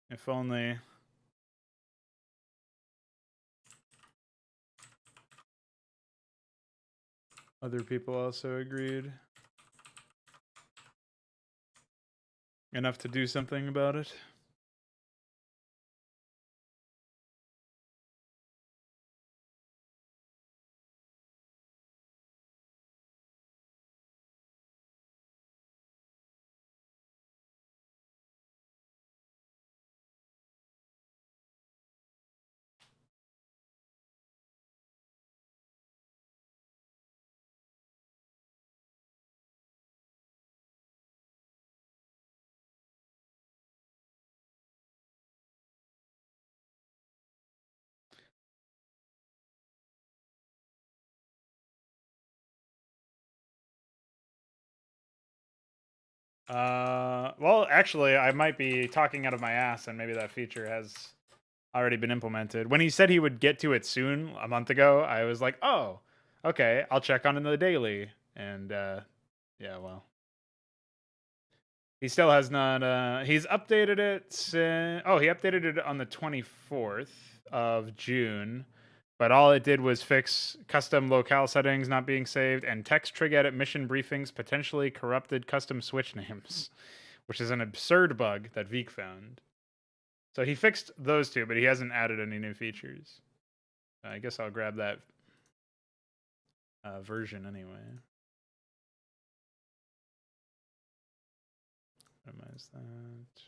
If only. Other people also agreed. Enough to do something about it. Well, actually, I might be talking out of my ass, and maybe that feature has already been implemented. When he said he would get to it soon a month ago, I was like, oh, okay, I'll check on it in the daily. And yeah, well, he still has not. He's updated it since. Oh, he updated it on the 24th of June, But all it did was fix custom locale settings not being saved and text trig edit mission briefings potentially corrupted custom switch names, which is an absurd bug that Veek found. So he fixed those two, but he hasn't added any new features. I guess I'll grab that version anyway. Minimize that.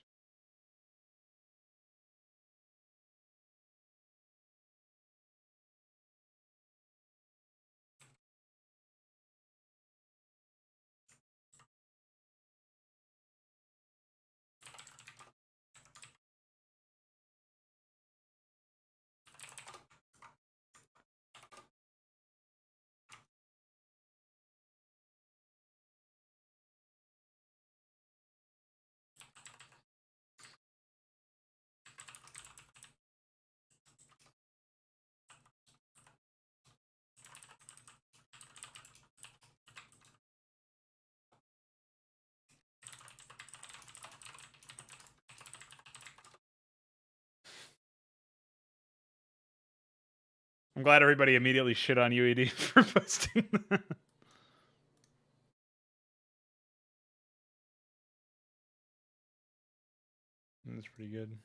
I'm glad everybody immediately shit on UED for posting that. That's pretty good.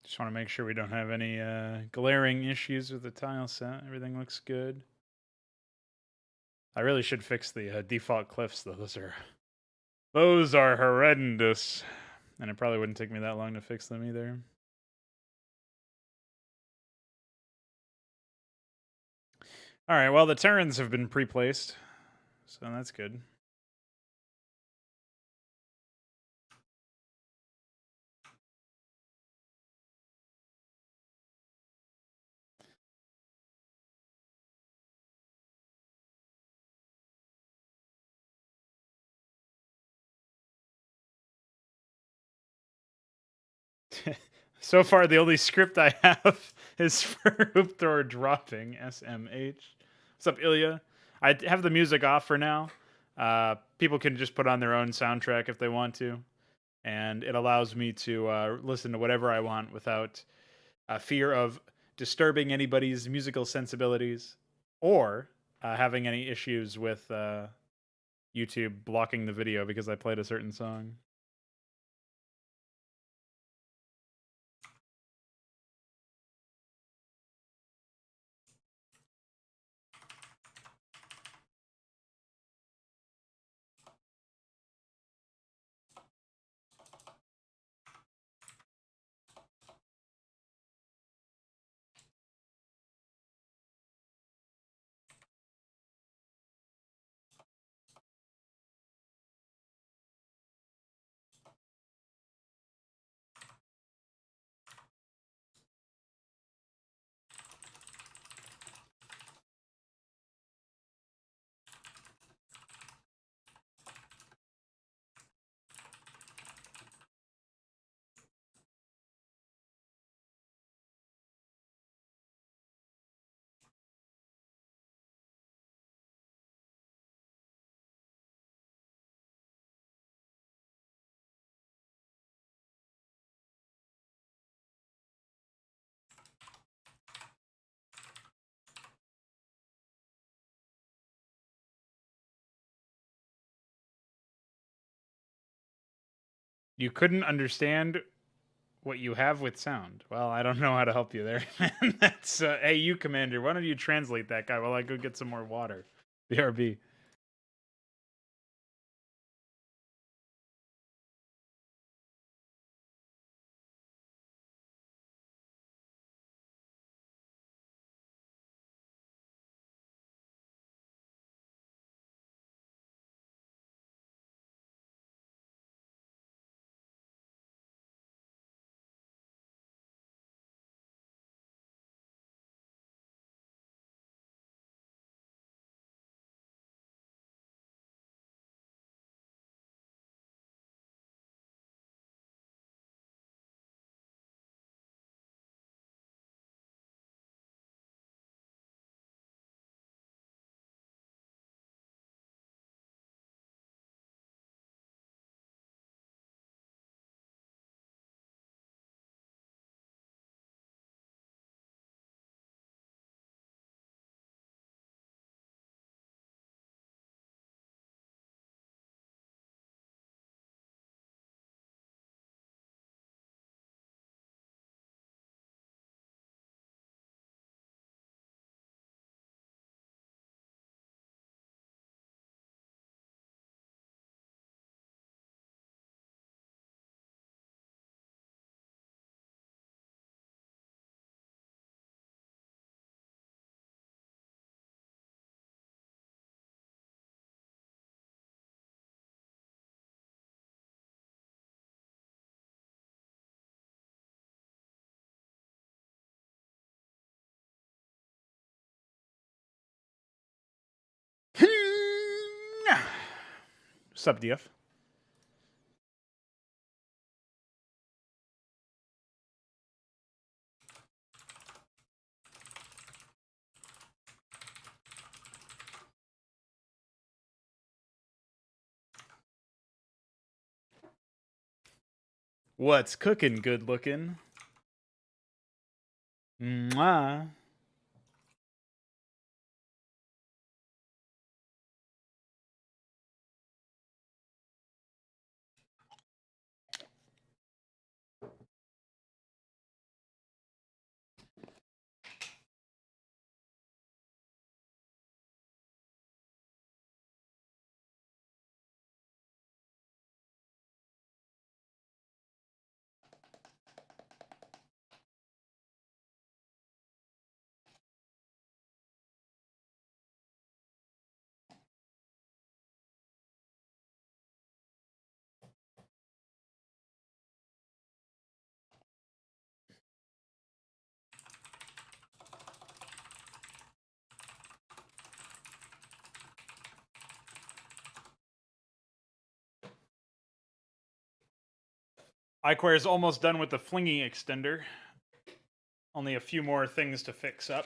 Just want to make sure we don't have any glaring issues with the tile set. Everything looks good. I really should fix the default cliffs, though. Those are horrendous. And it probably wouldn't take me that long to fix them either. All right, well, the Terrans have been pre-placed, so that's good. So far, the only script I have is for Hoop Thrower dropping SMH. What's up, Ilya? I have the music off for now. People can just put on their own soundtrack if they want to, and it allows me to listen to whatever I want without fear of disturbing anybody's musical sensibilities or having any issues with YouTube blocking the video because I played a certain song. You couldn't understand what you have with sound. Well, I don't know how to help you there, man. That's hey, you commander. Why don't you translate that guy while I go get some more water? BRB. Sup, DF? What's cooking, good looking? Mwah. iQuare is almost done with the flinging extender. Only a few more things to fix up.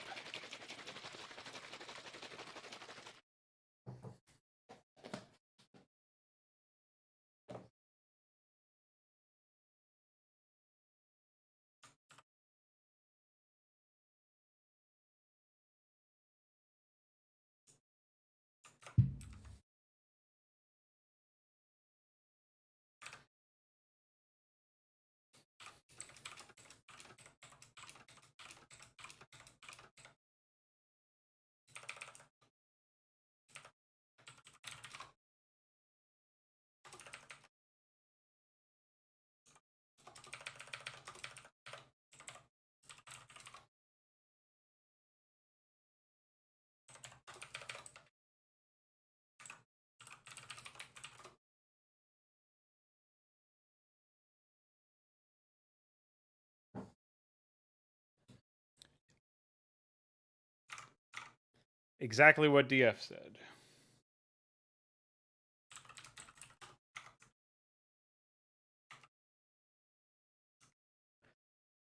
Exactly what DF said.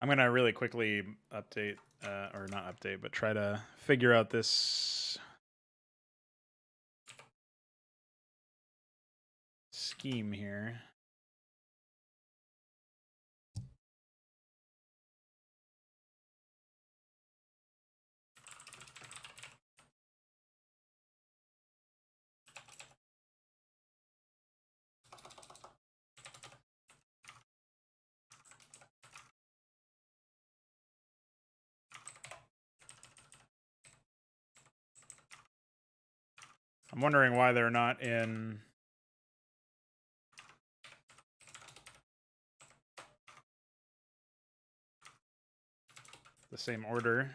I'm gonna really quickly update, or not update, but try to figure out this scheme here. I'm wondering why they're not in the same order.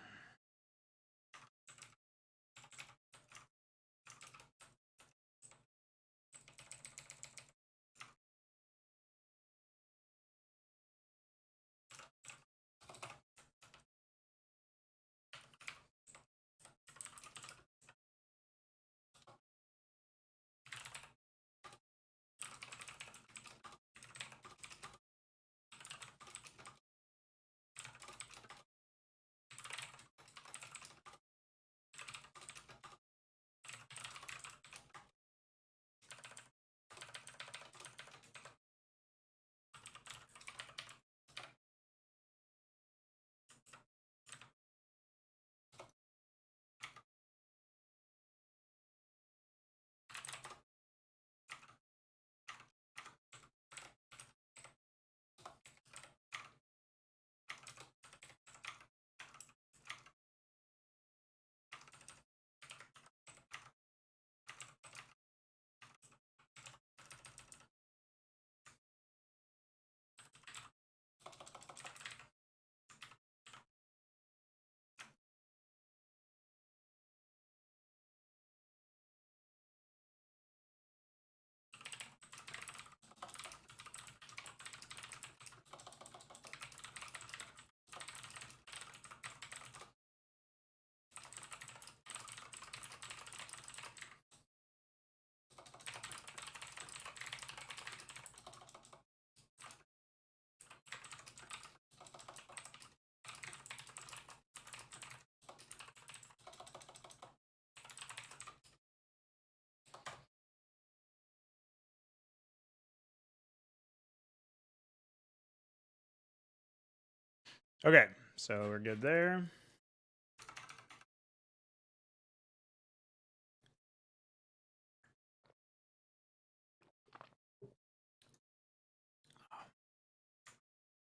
Okay, so we're good there.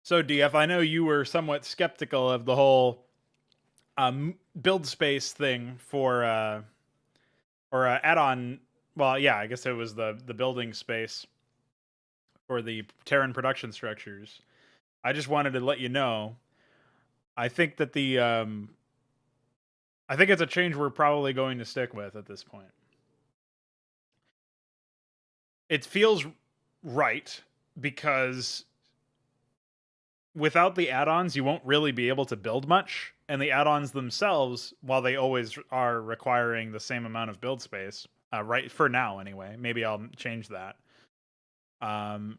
So DF, I know you were somewhat skeptical of the whole build space thing for or add-on. Well, yeah, I guess it was the building space for the Terran production structures. I just wanted to let you know. I think that I think it's a change we're probably going to stick with at this point. It feels right because without the add-ons, you won't really be able to build much. And the add-ons themselves, while they always are requiring the same amount of build space, right for now anyway. Maybe I'll change that. Um,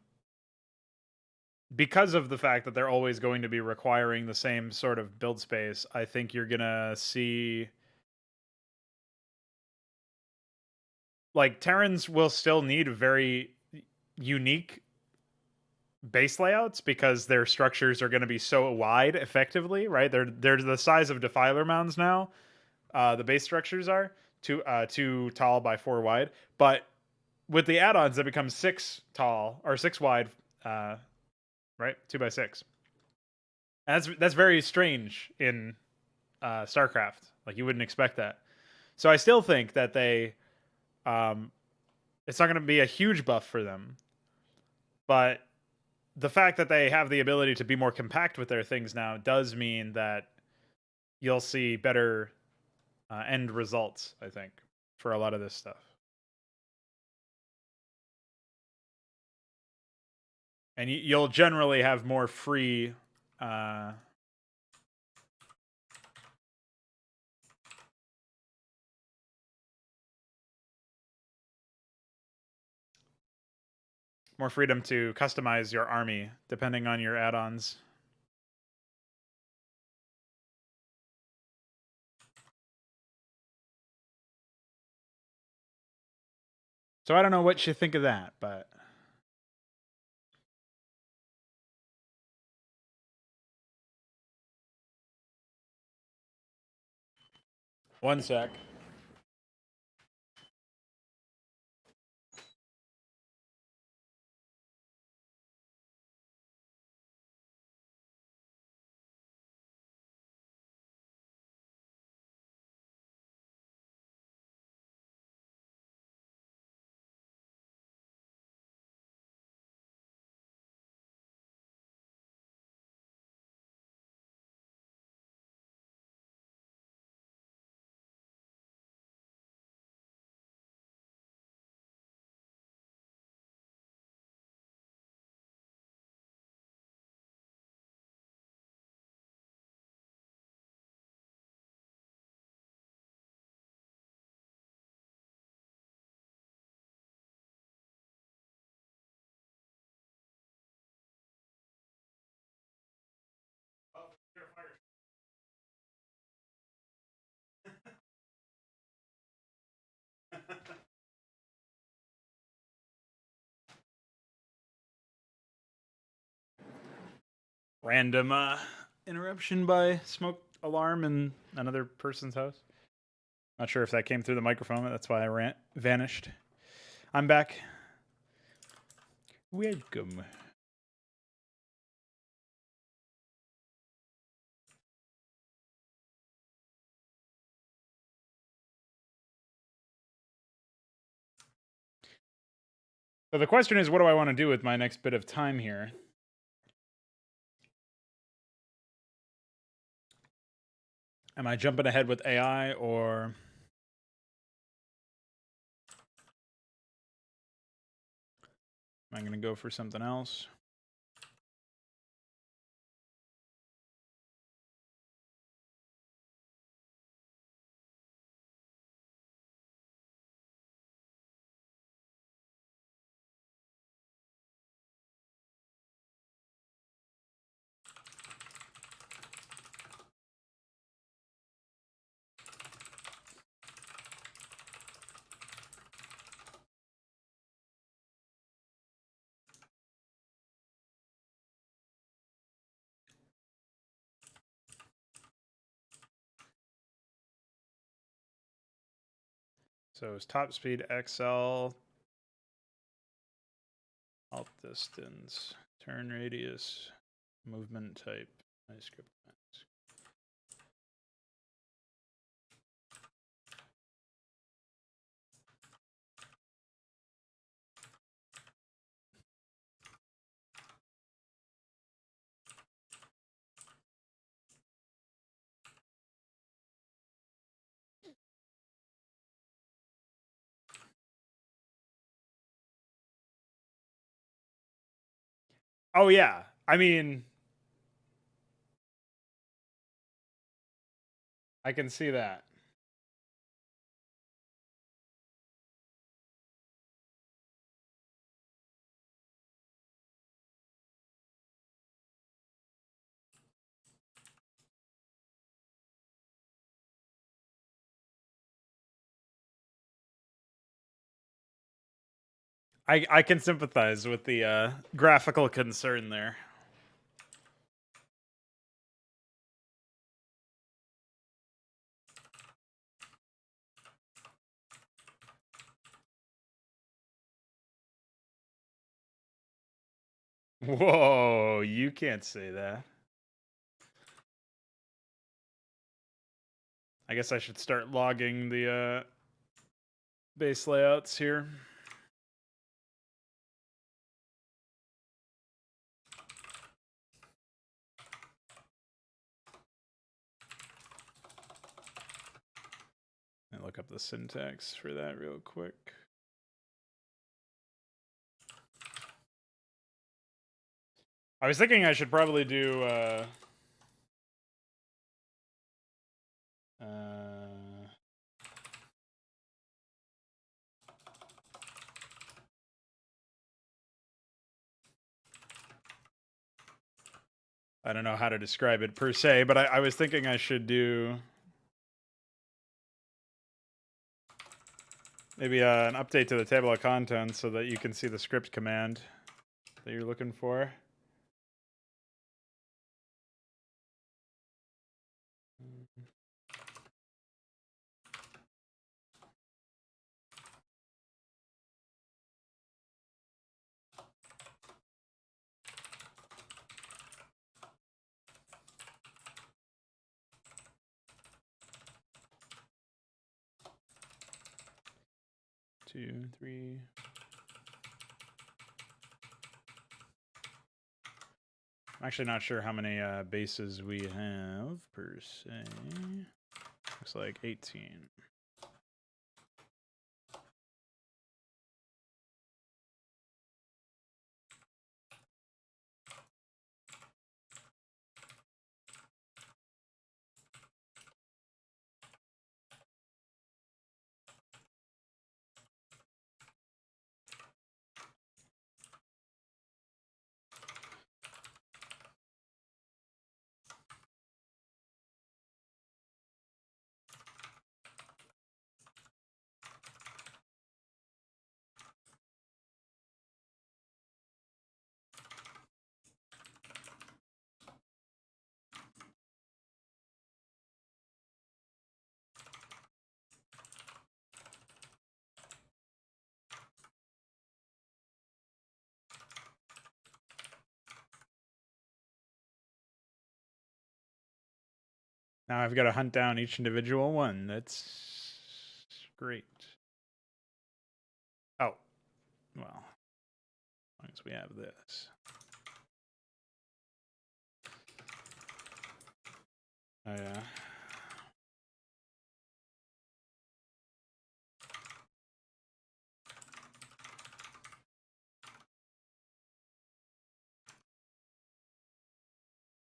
because of the fact that they're always going to be requiring the same sort of build space, I think you're gonna see like Terrans will still need very unique base layouts because their structures are going to be so wide effectively, right? They're the size of defiler mounds now. The base structures are two tall by 4 wide, but with the add-ons it becomes 6 tall or 6 wide, right? 2 by 6. And that's very strange in Starcraft. Like you wouldn't expect that. So I still think that um, it's not going to be a huge buff for them, but the fact that they have the ability to be more compact with their things now does mean that you'll see better end results, I think, for a lot of this stuff. And you'll generally have more free more freedom to customize your army depending on your add-ons. So I don't know what you think of that, but one sec. Random interruption by smoke alarm in another person's house. Not sure if that came through the microphone. That's why I vanished. I'm back. Welcome. So the question is, what do I want to do with my next bit of time here? Am I jumping ahead with AI, or am I going to go for something else? So it's top speed, XL, alt distance, turn radius, movement type, script. Oh yeah, I mean, I can see that. I can sympathize with the graphical concern there. Whoa, you can't say that. I guess I should start logging the base layouts here. And look up the syntax for that real quick. I was thinking I should probably do I don't know how to describe it per se, but I was thinking I should do maybe an update to the table of contents so that you can see the script command that you're looking for. Two, three. I'm actually not sure how many bases we have per se. Looks like 18. Now I've got to hunt down each individual one. That's great. Oh, well, as long as we have this. Oh, yeah.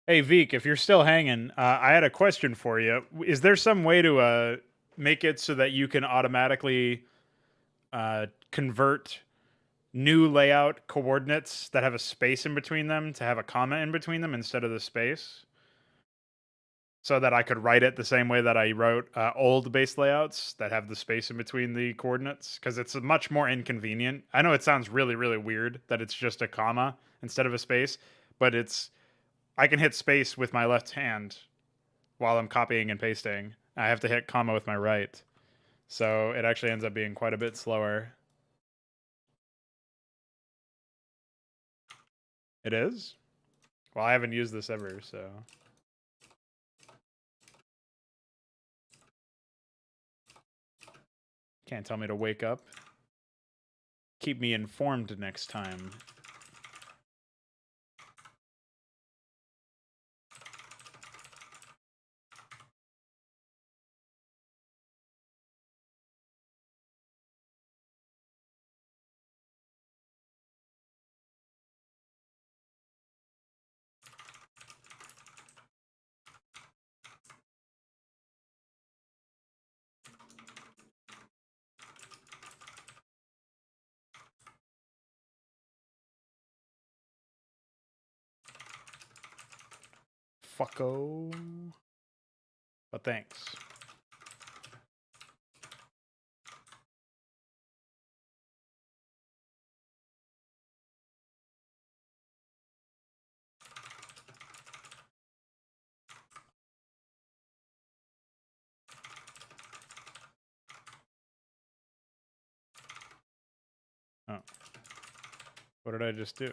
Hey, Veek, if you're still hanging, I had a question for you. Is there some way to make it so that you can automatically convert new layout coordinates that have a space in between them to have a comma in between them instead of the space? So that I could write it the same way that I wrote old base layouts that have the space in between the coordinates, because it's much more inconvenient. I know it sounds really, really weird that it's just a comma instead of a space, but I can hit space with my left hand while I'm copying and pasting. I have to hit comma with my right. So it actually ends up being quite a bit slower. It is? Well, I haven't used this ever, so. Can't tell me to wake up. Keep me informed next time. Fucko. But thanks. Oh. What did I just do?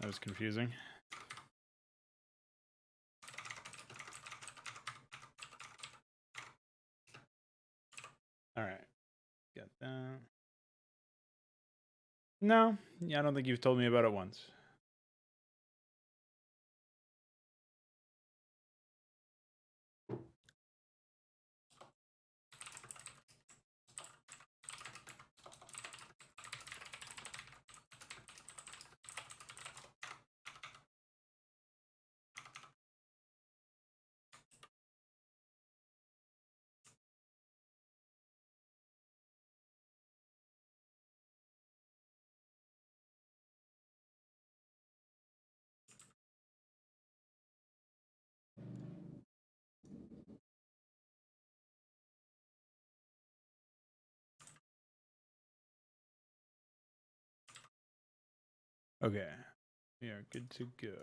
That was confusing. All right. Got that. No. Yeah, I don't think you've told me about it once. Okay. We are good to go.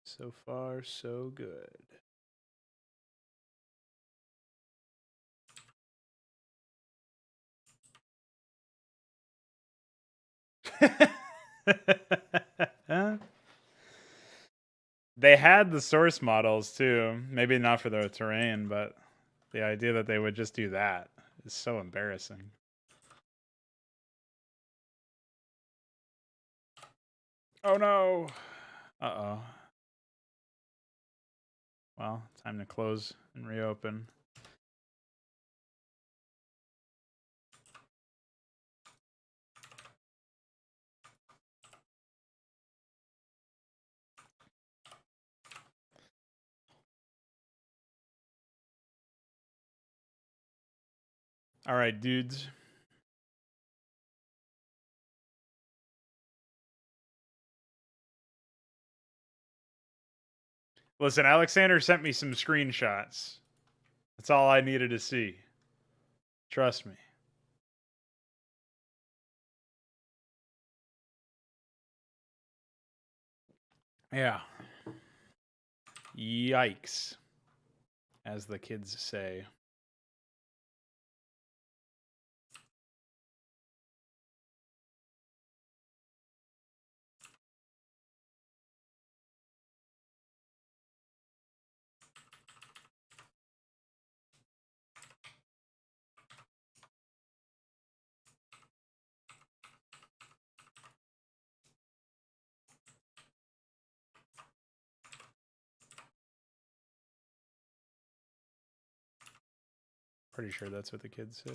So far, so good. They had the source models too. Maybe not for the terrain, but the idea that they would just do that is so embarrassing. Oh no. Uh-oh. Well, time to close and reopen. All right, dudes. Listen, Alexander sent me some screenshots. That's all I needed to see. Trust me. Yeah. Yikes, as the kids say. Pretty sure that's what the kids say.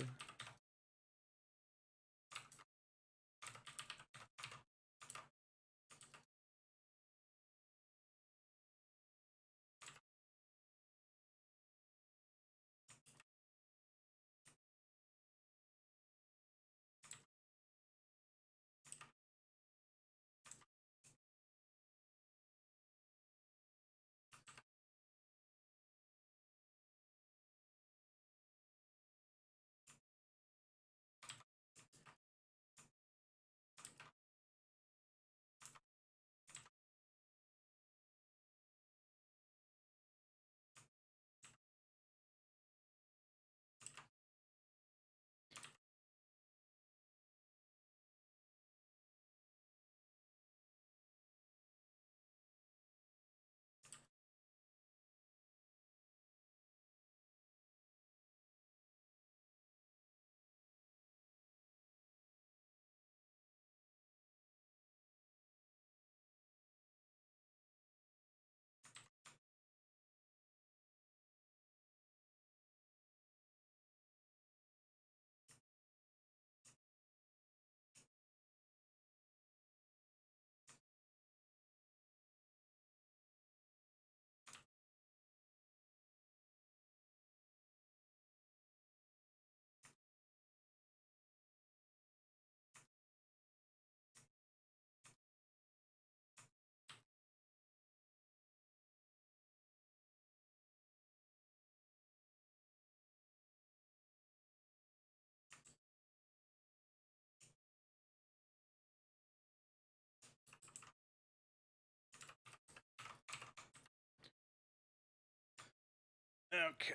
Okay.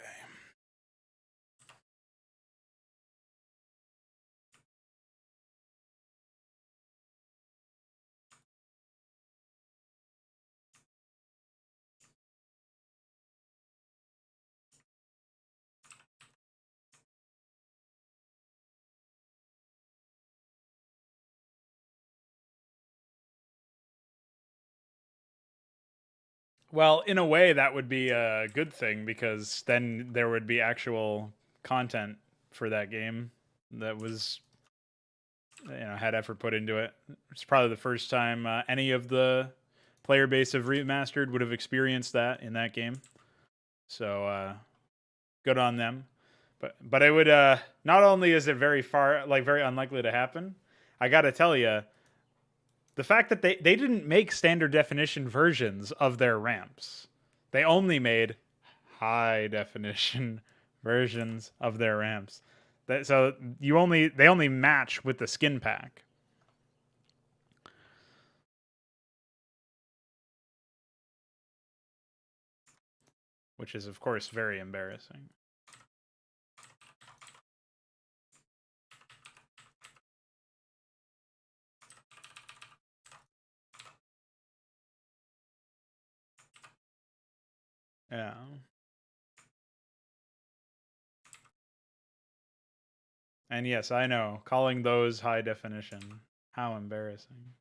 Well, in a way, that would be a good thing because then there would be actual content for that game that was, had effort put into it. It's probably the first time any of the player base of Remastered would have experienced that in that game. So good on them. But it would not only is it very unlikely to happen. I got to tell you, the fact that they didn't make standard definition versions of their ramps. They only made high definition versions of their ramps. So they only match with the skin pack. Which is of course very embarrassing. Yeah. And yes, I know, calling those high definition. How embarrassing.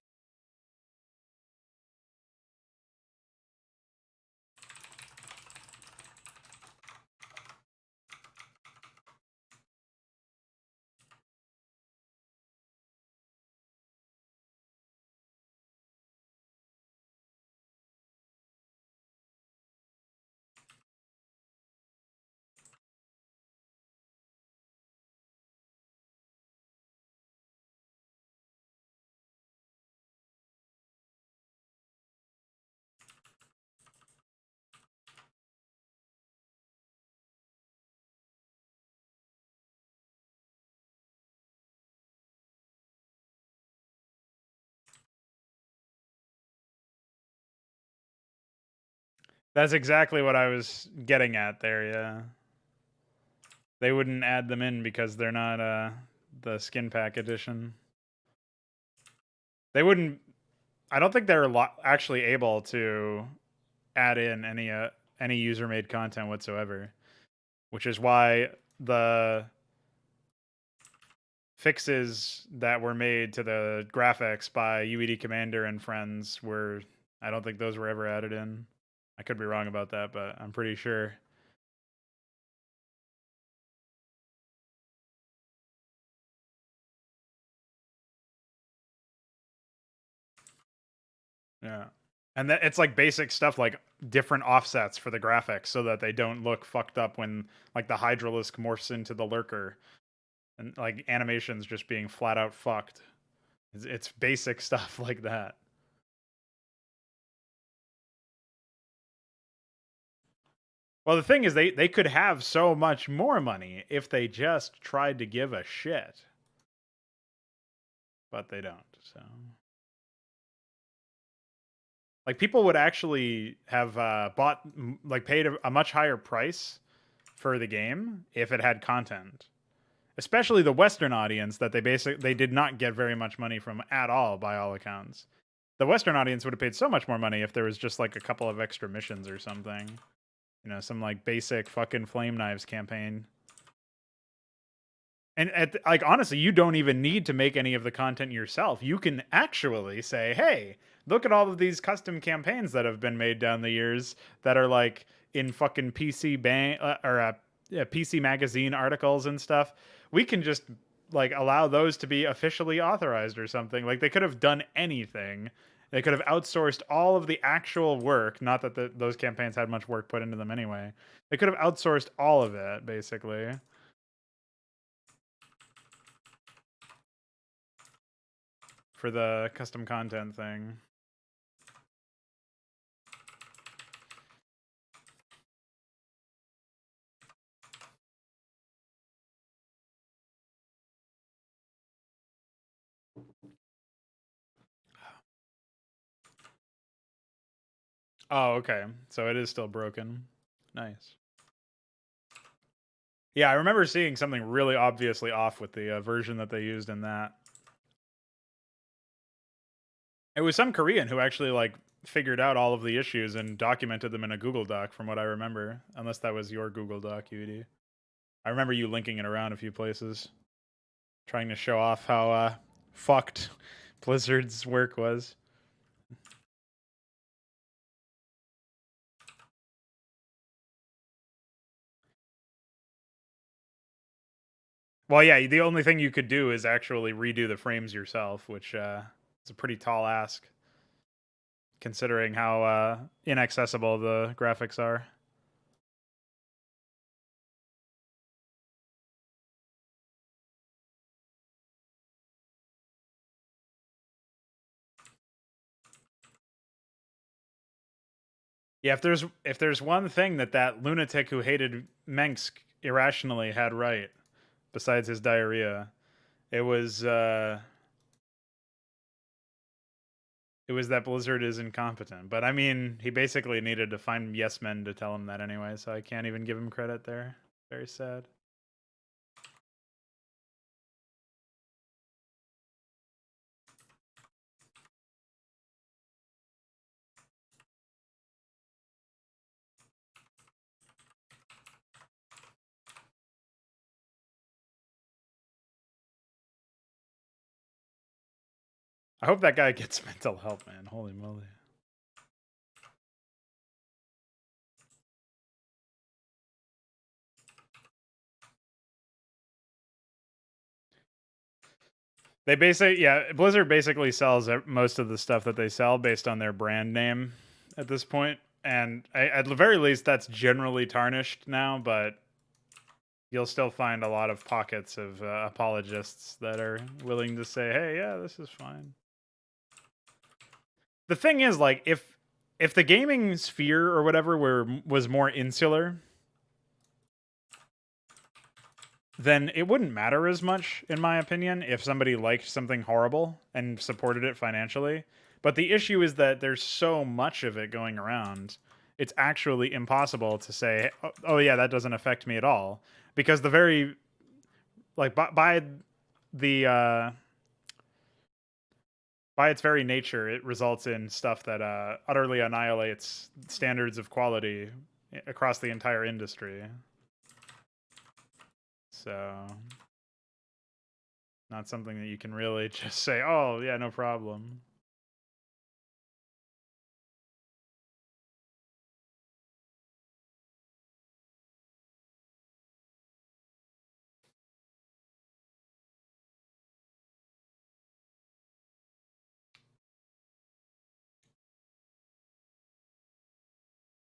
That's exactly what I was getting at there, yeah. They wouldn't add them in because they're not the skin pack edition. They wouldn't. I don't think they're actually able to add in any user made content whatsoever, which is why the fixes that were made to the graphics by UED Commander and friends were. I don't think those were ever added in. I could be wrong about that, but I'm pretty sure. Yeah. And that it's like basic stuff like different offsets for the graphics so that they don't look fucked up when like the Hydralisk morphs into the lurker and like animations just being flat out fucked. It's basic stuff like that. Well, the thing is they could have so much more money if they just tried to give a shit. But they don't. So like people would actually have bought like paid a much higher price for the game if it had content, especially the Western audience that they did not get very much money from at all by all accounts. The Western audience would have paid so much more money if there was just like a couple of extra missions or something, you know, some like basic fucking flame knives campaign. And like honestly, you don't even need to make any of the content yourself. You can actually say, "Hey, look at all of these custom campaigns that have been made down the years that are like in fucking PC bang or yeah, PC magazine articles and stuff. We can just like allow those to be officially authorized or something. Like they could have done anything. They could have outsourced all of the actual work. Not that those campaigns had much work put into them anyway. They could have outsourced all of it basically for the custom content thing. Oh, okay. So it is still broken. Nice. Yeah, I remember seeing something really obviously off with the version that they used in that. It was some Korean who actually like figured out all of the issues and documented them in a Google Doc, from what I remember. Unless that was your Google Doc, UD. I remember you linking it around a few places, trying to show off how fucked Blizzard's work was. Well, yeah, the only thing you could do is actually redo the frames yourself, which is a pretty tall ask, considering how inaccessible the graphics are. Yeah, if there's one thing that lunatic who hated Mensk irrationally had right, besides his diarrhea, it was that Blizzard is incompetent. But I mean, he basically needed to find yes men to tell him that anyway, so I can't even give him credit there. Very sad. I hope that guy gets mental help, man. Holy moly. Blizzard basically sells most of the stuff that they sell based on their brand name at this point, and at the very least, that's generally tarnished now. But you'll still find a lot of pockets of apologists that are willing to say, "Hey, yeah, this is fine." The thing is, like, if the gaming sphere or whatever was more insular, then it wouldn't matter as much, in my opinion, if somebody liked something horrible and supported it financially. But the issue is that there's so much of it going around, it's actually impossible to say, oh yeah, that doesn't affect me at all, because the very like by the by its very nature, it results in stuff that utterly annihilates standards of quality across the entire industry. So, not something that you can really just say, oh, yeah, no problem.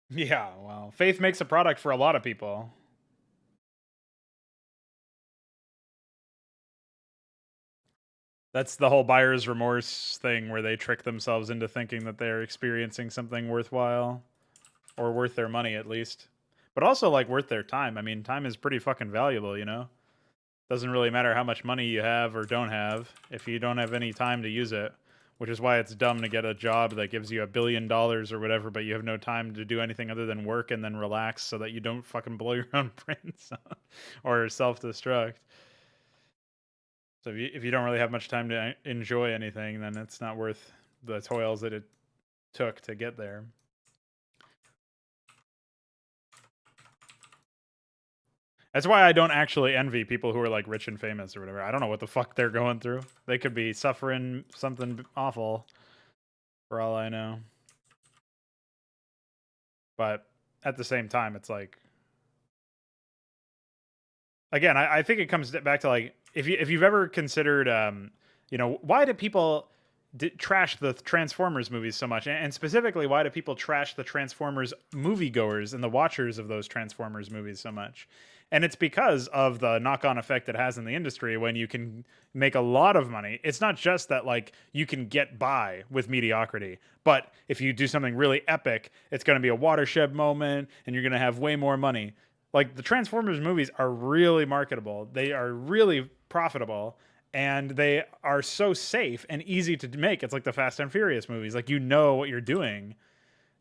Yeah, well, faith makes a product for a lot of people. That's the whole buyer's remorse thing where they trick themselves into thinking that they're experiencing something worthwhile or worth their money at least. But also like worth their time. I mean, time is pretty fucking valuable, you know? Doesn't really matter how much money you have or don't have if you don't have any time to use it, which is why it's dumb to get a job that gives you $1 billion or whatever, but you have no time to do anything other than work and then relax so that you don't fucking blow your own brains or self-destruct. So if you don't really have much time to enjoy anything, then it's not worth the toils that it took to get there. That's why I don't actually envy people who are like rich and famous or whatever. I don't know what the fuck they're going through. They could be suffering something awful for all I know. But at the same time, it's like, again, I think it comes back to like, if you've ever considered, you know, why do people trash the Transformers movies so much, and specifically, why do people trash the Transformers moviegoers and the watchers of those Transformers movies so much? And it's because of the knock-on effect it has in the industry when you can make a lot of money. It's not just that like you can get by with mediocrity, but if you do something really epic, it's going to be a watershed moment and you're going to have way more money. Like the Transformers movies are really marketable. They are really profitable and they are so safe and easy to make. It's like the Fast and Furious movies. Like you know what you're doing.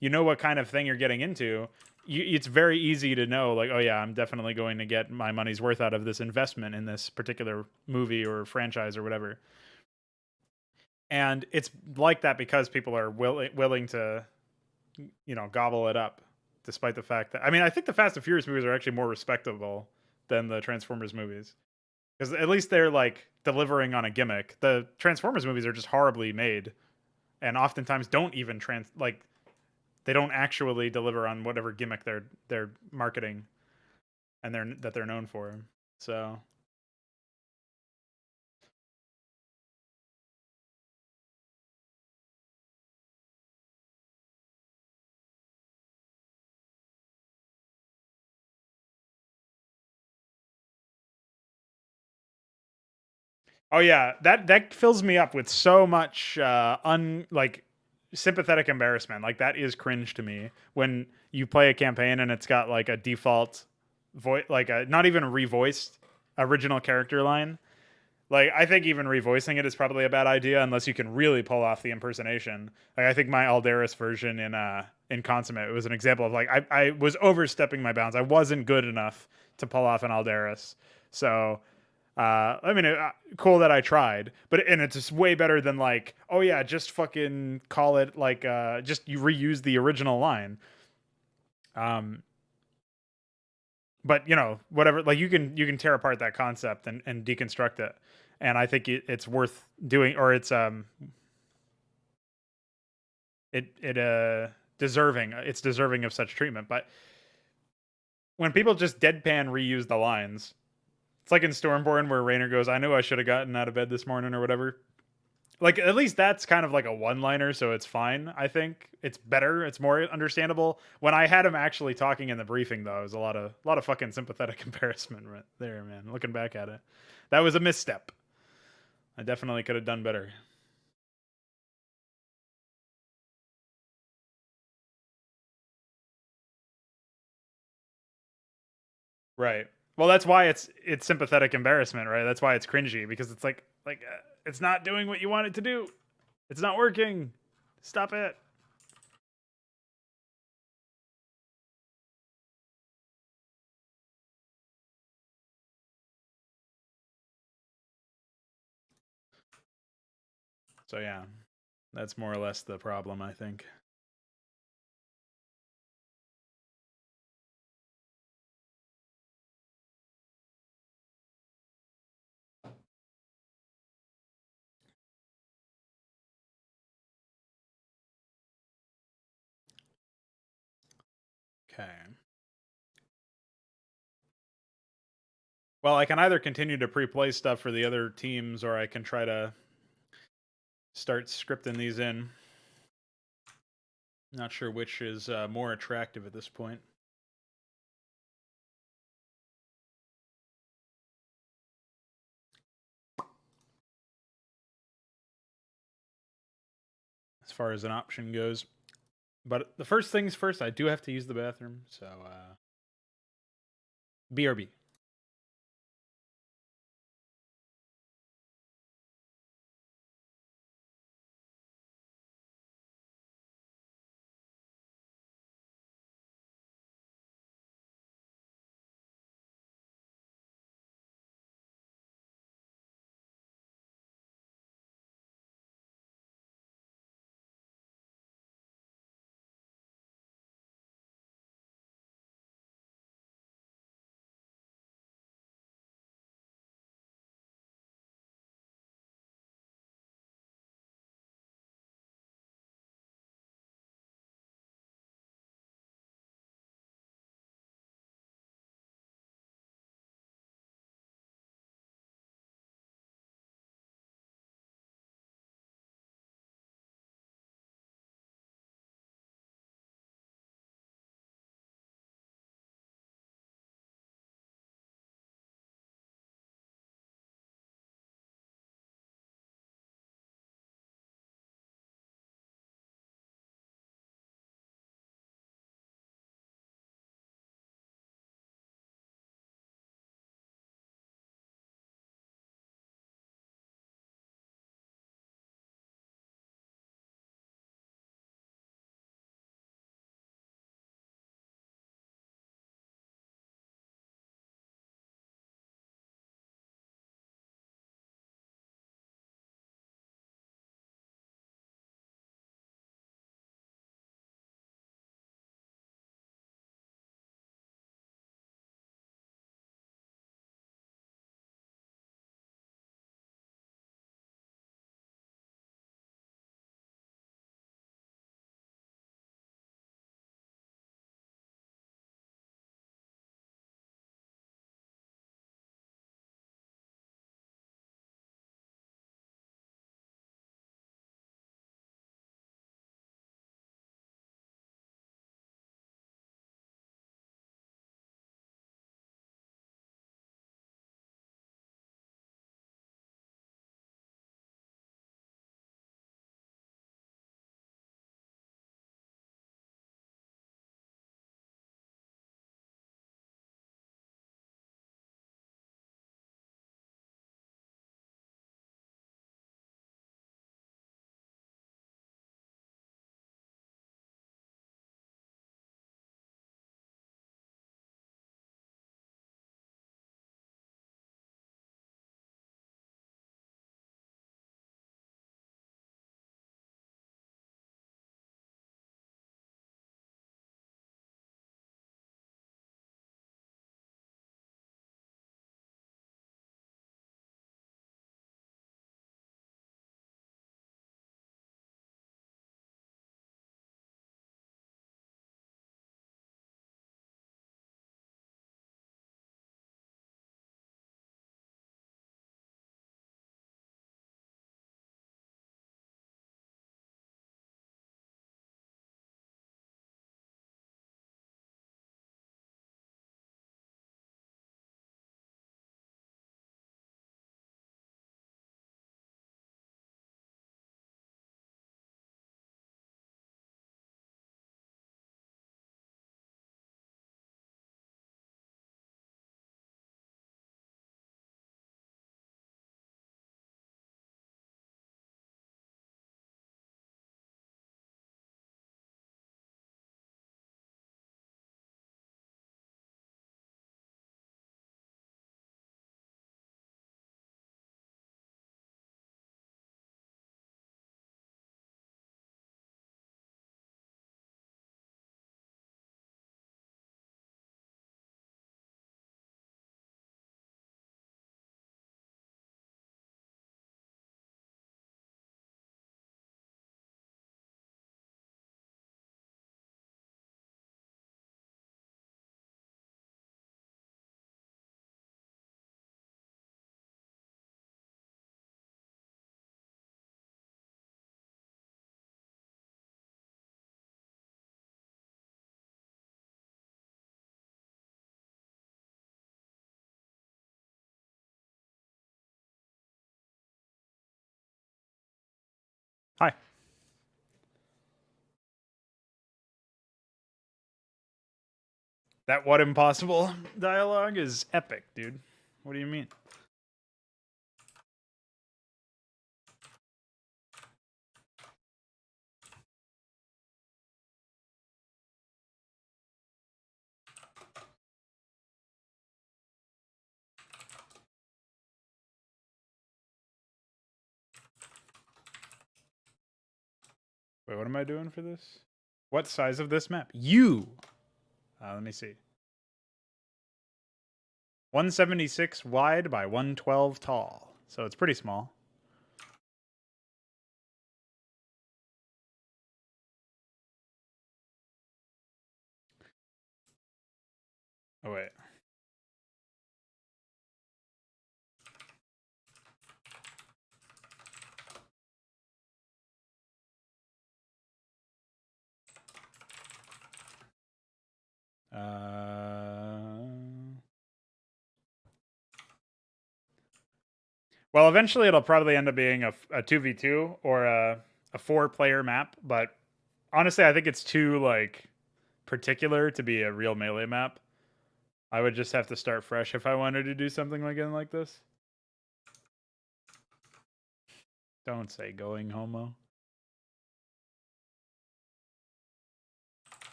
You know what kind of thing you're getting into. It's very easy to know, like, oh yeah, I'm definitely going to get my money's worth out of this investment in this particular movie or franchise or whatever. And it's like that because people are willing to, you know, gobble it up, despite the fact that, I mean, I think the Fast and Furious movies are actually more respectable than the Transformers movies because at least they're like delivering on a gimmick. The Transformers movies are just horribly made, and oftentimes don't even they don't actually deliver on whatever gimmick they're marketing and they're known for. So oh yeah, that fills me up with so much like sympathetic embarrassment. Like that is cringe to me when you play a campaign and it's got like a default voice, like a not even a revoiced original character line. Like I think even revoicing it is probably a bad idea unless you can really pull off the impersonation. Like I think my Aldaris version in Consummate, it was an example of like I was overstepping my bounds. I wasn't good enough to pull off an Aldaris. So I mean, cool that I tried, but and it's just way better than like, oh yeah, just fucking call it like, just you reuse the original line. Um, but you know, whatever, like you can tear apart that concept and deconstruct it, and I think it's worth doing, or it deserving, it's deserving of such treatment. But when people just deadpan reuse the lines, it's like in Stormborn where Raynor goes, "I knew I should have gotten out of bed this morning" or whatever. Like at least that's kind of like a one-liner, so it's fine. I think it's better. It's more understandable. When I had him actually talking in the briefing, though, it was a lot of fucking sympathetic embarrassment right there, man. Looking back at it, that was a misstep. I definitely could have done better. Right. Well, that's why it's sympathetic embarrassment, right? That's why it's cringy because it's like it's not doing what you want it to do. It's not working. Stop it. So yeah, that's more or less the problem, I think. Okay. Well, I can either continue to pre-play stuff for the other teams, or I can try to start scripting these in. Not sure which is more attractive at this point. As far as an option goes. But the first things first, I do have to use the bathroom, so BRB. Hi. That what impossible dialogue is epic, dude. What do you mean? Wait, what am I doing for this? What size of this map? You. Let me see. 176 wide by 112 tall. So it's pretty small. Oh, wait. Well, eventually it'll probably end up being a 2v2 or a 4-player map, but honestly, I think it's too, like, particular to be a real melee map. I would just have to start fresh if I wanted to do something again like this. Don't say going homo.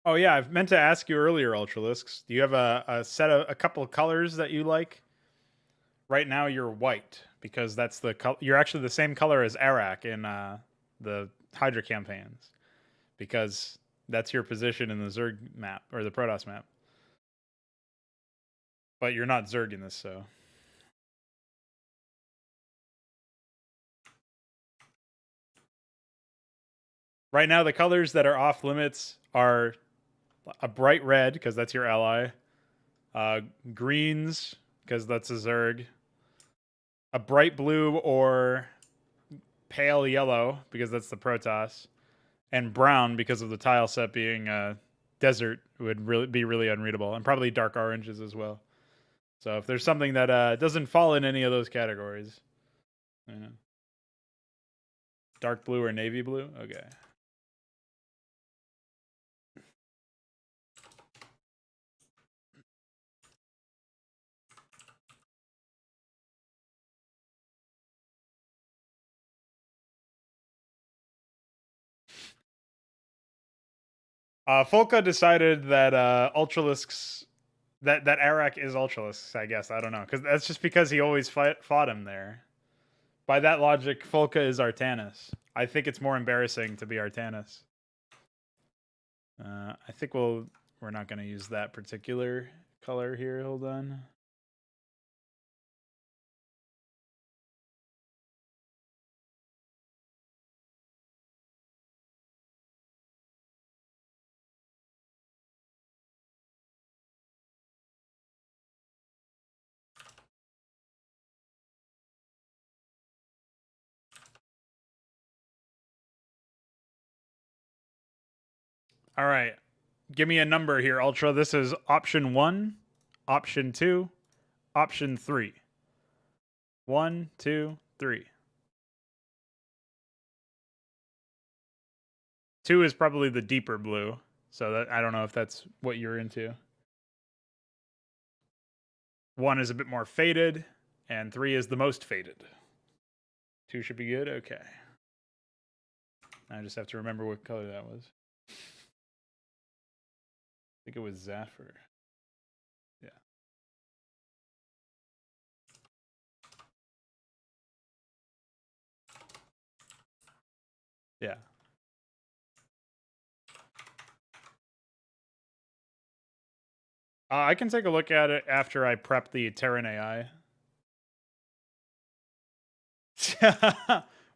Oh yeah, I've meant to ask you earlier, Ultralisks. Do you have a couple of colors that you like? Right now, you're white because that's the you're actually the same color as Arak in the Hydra campaigns because that's your position in the Zerg map or the Protoss map. But you're not Zerg in this, so. Right now, the colors that are off limits are a bright red because that's your ally, greens because that's a Zerg, a bright blue or pale yellow because that's the Protoss, and brown because of the tile set being desert would be really unreadable, and probably dark oranges as well. So if there's something that doesn't fall in any of those categories, you know. Dark blue or navy blue, okay. Folka decided that Ultralisks that Arak is Ultralisks. I guess I don't know because that's just because he always fought him there. By that logic, Folka is Artanis. I think it's more embarrassing to be Artanis. I think we're not going to use that particular color here. Hold on. All right. Give me a number here, Ultra. This is option 1, option 2, option 3. 1, 2, 3. 2 is probably the deeper blue. So that I don't know if that's what you're into. 1 is a bit more faded, and 3 is the most faded. 2 should be good. Okay. I just have to remember what color that was. I think it was Zephyr. Yeah. Yeah. I can take a look at it after I prep the Terran AI.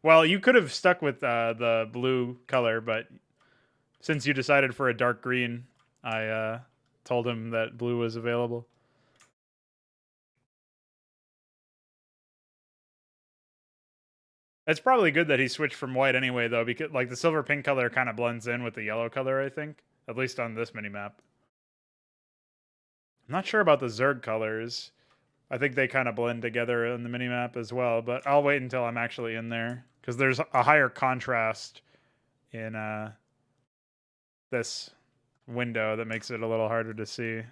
Well, you could have stuck with the blue color, but since you decided for a dark green, I told him that blue was available. It's probably good that he switched from white anyway, though, because like the silver pink color kind of blends in with the yellow color, I think. At least on this mini map. I'm not sure about the Zerg colors. I think they kind of blend together in the mini map as well, but I'll wait until I'm actually in there because there's a higher contrast in this window that makes it a little harder to see.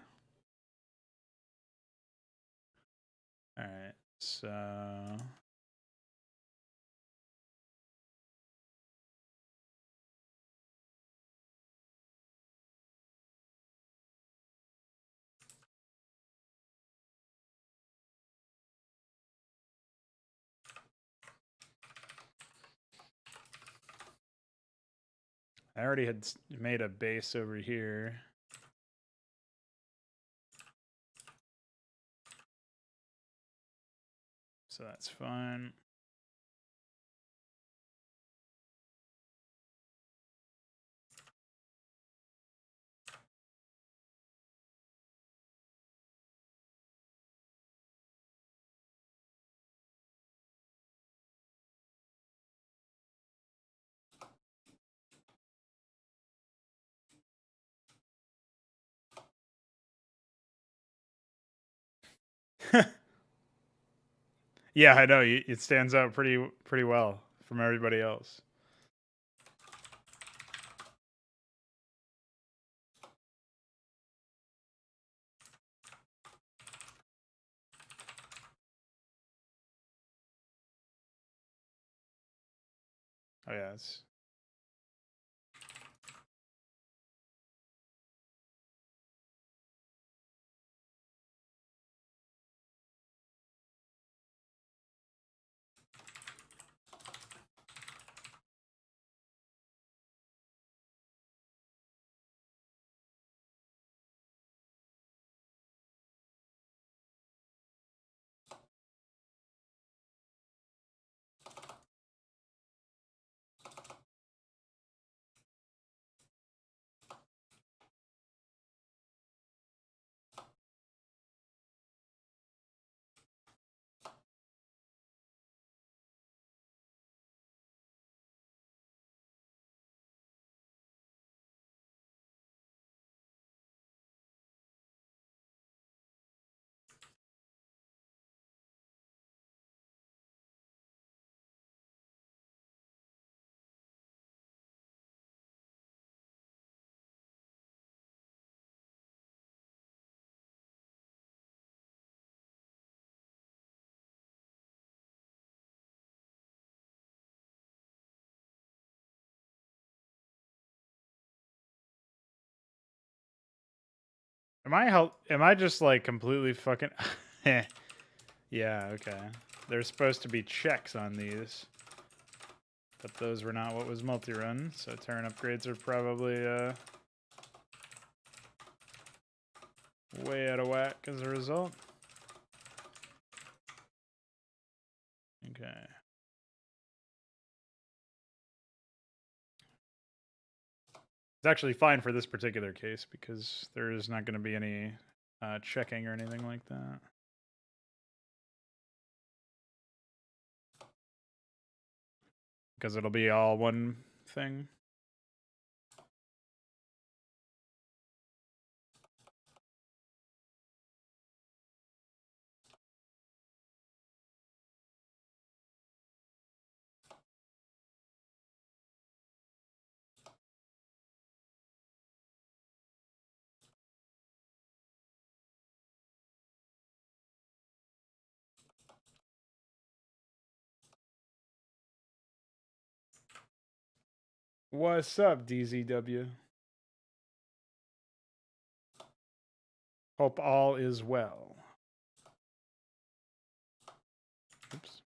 All right, so I already had made a base over here. So that's fine. Yeah, I know. It stands out pretty well from everybody else. Oh yeah, it's Am I just like completely fucking Yeah, okay. There's supposed to be checks on these. But those were not what was multi-run, so turn upgrades are probably way out of whack as a result. Okay. It's actually fine for this particular case because there is not going to be any checking or anything like that. Because it'll be all one thing. What's up, DZW? Hope all is well. Oops.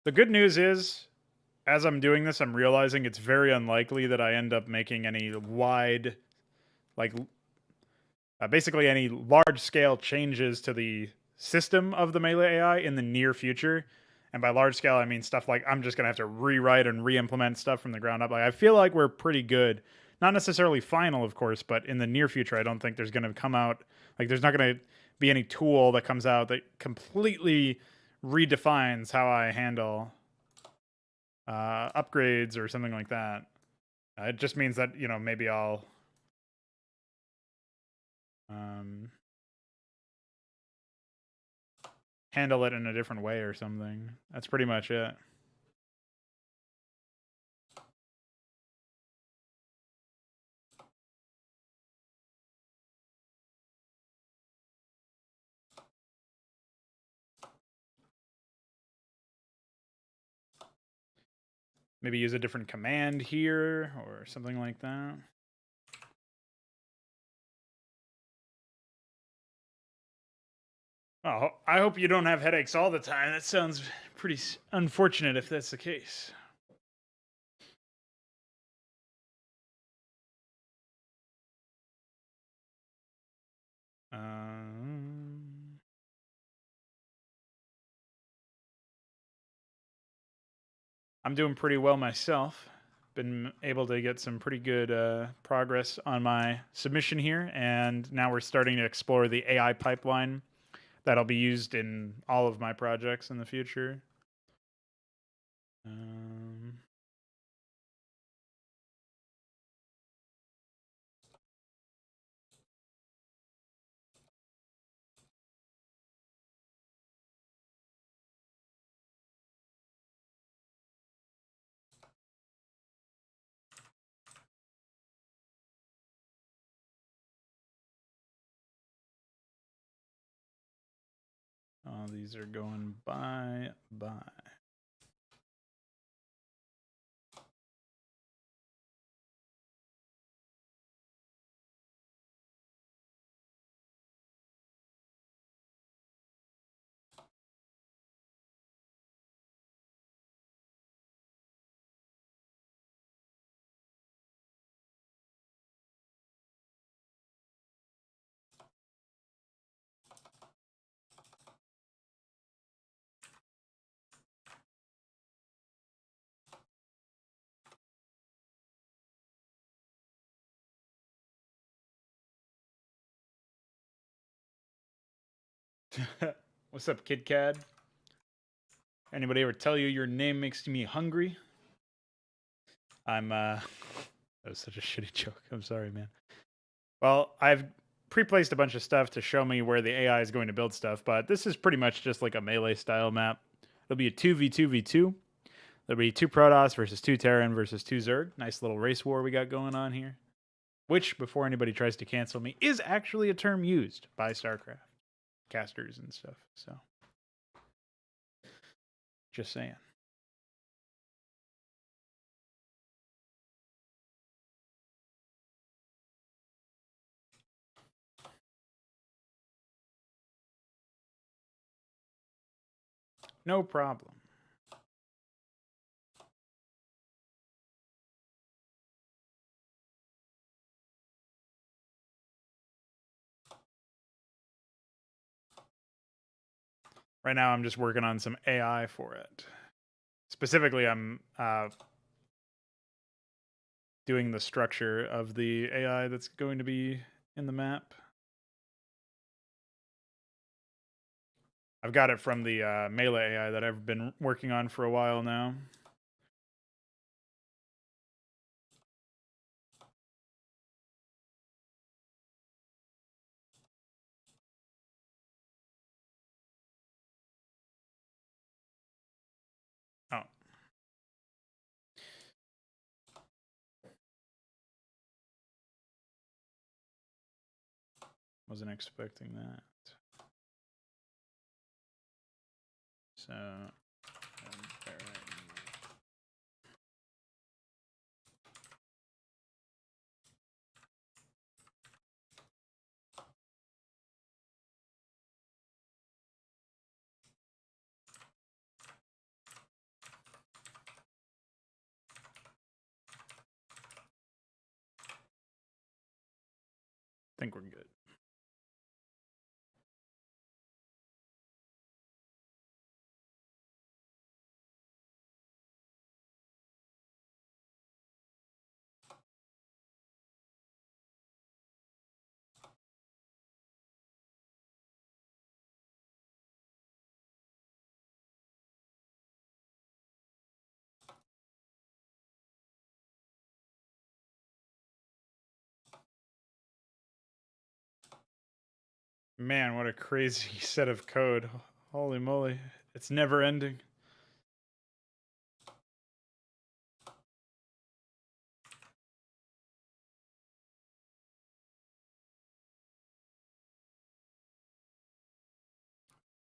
The good news is, as I'm doing this, I'm realizing it's very unlikely that I end up making any wide, like, basically any large-scale changes to the system of the Melee AI in the near future. And by large scale, I mean stuff like I'm just gonna have to rewrite and re-implement stuff from the ground up. Like I feel like we're pretty good. Not necessarily final, of course, but in the near future, I don't think there's gonna come out like there's not gonna be any tool that comes out that completely redefines how I handle upgrades or something like that. It just means that maybe I'll handle it in a different way or something. That's pretty much it. Maybe use a different command here or something like that. Oh, I hope you don't have headaches all the time. That sounds pretty unfortunate if that's the case. I'm doing pretty well myself. Been able to get some pretty good progress on my submission here, and now we're starting to explore the AI pipeline that'll be used in all of my projects in the future. Oh, these are going by. What's up, Kid Cad? Anybody ever tell you your name makes me hungry? That was such a shitty joke. I'm sorry, man. Well, I've pre-placed a bunch of stuff to show me where the AI is going to build stuff, but this is pretty much just like a melee style map. It'll be a 2v2v2. There'll be 2 Protoss versus 2 Terran versus 2 Zerg. Nice little race war we got going on here. Which, before anybody tries to cancel me, is actually a term used by Starcraft casters and stuff. So, just saying. No problem. Right now, I'm just working on some AI for it. Specifically, I'm doing the structure of the AI that's going to be in the map. I've got it from the Melee AI that I've been working on for a while now. Oh. Wasn't expecting that. So, I think we're good. Man, what a crazy set of code. Holy moly. It's never ending.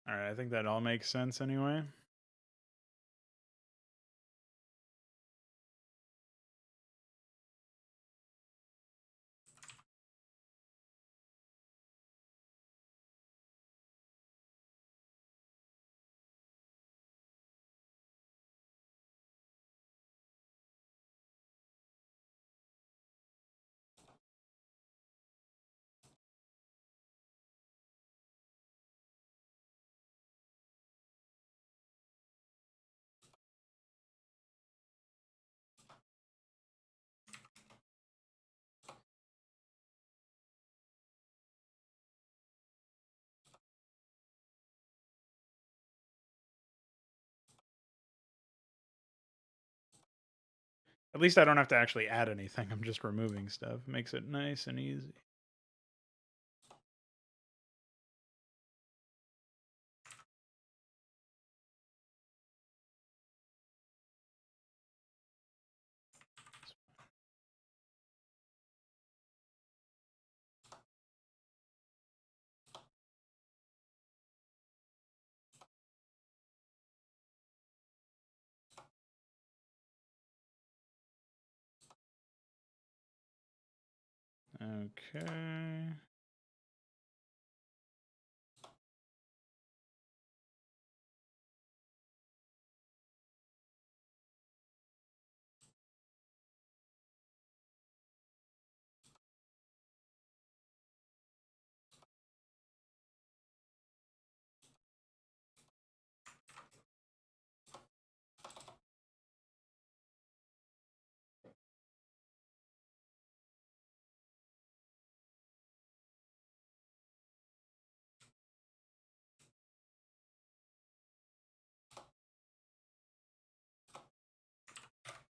All right, I think that all makes sense anyway. At least I don't have to actually add anything. I'm just removing stuff. Makes it nice and easy. Okay.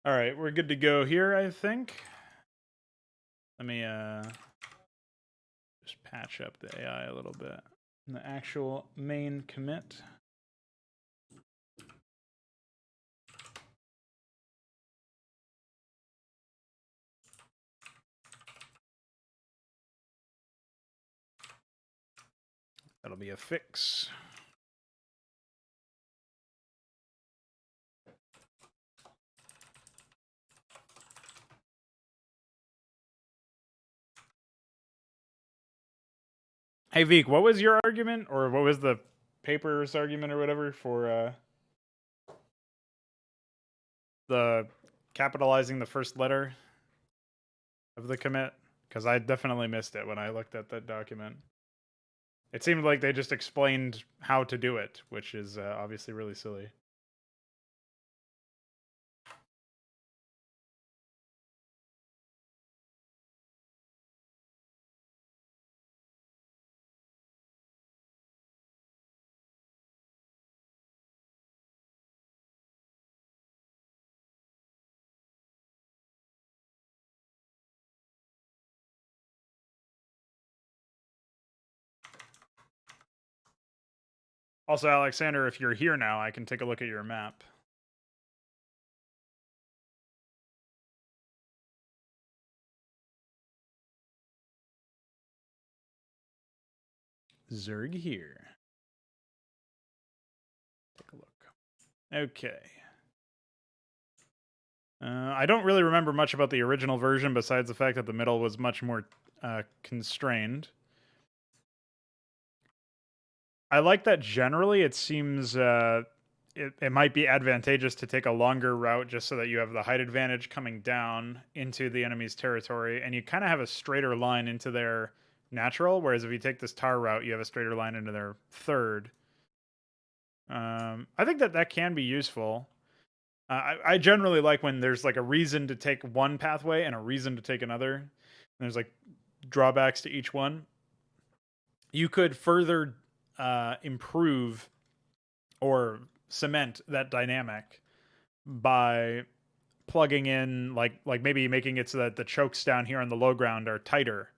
All right, we're good to go here, I think. Let me just patch up the AI a little bit. In the actual main commit. That'll be a fix. Hey, Veek, what was your argument? Or what was the paper's argument or whatever for the capitalizing the first letter of the commit? Because I definitely missed it when I looked at that document. It seemed like they just explained how to do it, which is obviously really silly. Also, Alexander, if you're here now, I can take a look at your map. Zerg here. Take a look. Okay. I don't really remember much about the original version besides the fact that the middle was much more constrained. I like that generally it seems it might be advantageous to take a longer route just so that you have the height advantage coming down into the enemy's territory, and you kind of have a straighter line into their natural, whereas if you take this tar route, you have a straighter line into their third. I think that can be useful. I generally like when there's like a reason to take one pathway and a reason to take another. And there's like drawbacks to each one. You could further improve or cement that dynamic by plugging in like maybe making it so that the chokes down here on the low ground are tighter,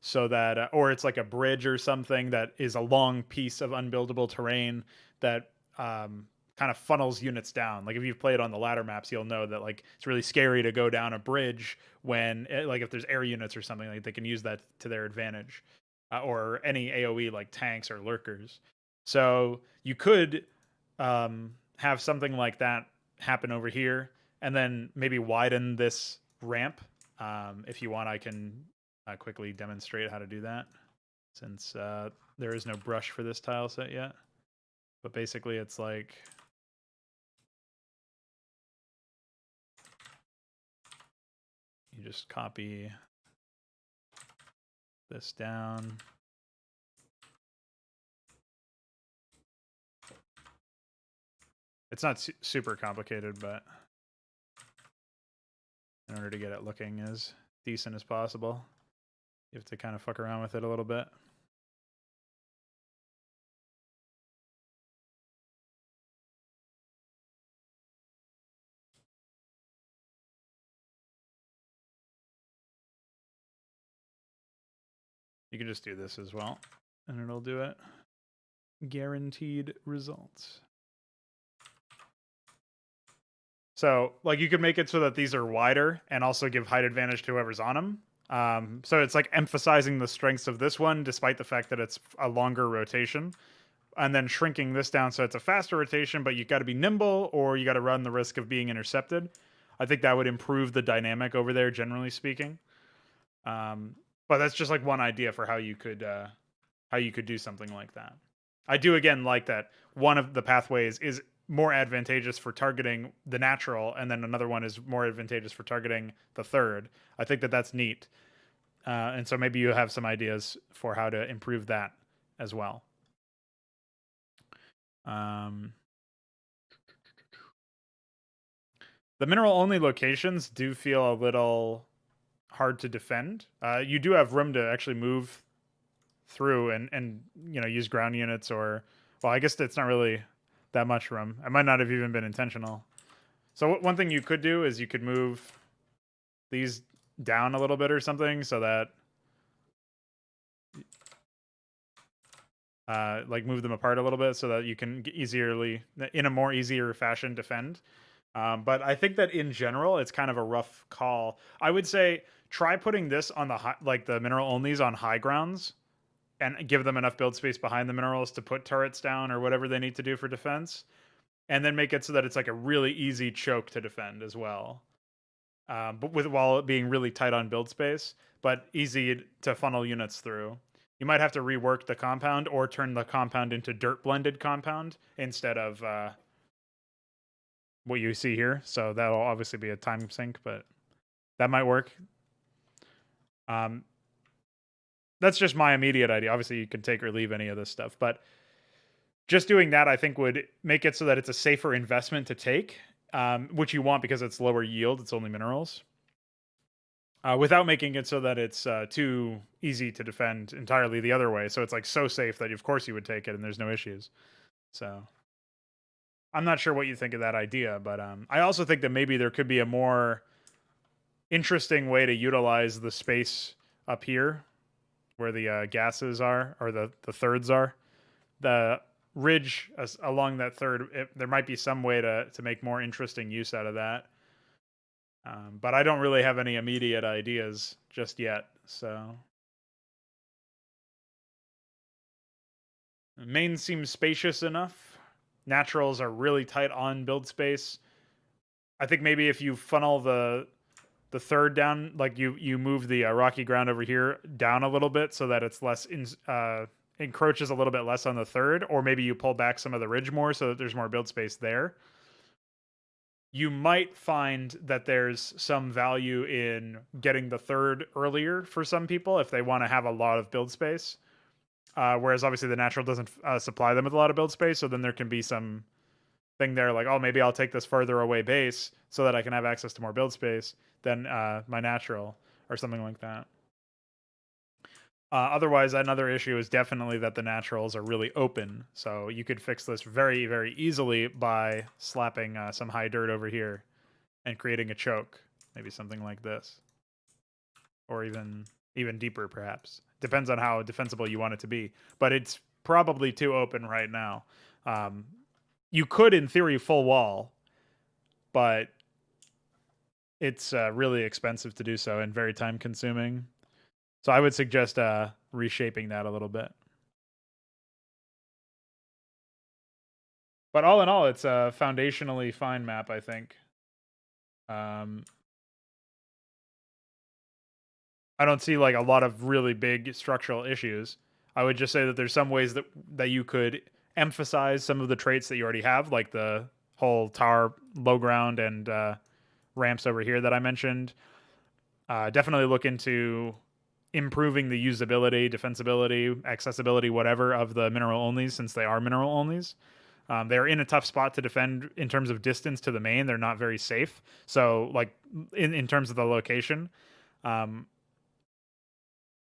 so that, or it's like a bridge or something that is a long piece of unbuildable terrain that kind of funnels units down. Like if you've played on the ladder maps, you'll know that like it's really scary to go down a bridge when like if there's air units or something, like they can use that to their advantage, or any AOE like tanks or lurkers. So you could have something like that happen over here, and then maybe widen this ramp. If you want, I can quickly demonstrate how to do that, since there is no brush for this tile set yet. But basically, it's like you just copy this down. It's not super complicated, but in order to get it looking as decent as possible, you have to kind of fuck around with it a little bit. You can just do this as well, and it'll do it. Guaranteed results. So, like, you could make it so that these are wider and also give height advantage to whoever's on them. So it's like emphasizing the strengths of this one, despite the fact that it's a longer rotation, and then shrinking this down so it's a faster rotation, but you've got to be nimble or you got to run the risk of being intercepted. I think that would improve the dynamic over there, generally speaking. But that's just like one idea for how you could do something like that. I do again like that one of the pathways is more advantageous for targeting the natural, and then another one is more advantageous for targeting the third. I think that that's neat. And so maybe you have some ideas for how to improve that as well. The mineral-only locations do feel a little hard to defend. You do have room to actually move through and use ground units, or well, I guess it's not really that much room. It might not have even been intentional. So one thing you could do is you could move these down a little bit or something, so that like move them apart a little bit so that you can in a more easier fashion defend. But I think that in general, it's kind of a rough call. I would say try putting this on the mineral onlys on high grounds, and give them enough build space behind the minerals to put turrets down or whatever they need to do for defense, and then make it so that it's like a really easy choke to defend as well. But while it being really tight on build space, but easy to funnel units through. You might have to rework the compound or turn the compound into dirt blended compound instead of what you see here. So that'll obviously be a time sink, but that might work. That's just my immediate idea. Obviously, you can take or leave any of this stuff, but just doing that, I think, would make it so that it's a safer investment to take, which you want because it's lower yield. It's only minerals. Without making it so that it's too easy to defend entirely the other way. So it's like so safe that of course you would take it and there's no issues. So I'm not sure what you think of that idea, but I also think that maybe there could be a more interesting way to utilize the space up here where the gases are, or the thirds are. The ridge along that third, there might be some way to make more interesting use out of that. But I don't really have any immediate ideas just yet. So main seems spacious enough. Naturals are really tight on build space. I think maybe if you funnel the third down, like you move the rocky ground over here down a little bit so that it's less encroaches a little bit less on the third, or maybe you pull back some of the ridge more so that there's more build space there. You might find that there's some value in getting the third earlier for some people if they want to have a lot of build space. Whereas obviously the natural doesn't supply them with a lot of build space, so then there can be some thing there like, oh, maybe I'll take this further away base so that I can have access to more build space than my natural, or something like that. Otherwise, another issue is definitely that the naturals are really open. So you could fix this very, very easily by slapping some high dirt over here and creating a choke. Maybe something like this. Or even deeper, perhaps. Depends on how defensible you want it to be, but it's probably too open right now. You could, in theory, full wall, but it's really expensive to do so and very time consuming. So I would suggest reshaping that a little bit. But all in all, it's a foundationally fine map, I think. Um, I don't see like a lot of really big structural issues. I would just say that there's some ways that you could emphasize some of the traits that you already have, like the whole tower, low ground, and ramps over here that I mentioned. Definitely look into improving the usability, defensibility, accessibility, whatever of the mineral onlys, since they are mineral onlys. They're in a tough spot to defend in terms of distance to the main. They're not very safe. So, like in terms of the location, um,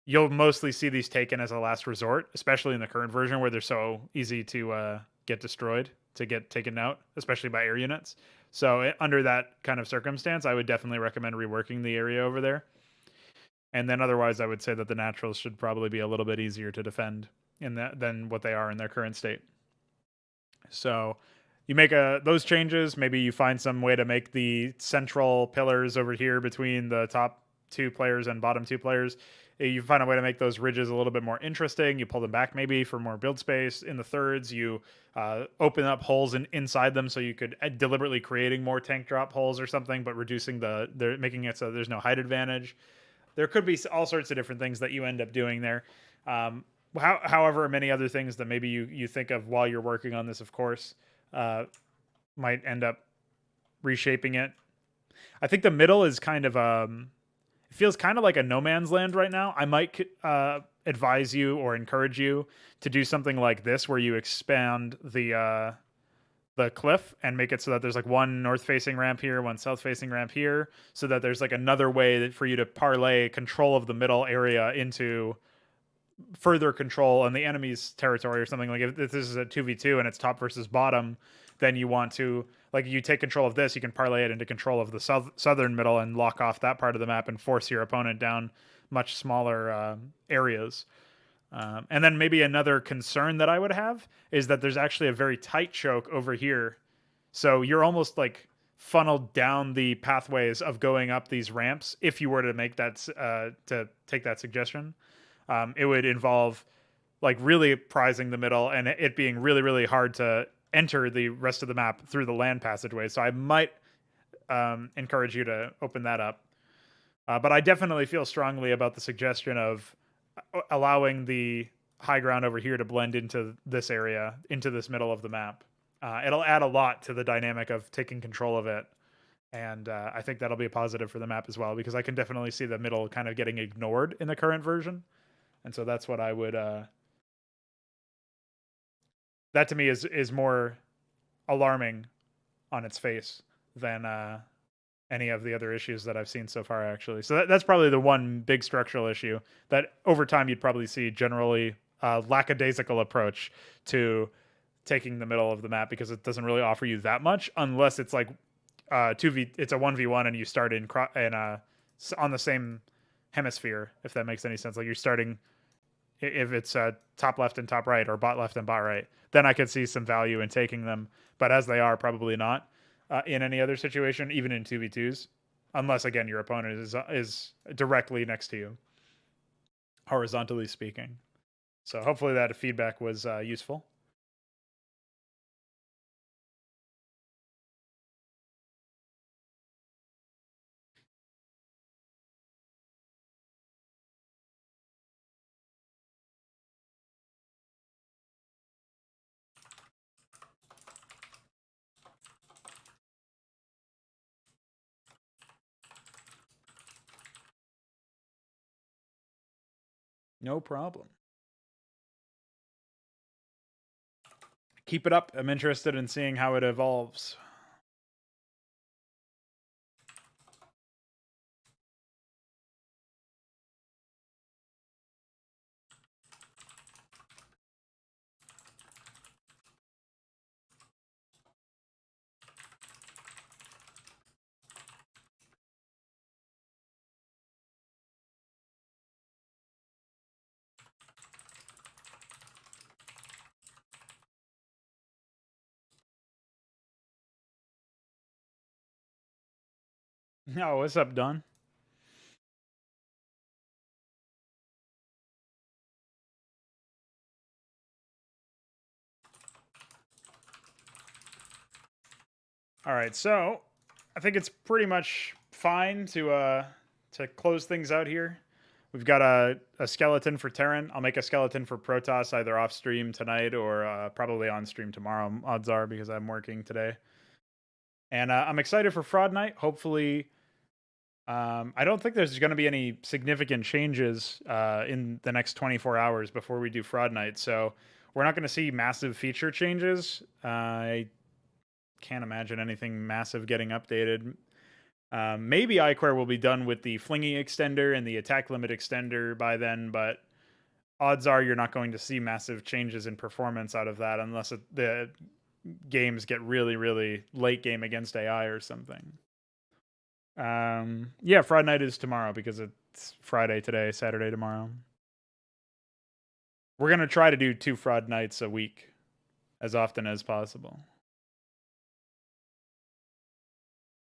you'll mostly see these taken as a last resort, especially in the current version where they're so easy to get destroyed, to get taken out, especially by air units. So, under that kind of circumstance, I would definitely recommend reworking the area over there. And then otherwise, I would say that the naturals should probably be a little bit easier to defend in that than what they are in their current state. So you make those changes. Maybe you find some way to make the central pillars over here between the top two players and bottom two players. You find a way to make those ridges a little bit more interesting. You pull them back maybe for more build space. In the thirds, you open up holes inside them so you could deliberately creating more tank drop holes or something, but reducing they're making it so there's no height advantage. There could be all sorts of different things that you end up doing there. However, many other things that maybe you think of while you're working on this, of course, might end up reshaping it. I think the middle is kind of it feels kind of like a no man's land right now. I might advise you or encourage you to do something like this, where you expand the cliff and make it so that there's like one north facing ramp here, one south facing ramp here, so that there's like another way for you to parlay control of the middle area into further control on the enemy's territory or something. Like if this is a 2v2 and it's top versus bottom, then you want to, like, you take control of this, you can parlay it into control of the southern middle and lock off that part of the map and force your opponent down much smaller areas. And then maybe another concern that I would have is that there's actually a very tight choke over here. So you're almost like funneled down the pathways of going up these ramps if you were to make that, to take that suggestion. It would involve like really prizing the middle and it being really, really hard to enter the rest of the map through the land passageway. So I might encourage you to open that up. But I definitely feel strongly about the suggestion of allowing the high ground over here to blend into this area, into this middle of the map. It'll add a lot to the dynamic of taking control of it. And I think that'll be a positive for the map as well, because I can definitely see the middle kind of getting ignored in the current version. And so that's what I would, that to me is more alarming on its face than any of the other issues that I've seen so far, actually. So that's probably the one big structural issue that over time you'd probably see generally lackadaisical approach to taking the middle of the map, because it doesn't really offer you that much unless it's like it's a 1v1 and you start in on the same hemisphere, if that makes any sense. Like you're starting, if it's top left and top right or bot left and bot right, then I could see some value in taking them. But as they are, probably not in any other situation, even in 2v2s, unless again your opponent is directly next to you, horizontally speaking. So hopefully that feedback was useful. No problem. Keep it up. I'm interested in seeing how it evolves. Oh, what's up, Don? All right, so I think it's pretty much fine to close things out here. We've got a skeleton for Terran. I'll make a skeleton for Protoss either off stream tonight or probably on stream tomorrow. Odds are because I'm working today. And I'm excited for Fraud Night. Hopefully, I don't think there's going to be any significant changes in the next 24 hours before we do Fraud Night. So we're not going to see massive feature changes. I can't imagine anything massive getting updated. Maybe iQuare will be done with the flinging extender and the attack limit extender by then, but odds are you're not going to see massive changes in performance out of that unless the games get really, really late game against AI or something. Yeah, Friday night is tomorrow because it's Friday today, Saturday tomorrow. We're going to try to do 2 fraud nights a week as often as possible.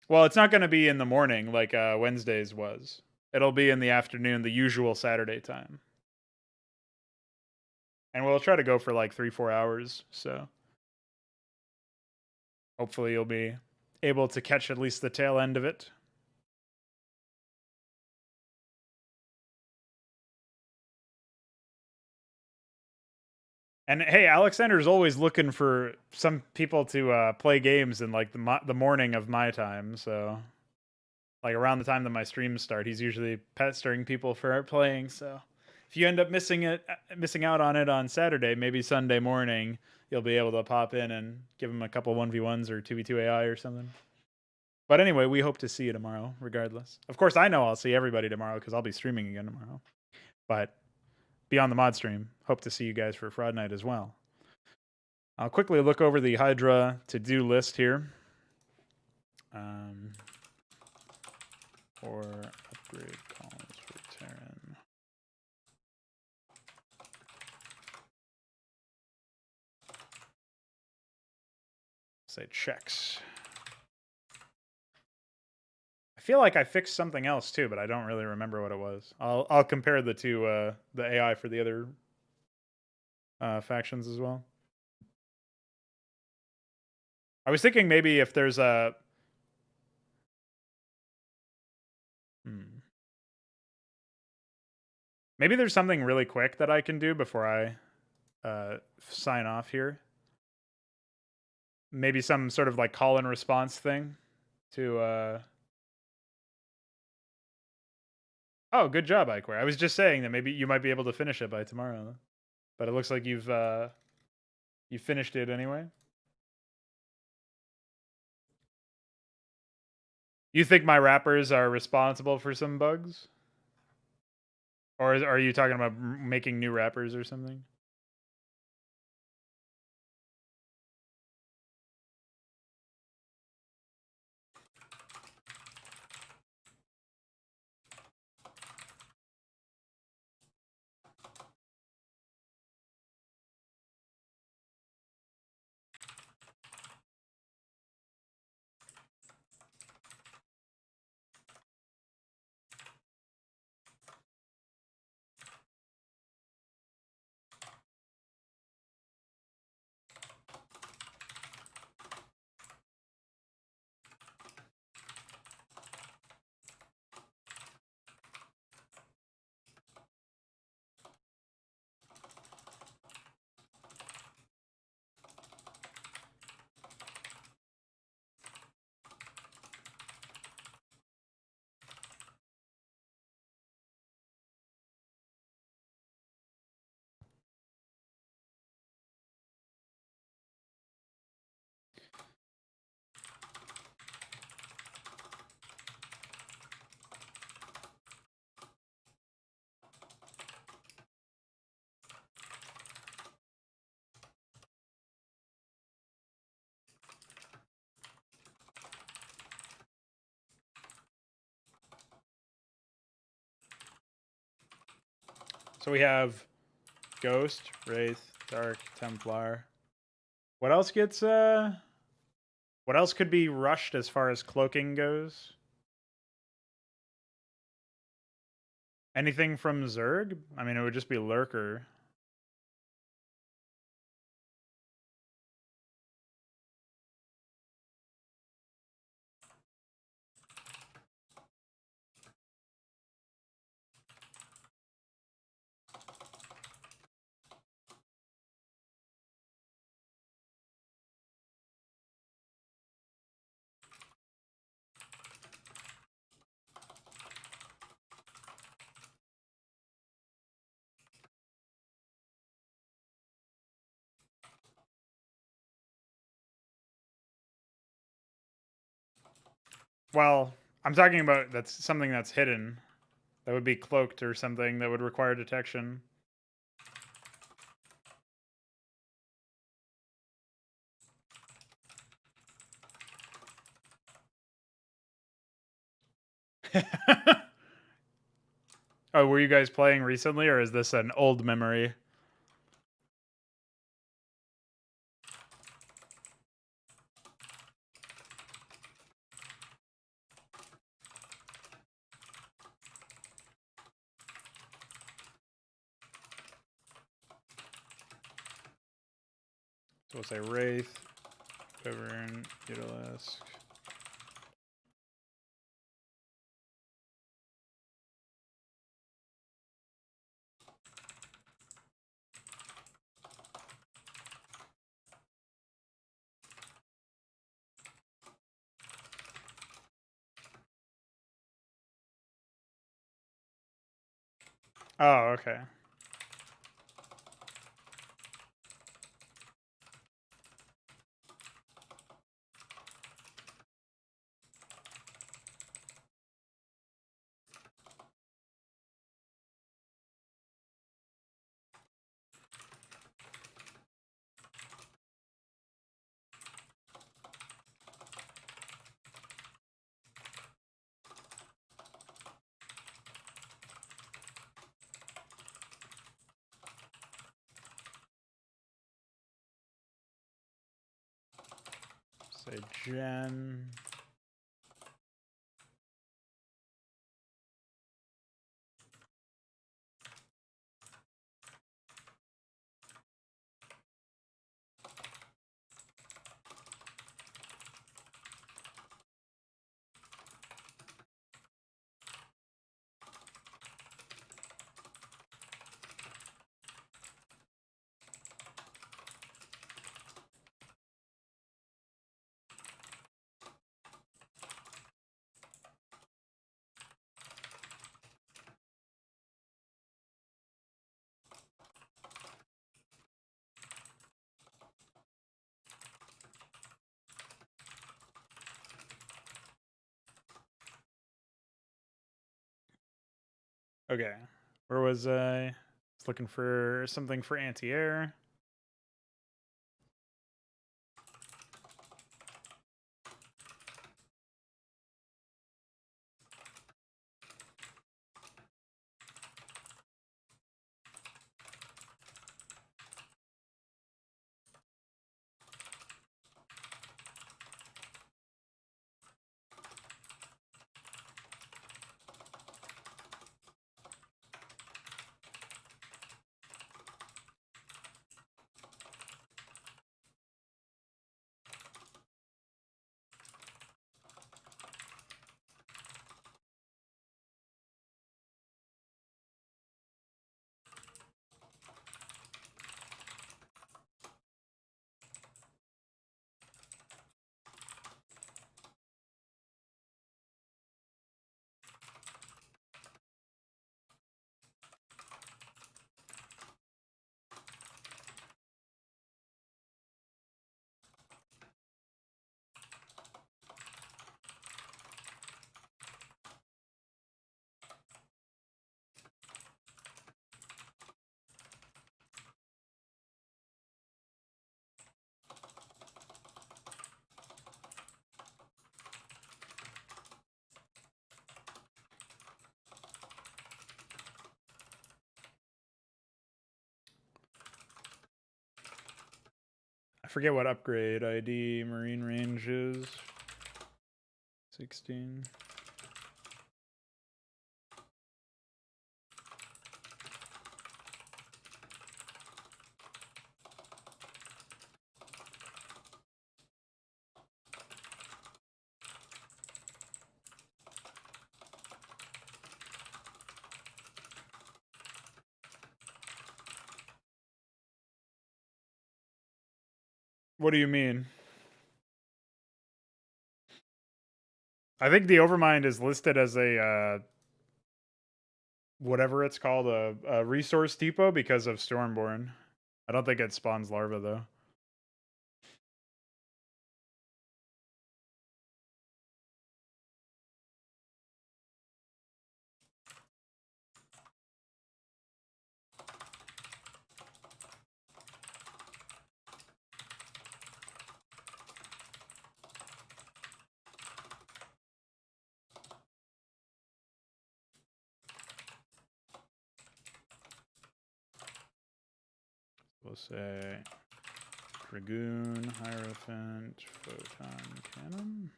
Well, it's not going to be in the morning like Wednesdays was. It'll be in the afternoon, the usual Saturday time. And we'll try to go for like 3-4 hours. So hopefully you'll be able to catch at least the tail end of it. And hey, Alexander's always looking for some people to play games in like the morning of my time. So like around the time that my streams start, he's usually pestering people for playing. So if you end up missing out on it on Saturday, maybe Sunday morning, you'll be able to pop in and give him a couple 1v1s or 2v2 AI or something. But anyway, we hope to see you tomorrow, regardless. Of course, I know I'll see everybody tomorrow because I'll be streaming again tomorrow. But beyond the mod stream, hope to see you guys for Fraud Night as well. I'll quickly look over the Hydra to-do list here. Or upgrade calls for Terran. Say checks. I feel like I fixed something else too, but I don't really remember what it was. I'll compare the two the AI for the other factions as well. I was thinking maybe if there's a maybe there's something really quick that I can do before I sign off here. Maybe some sort of like call and response thing to Oh, good job, iQuare. I was just saying that maybe you might be able to finish it by tomorrow. But it looks like you've finished it anyway. You think my wrappers are responsible for some bugs? Or are you talking about making new wrappers or something? So we have Ghost, Wraith, Dark, Templar. What else gets what else could be rushed as far as cloaking goes? Anything from Zerg? I mean, it would just be Lurker. Well, I'm talking about that's something that's hidden. That would be cloaked or something that would require detection. Oh, were you guys playing recently, or is this an old memory? So we'll say Wraith, Wyvern, Utilisk. Oh, okay. Say Gen. Okay. Where was I? Just looking for something for anti-air. I forget what upgrade ID Marine range is. 16. What do you mean? I think the Overmind is listed as a whatever it's called, a resource depot because of Stormborn. I don't think it spawns larvae though. We'll say Dragoon, Hierophant, Photon Cannon.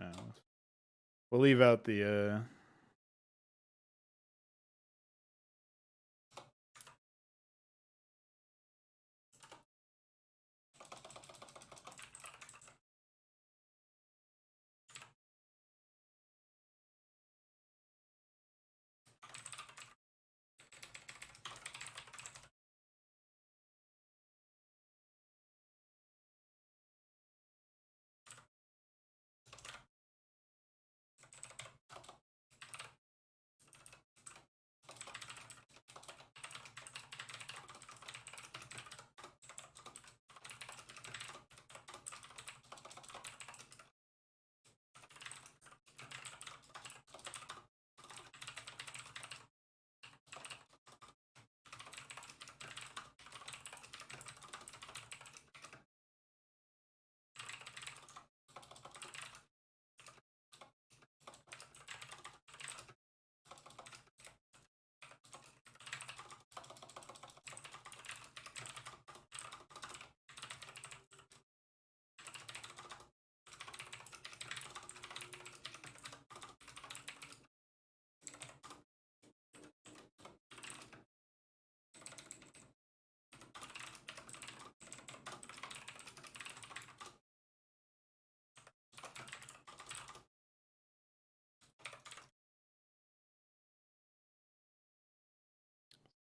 No. We'll leave out the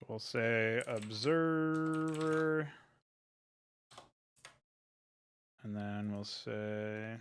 we'll say observer, and then we'll say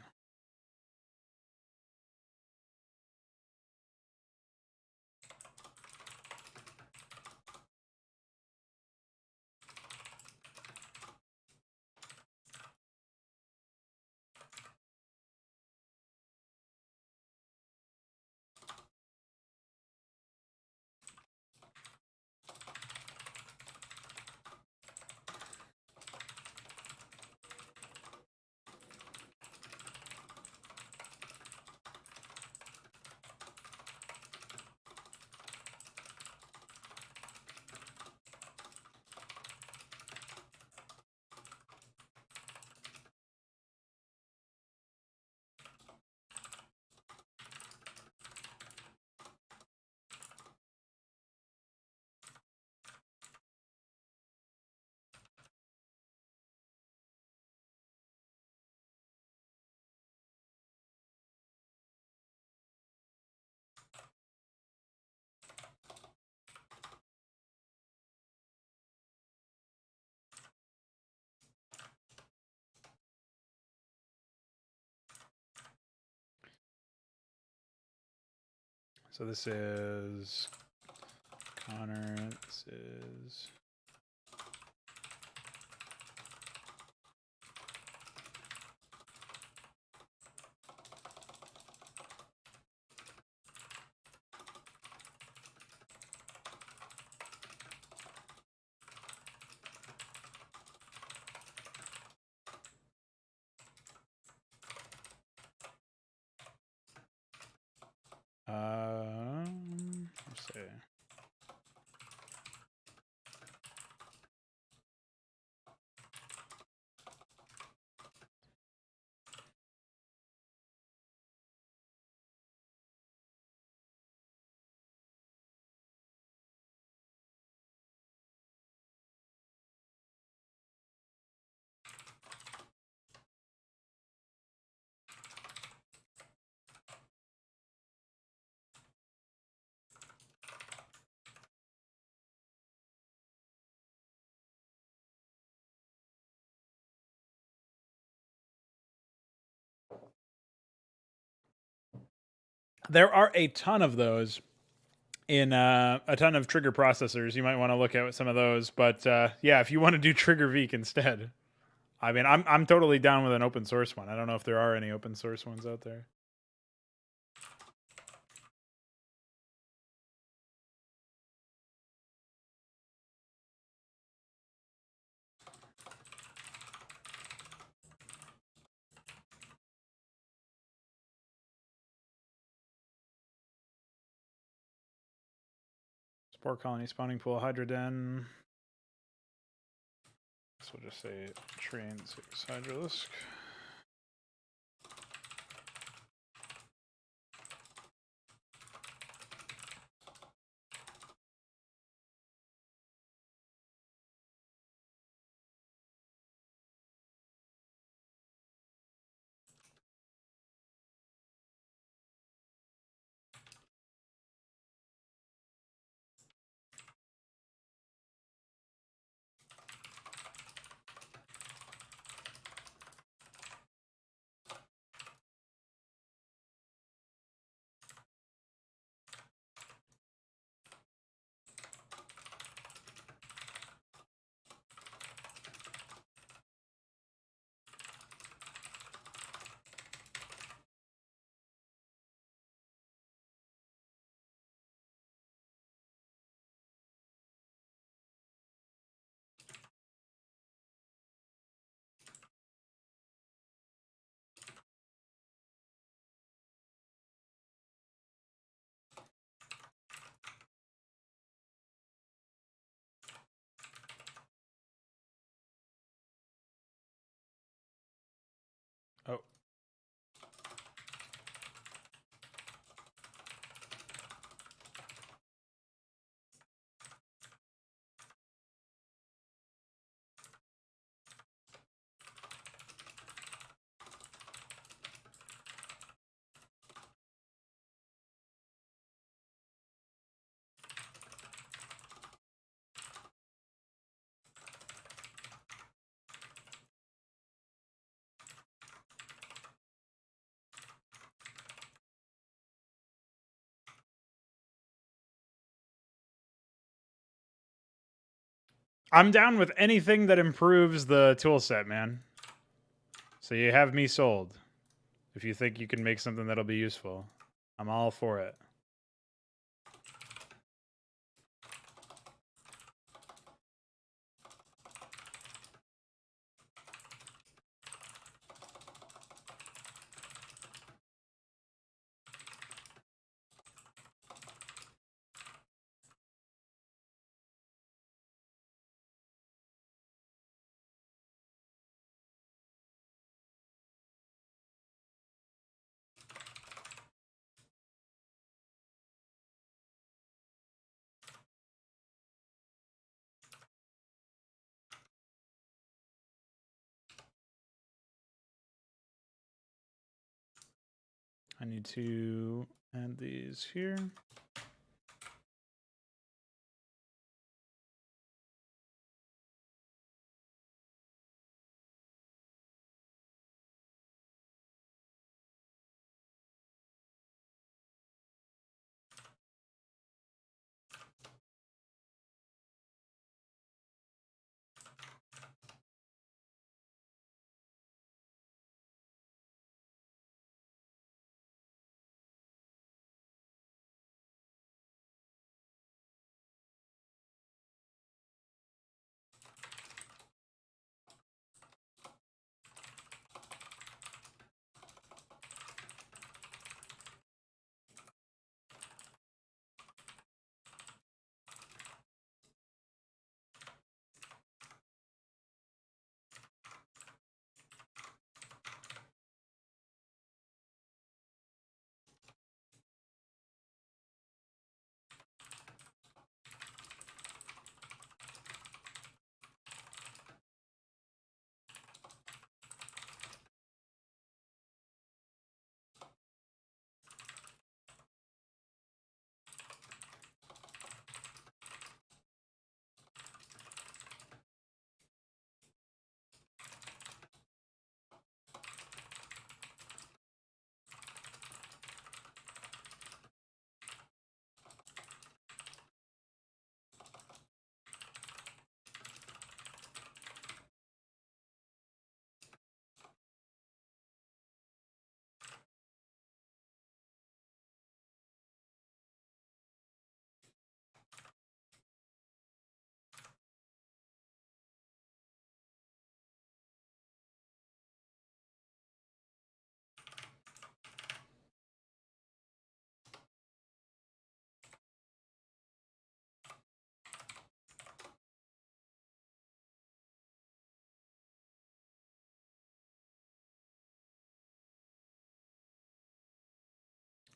so this is Connor, this is let's see. There are a ton of those in a ton of trigger processors. You might want to look at some of those. But yeah, if you want to do trigger Veek instead, I mean, I'm totally down with an open source one. I don't know if there are any open source ones out there. Spore colony spawning pool Hydra den. So we'll just say train 6 Hydralisk. Oh. I'm down with anything that improves the tool set, man. So you have me sold. If you think you can make something that'll be useful, I'm all for it. I need to add these here.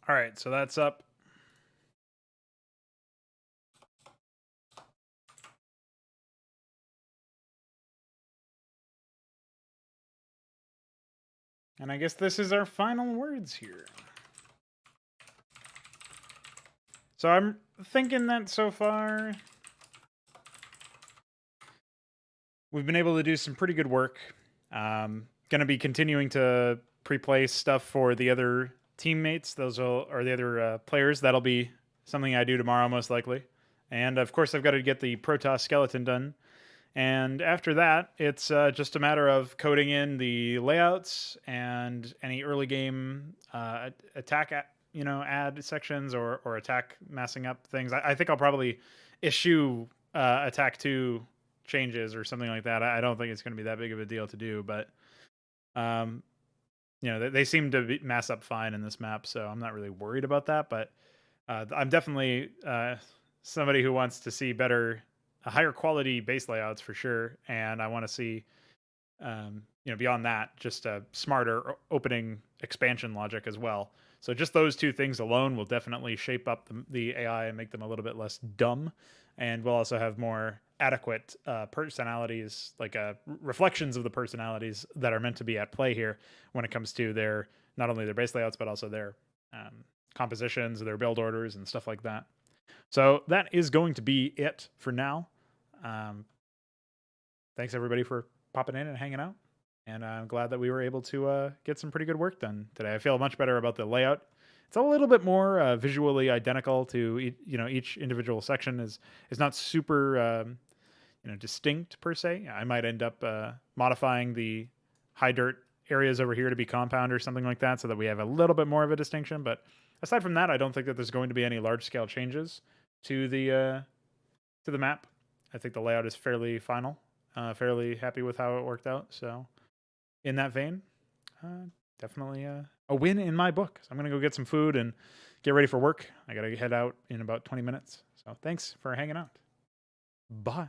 All right, so that's up. And I guess this is our final words here. So I'm thinking that so far we've been able to do some pretty good work. Going to be continuing to pre-place stuff for the other teammates. Those are the other players. That'll be something I do tomorrow, most likely. And of course, I've got to get the Protoss skeleton done. And after that, it's just a matter of coding in the layouts and any early game attack, add sections or attack massing up things. I think I'll probably issue attack 2 changes or something like that. I don't think it's going to be that big of a deal to do, but they seem to mass up fine in this map, so I'm not really worried about that. But I'm definitely somebody who wants to see higher quality base layouts for sure, and I want to see beyond that, just a smarter opening expansion logic as well. So just those two things alone will definitely shape up the AI and make them a little bit less dumb, and we'll also have more adequate personalities, like reflections of the personalities that are meant to be at play here when it comes to their not only their base layouts but also their compositions, their build orders, and stuff like that. So that is going to be it for now. Thanks everybody for popping in and hanging out. And I'm glad that we were able to get some pretty good work done today. I feel much better about the layout. It's a little bit more visually identical to each individual section is not super distinct per se. I might end up modifying the high dirt areas over here to be compound or something like that, so that we have a little bit more of a distinction. But aside from that, I don't think that there's going to be any large scale changes to the map. I think the layout is fairly final. Fairly happy with how it worked out. So, in that vein, definitely a win in my book. So I'm gonna go get some food and get ready for work. I gotta head out in about 20 minutes. So thanks for hanging out. Bye.